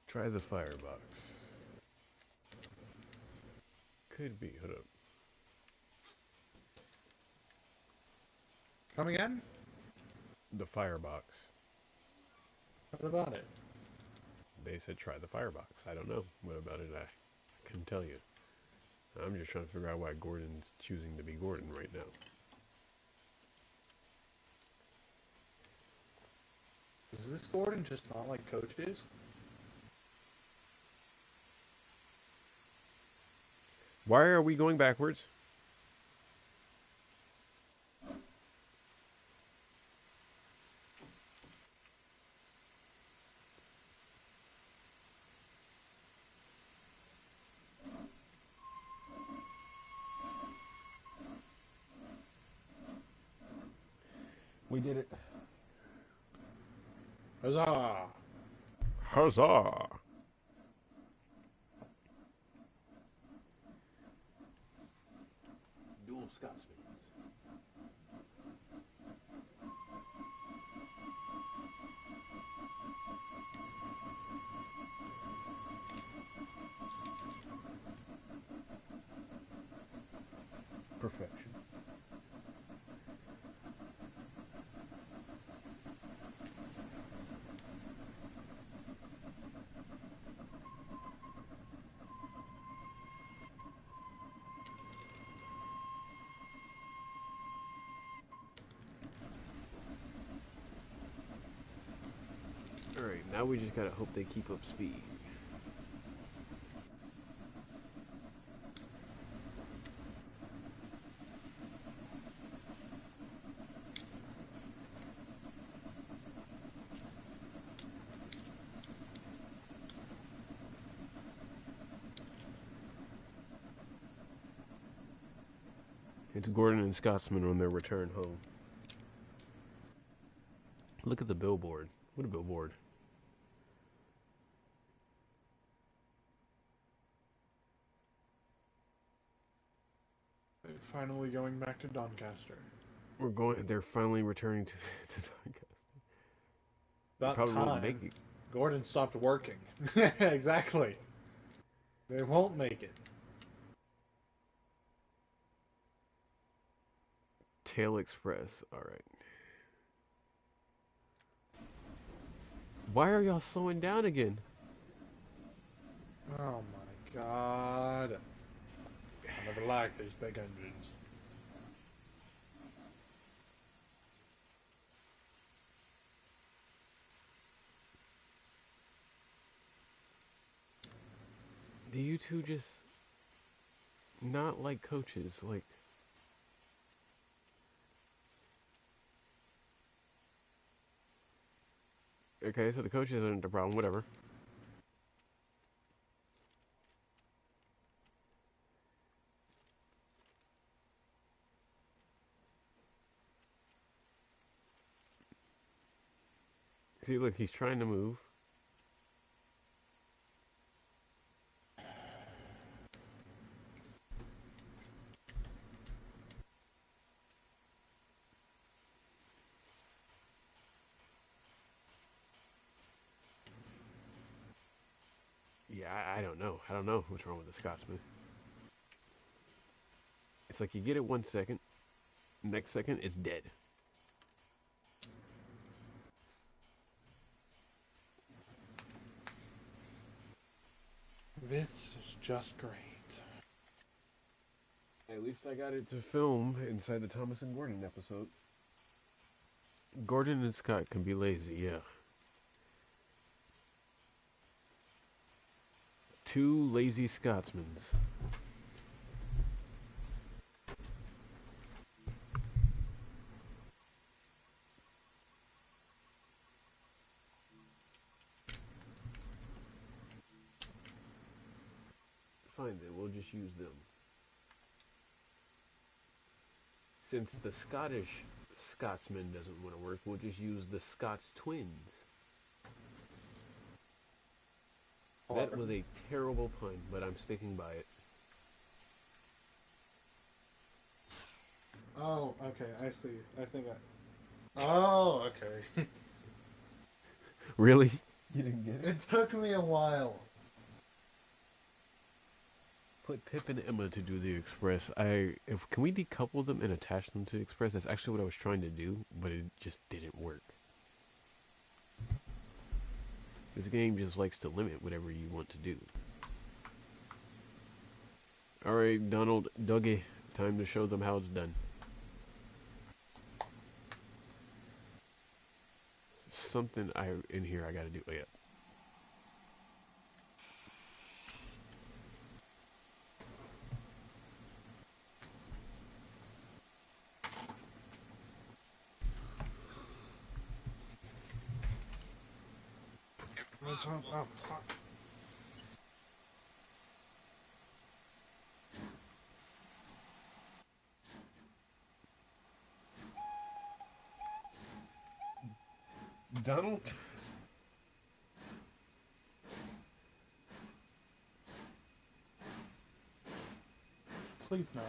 A: Try the firebox. Could be. Hold up.
B: Come again?
A: The firebox.
B: What about it?
A: They said try the firebox. I don't know. What about it? I couldn't tell you. I'm just trying to figure out why Gordon's choosing to be Gordon right now.
B: Is this Gordon just not like Coach is?
A: Why are we going backwards? We did it.
B: Huzzah!
A: Huzzah! Dual Scotsmans. Perfection. Now we just gotta hope they keep up speed. It's Gordon and Scotsman on their return home. Look at the billboard. What a billboard.
B: They're finally going back to Doncaster.
A: They're finally returning to Doncaster.
B: About
A: Probably won't
B: time.
A: make it.
B: Gordon stopped working. Exactly. They won't make it.
A: Tail Express. Alright. Why are y'all slowing down again?
B: Oh my god. I never liked these big engines.
A: Do you two just not like coaches? Like, okay, so the coaches aren't the problem, whatever. See, look, he's trying to move. Yeah, I don't know. I don't know what's wrong with the Scotsman. It's like you get it 1 second, next second it's dead.
B: This is just great.
A: At least I got it to film inside the Thomas and Gordon episode. Gordon and Scott can be lazy, yeah. Two lazy Scotsmans. Fine then, we'll just use them. Since the Scottish Scotsman doesn't want to work, we'll just use the Scots twins. That was a terrible pun, but I'm sticking by it.
B: Oh, okay, I see. I think I... Oh, okay.
A: Really? You didn't get it?
B: It took me a while.
A: Put Pip and Emma to do the Express. Can we decouple them and attach them to the Express? That's actually what I was trying to do, but it just didn't work. This game just likes to limit whatever you want to do. Alright, Donald, Dougie, time to show them how it's done. Something in here I gotta do. Oh, yeah.
B: Oh, fuck.
A: Donald?
B: Please no.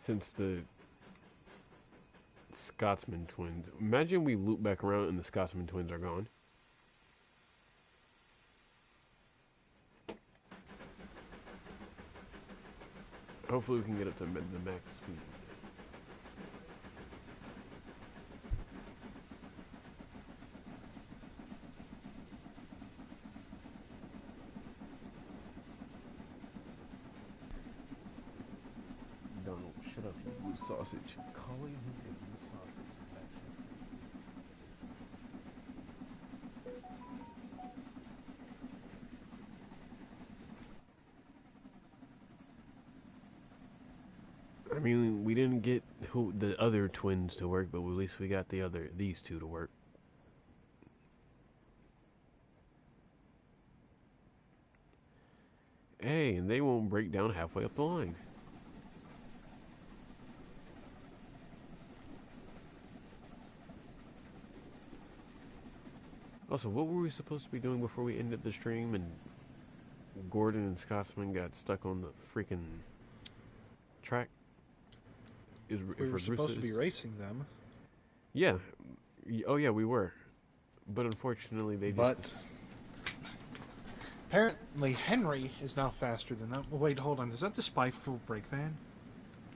A: Since the Scotsman twins. Imagine we loop back around and the Scotsman twins are gone. Hopefully we can get up to the max speed. Blue sausage. Calling him a blue sausage. I mean, we didn't get the other twins to work, but at least we got these two to work. Hey, and they won't break down halfway up the line. Also, what were we supposed to be doing before we ended the stream and Gordon and Scotsman got stuck on the freaking track?
C: We were supposed to be racing them.
A: Yeah. Oh, yeah, we were. But unfortunately, they just...
C: But apparently Henry is now faster than them. Oh, wait, hold on. Is that the Spiteful Brake Van?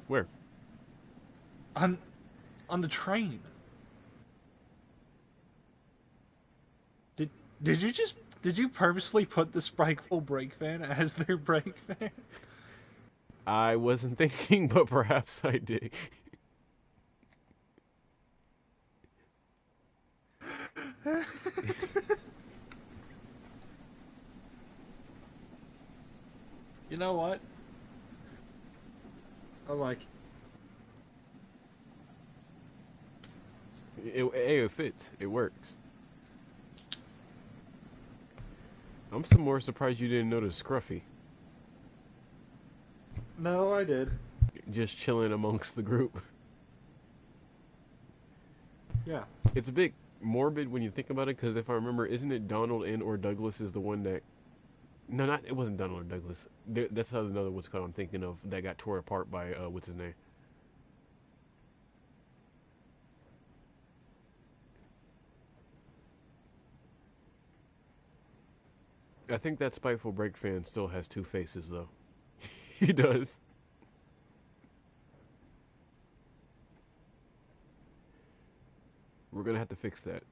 A: Where?
C: On the train. Did you purposely put the Spiteful Brake Van as their brake van?
A: I wasn't thinking, but perhaps I did.
C: You know what? I like
A: It fits. It works. I'm some more surprised you didn't notice Scruffy.
C: No, I did.
A: Just chilling amongst the group.
C: Yeah.
A: It's a bit morbid when you think about it, because if I remember, isn't it Donald and or Douglas is the one that... No, it wasn't Donald or Douglas. That's another what's called I'm thinking of that got tore apart by, what's his name? I think that Spiteful Brake fan still has two faces, though. He does. We're gonna have to fix that.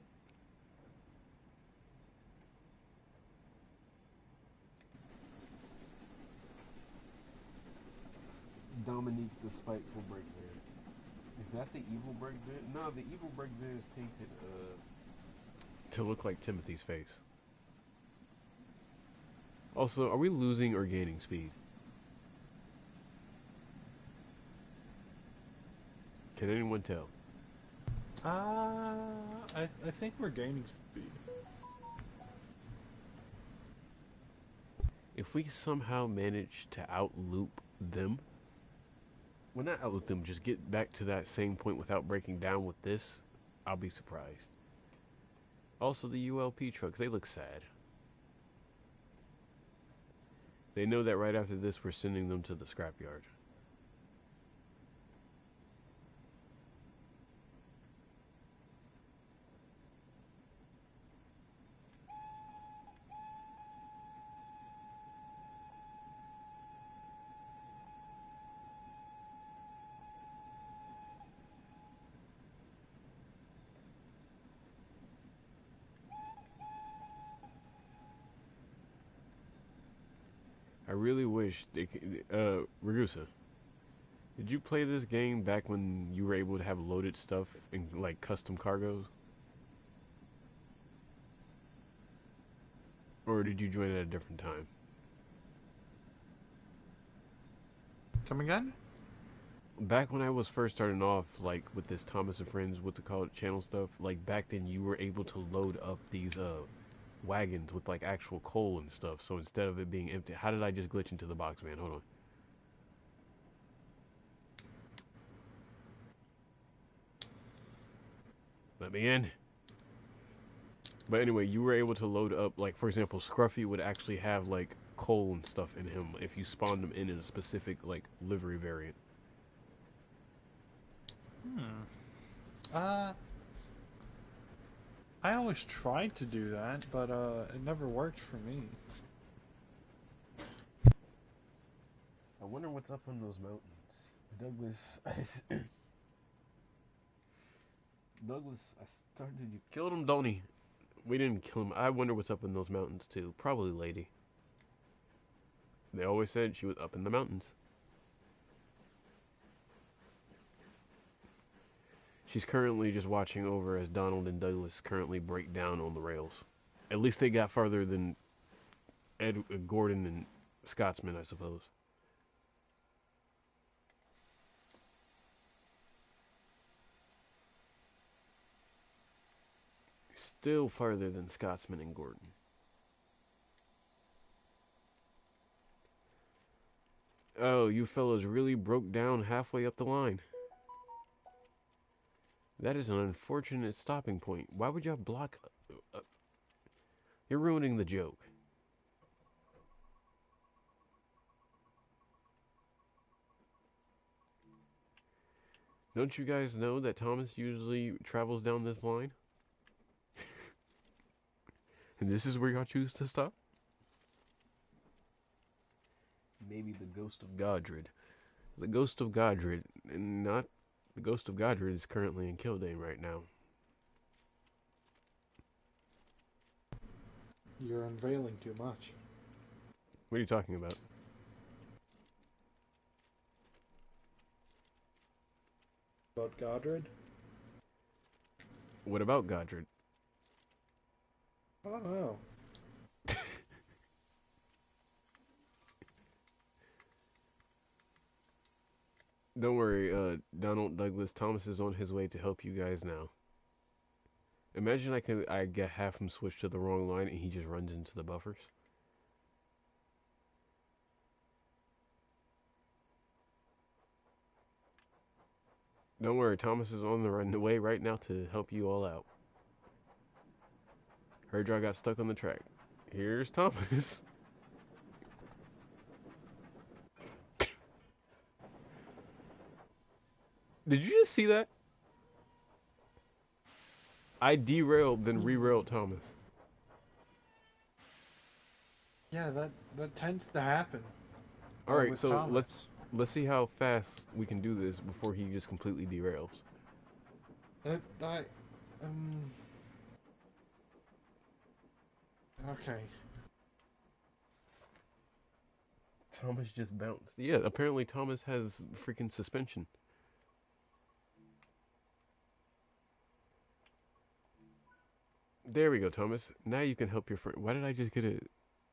A: Dominique the Spiteful Brake Van. Is that the evil brake van? No, the evil brake van is painted to look like Timothy's face. Also, are we losing or gaining speed? Can anyone tell?
C: I think we're gaining speed.
A: If we somehow manage to outloop them, well, not outloop them, just get back to that same point without breaking down with this, I'll be surprised. Also, the ULP trucks, they look sad. They know that right after this, we're sending them to the scrapyard. I really wish they could, Ragusa, did you play this game back when you were able to have loaded stuff in, like, custom cargoes? Or did you join at a different time?
C: Come again?
A: Back when I was first starting off, like, with this Thomas and Friends, what's it called, channel stuff, like, back then you were able to load up these, wagons with, like, actual coal and stuff, so instead of it being empty... How did I just glitch into the box, man? Hold on. Let me in. But anyway, you were able to load up, like, for example, Scruffy would actually have, like, coal and stuff in him if you spawned him in a specific, like, livery variant.
C: I always tried to do that, but it never worked for me.
A: I wonder what's up on those mountains. Douglas, Douglas, I started... You killed him, don't he? We didn't kill him. I wonder what's up in those mountains, too. Probably Lady. They always said she was up in the mountains. She's currently just watching over as Donald and Douglas currently break down on the rails. At least they got farther than Gordon and Scotsman, I suppose. Still farther than Scotsman and Gordon. Oh, you fellows really broke down halfway up the line. That is an unfortunate stopping point. Why would y'all block? You're ruining the joke. Don't you guys know that Thomas usually travels down this line? And this is where y'all choose to stop? Maybe the Ghost of Godred. The Ghost of Godred, not the Ghost of Godred, is currently in Kildane right now.
C: You're unveiling too much.
A: What are you talking about?
C: About Godred?
A: What about Godred?
C: I don't know.
A: Don't worry, Donald Douglas Thomas is on his way to help you guys now. Imagine I get half him switched to the wrong line and he just runs into the buffers. Don't worry, Thomas is on the way right now to help you all out. Herdra got stuck on the track. Here's Thomas. Did you just see that? I derailed, then re-railed Thomas.
C: Yeah, that tends to happen.
A: All right,
C: with
A: so
C: Thomas.
A: let's see how fast we can do this before he just completely derails.
C: Okay.
A: Thomas just bounced. Yeah, apparently Thomas has freaking suspension. There we go, Thomas. Now you can help your friend. Why did I just get a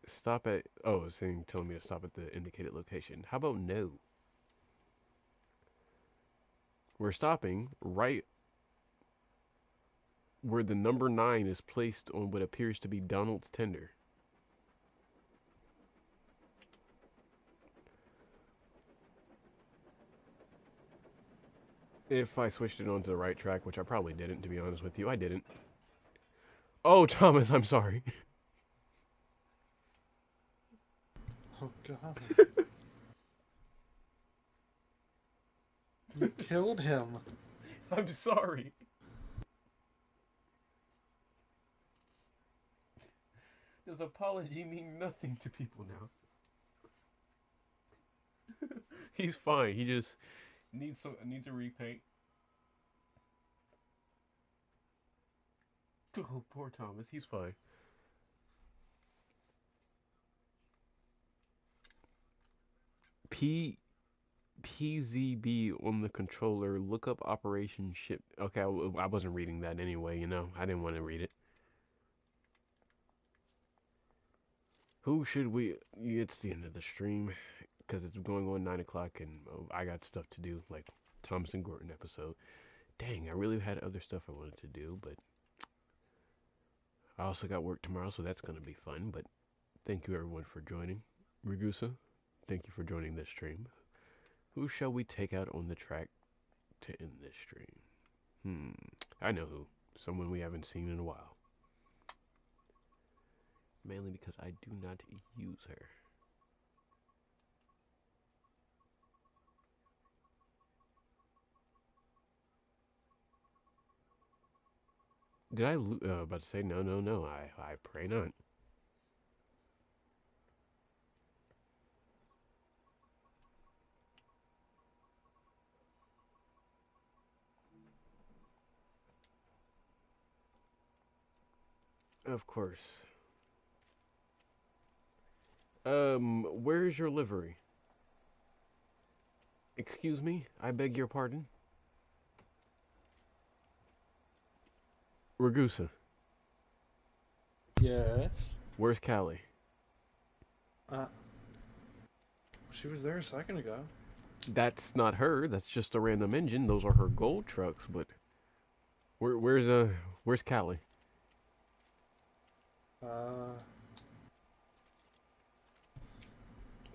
A: stop at... Oh, it's telling me to stop at the indicated location. How about no? We're stopping right where the number 9 is placed on what appears to be Donald's tender. If I switched it onto the right track, which I probably didn't, to be honest with you. I didn't. Oh, Thomas, I'm sorry.
C: Oh God. You killed him.
A: I'm sorry. Does apology mean nothing to people now? He's fine. He just needs a repaint. Oh, poor Thomas. He's fine. PZB on the controller. Look up Operation Ship. Okay, I wasn't reading that anyway. You know, I didn't want to read it. Who should we? It's the end of the stream because it's going on 9 o'clock, and I got stuff to do, like Thomas and Gordon episode. Dang, I really had other stuff I wanted to do, but I also got work tomorrow, so that's gonna be fun. But thank you everyone for joining. Ragusa, thank you for joining this stream. Who shall we take out on the track to end this stream? I know who. Someone we haven't seen in a while. Mainly because I do not use her. Did I about to say no. I pray not. Of course. Where is your livery? Excuse me? I beg your pardon? Ragusa,
C: Yes.
A: where's Callie?
C: She was there a second ago.
A: That's not her. That's just a random engine. Those are her gold trucks. But where's Callie?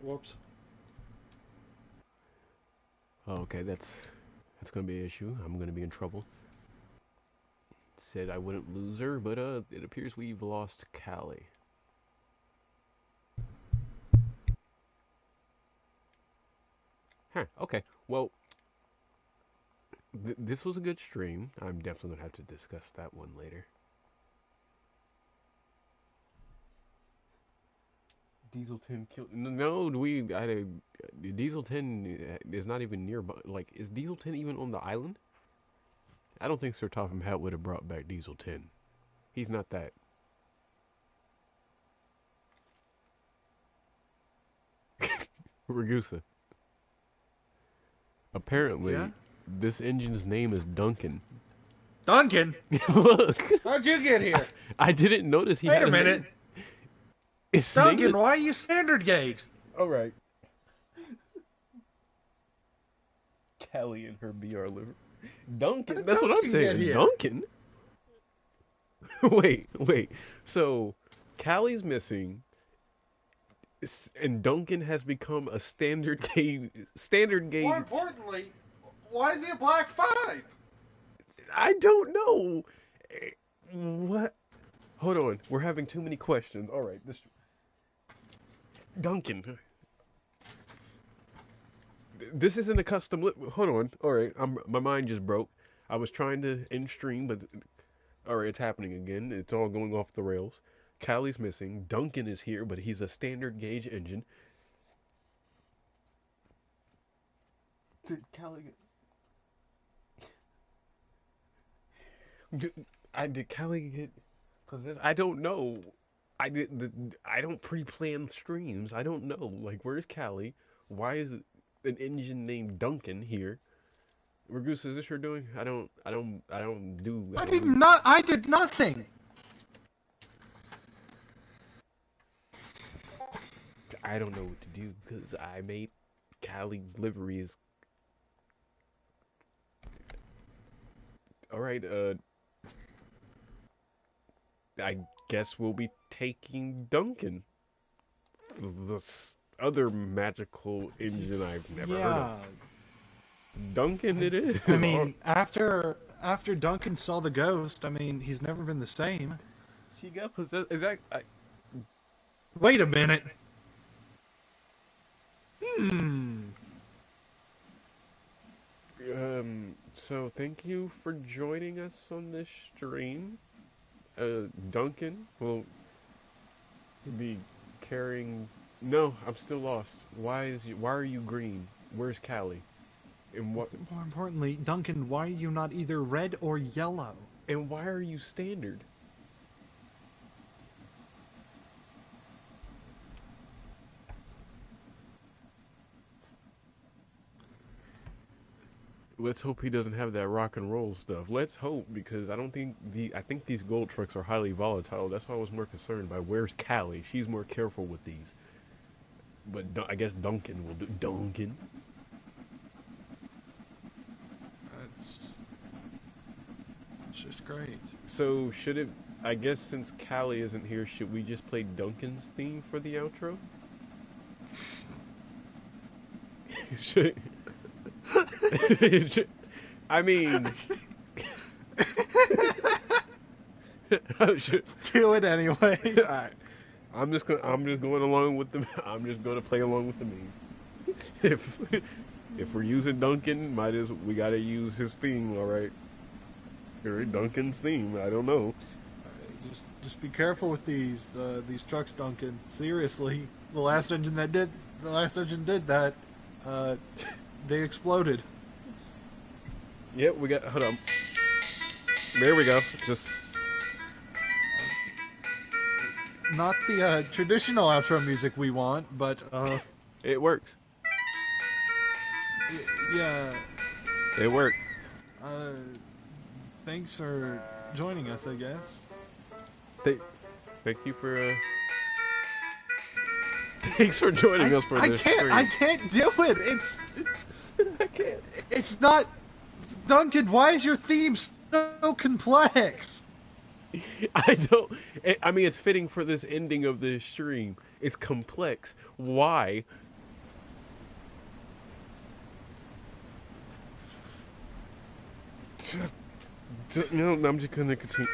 C: Whoops.
A: Oh, okay, that's gonna be an issue. I'm gonna be in trouble. Said I wouldn't lose her, but it appears we've lost Callie. Huh. Okay. Well, this was a good stream. I'm definitely gonna have to discuss that one later. Diesel 10 killed. No, Diesel 10 is not even nearby. Like, is Diesel 10 even on the island? I don't think Sir Topham Hatt would have brought back Diesel 10. He's not that. Ragusa. Apparently,
C: Yeah?
A: this engine's name is Duncan.
C: Duncan!
A: Look,
C: How'd you get here?
A: I didn't notice he
C: Wait
A: had
C: a minute.
A: name. His name
C: Duncan,
A: is-
C: why are you standard gauge?
A: All right. Callie and her BR liver. Duncan.
C: did
A: That's what I'm
C: Duncan
A: saying.
C: get here?
A: Duncan. wait. So, Callie's missing, and Duncan has become a standard gauge. Standard gauge.
C: More importantly, why is he a Black 5?
A: I don't know. What? Hold on. We're having too many questions. All right. Duncan. This isn't a custom. Hold on. All right. My mind just broke. I was trying to end stream, but all right, it's happening again. It's all going off the rails. Callie's missing. Duncan is here, but he's a standard gauge engine. Did Callie get... Did Callie get possessed? I don't know. I don't pre-plan streams. I don't know. Like, where's Callie? Why is an engine named Duncan here? Ragusa, is this your doing? I don't do.
C: I did nothing.
A: I don't know what to do because I made Callie's liveries. All right. I guess we'll be taking Duncan. This other magical engine I've never heard of. Duncan it is.
C: I mean, after Duncan saw the ghost, I mean, he's never been the same.
A: She got possessed. Is that...
C: Wait a minute.
A: So thank you for joining us on this stream. Duncan will be carrying... No, I'm still lost. Why are you green? Where's Callie? And what?
C: More importantly, Duncan, why are you not either red or yellow?
A: And why are you standard? Let's hope he doesn't have that rock and roll stuff. Let's hope, because I think these gold trucks are highly volatile. That's why I was more concerned by where's Callie. She's more careful with these. But I guess Duncan will do. Duncan.
C: It's just great.
A: So should it? I guess since Callie isn't here, should we just play Duncan's theme for the outro? should, I mean,
C: do it anyway.
A: I'm just going along with the. I'm just going to play along with the meme. If we're using Duncan, we gotta use his theme, all right? All right, Duncan's theme. I don't know.
C: Just be careful with these trucks, Duncan. Seriously, the last engine did that. They exploded.
A: Yep, we got. Hold on. There we go. Just.
C: Not the traditional outro music we want, but
A: It works.
C: Yeah.
A: It worked.
C: Thanks for joining us, I guess.
A: Thank, thank you for thanks for joining us for
C: I
A: this
C: can't. I
A: stream.
C: can't do it.
A: I can't.
C: It's not. Duncan, why is your theme so complex?
A: I don't. I mean, it's fitting for this ending of this stream. It's complex. Why? No, I'm just gonna continue.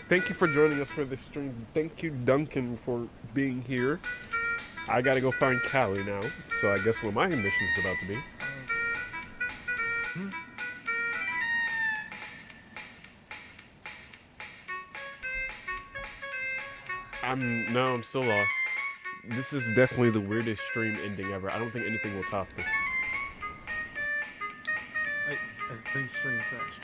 A: Thank you for joining us for this stream. Thank you, Duncan, for being here. I gotta go find Callie now, so I guess what my mission is about to be. I'm still lost. This is definitely the weirdest stream ending ever. I don't think anything will top this.
C: I think stream crashed.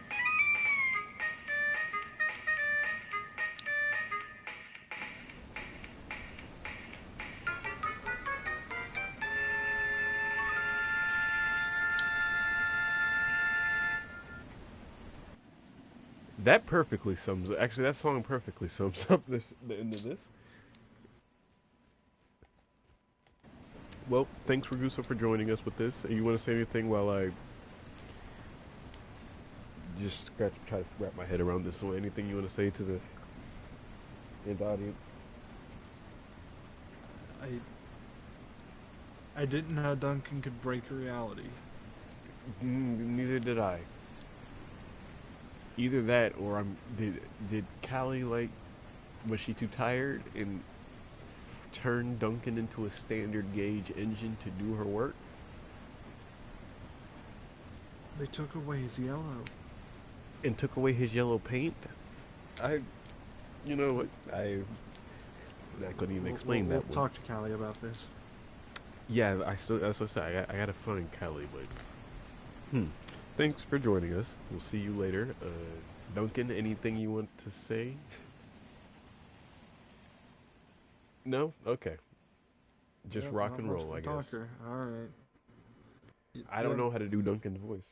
A: That perfectly sums. Actually, that song perfectly sums up the end of this. Well, thanks, Ragusa, for joining us with this. You want to say anything while I just try to wrap my head around this one? Anything you want to say to the audience?
C: I didn't know Duncan could break reality.
A: Neither did I. Either that, or did Callie, like, was she too tired and turned Duncan into a standard gauge engine to do her work?
C: They took away his yellow.
A: And took away his yellow paint? You know what? I couldn't even explain that
C: We'll talk to Callie about this.
A: Yeah, that's what I said. I gotta find Callie, but thanks for joining us. We'll see you later. Duncan, anything you want to say? No? Okay. Just
C: Yep,
A: rock
C: not
A: and
C: much
A: roll,
C: of a
A: I guess.
C: talker. All right.
A: I don't know how to do Duncan's voice.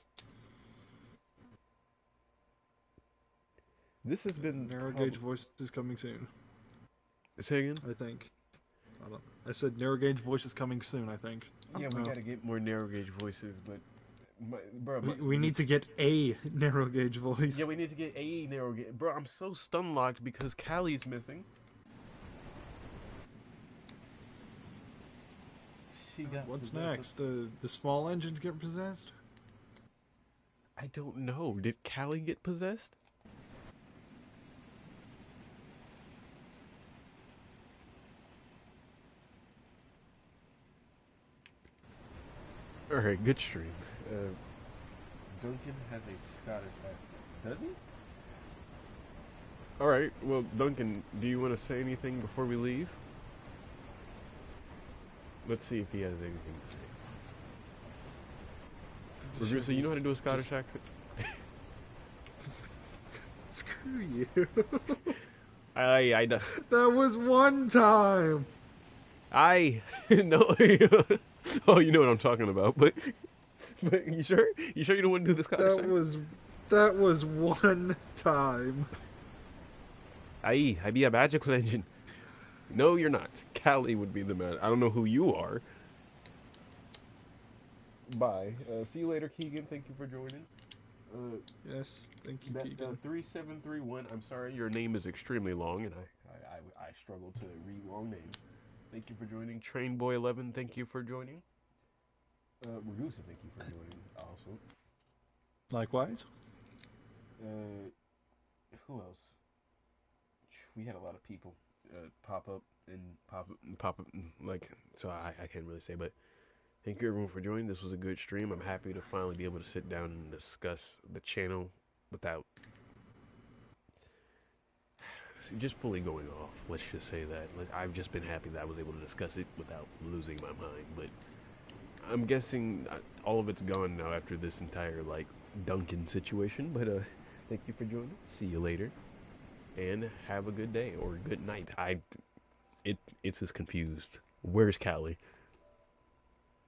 A: This has been
C: Narrow gauge voice is coming soon.
A: Say again?
C: I think. I said narrow gauge voice is coming soon. I think.
A: Yeah, we gotta get more narrow gauge voices, but
C: we need to get a narrow gauge voice.
A: Yeah, we need to get a narrow gauge. Bro, I'm so stun locked because Callie's missing.
C: What's next? The small engines get possessed?
A: I don't know. Did Callie get possessed? Alright, good stream. Duncan has a Scottish accent. Does he? Alright, well, Duncan, do you want to say anything before we leave? Let's see if he has anything to say. So you know how to do a Scottish accent?
C: Screw you.
A: I
C: That was one time.
A: No. Oh, you know what I'm talking about, but you sure? You sure you don't want to do the Scottish accent?
C: That was one time.
A: I be a magical engine. No, you're not. Callie would be the man. I don't know who you are. Bye. See you later, Keegan. Thank you for joining.
C: Yes, thank you, Keegan.
A: 3731. I'm sorry, your name is extremely long, and I struggle to read long names. Thank you for joining. Trainboy11, thank you for joining. Ragusa, thank you for joining also.
C: Likewise.
A: Who else? We had a lot of people pop up, like, so I can't really say, but thank you everyone for joining. This was a good stream. I'm happy to finally be able to sit down and discuss the channel without just fully going off. Let's just say that. I've just been happy that I was able to discuss it without losing my mind, but I'm guessing all of it's gone now after this entire, like, Duncan situation, but thank you for joining. See you later, and have a good day, or good night. It's as confused. Where's Callie?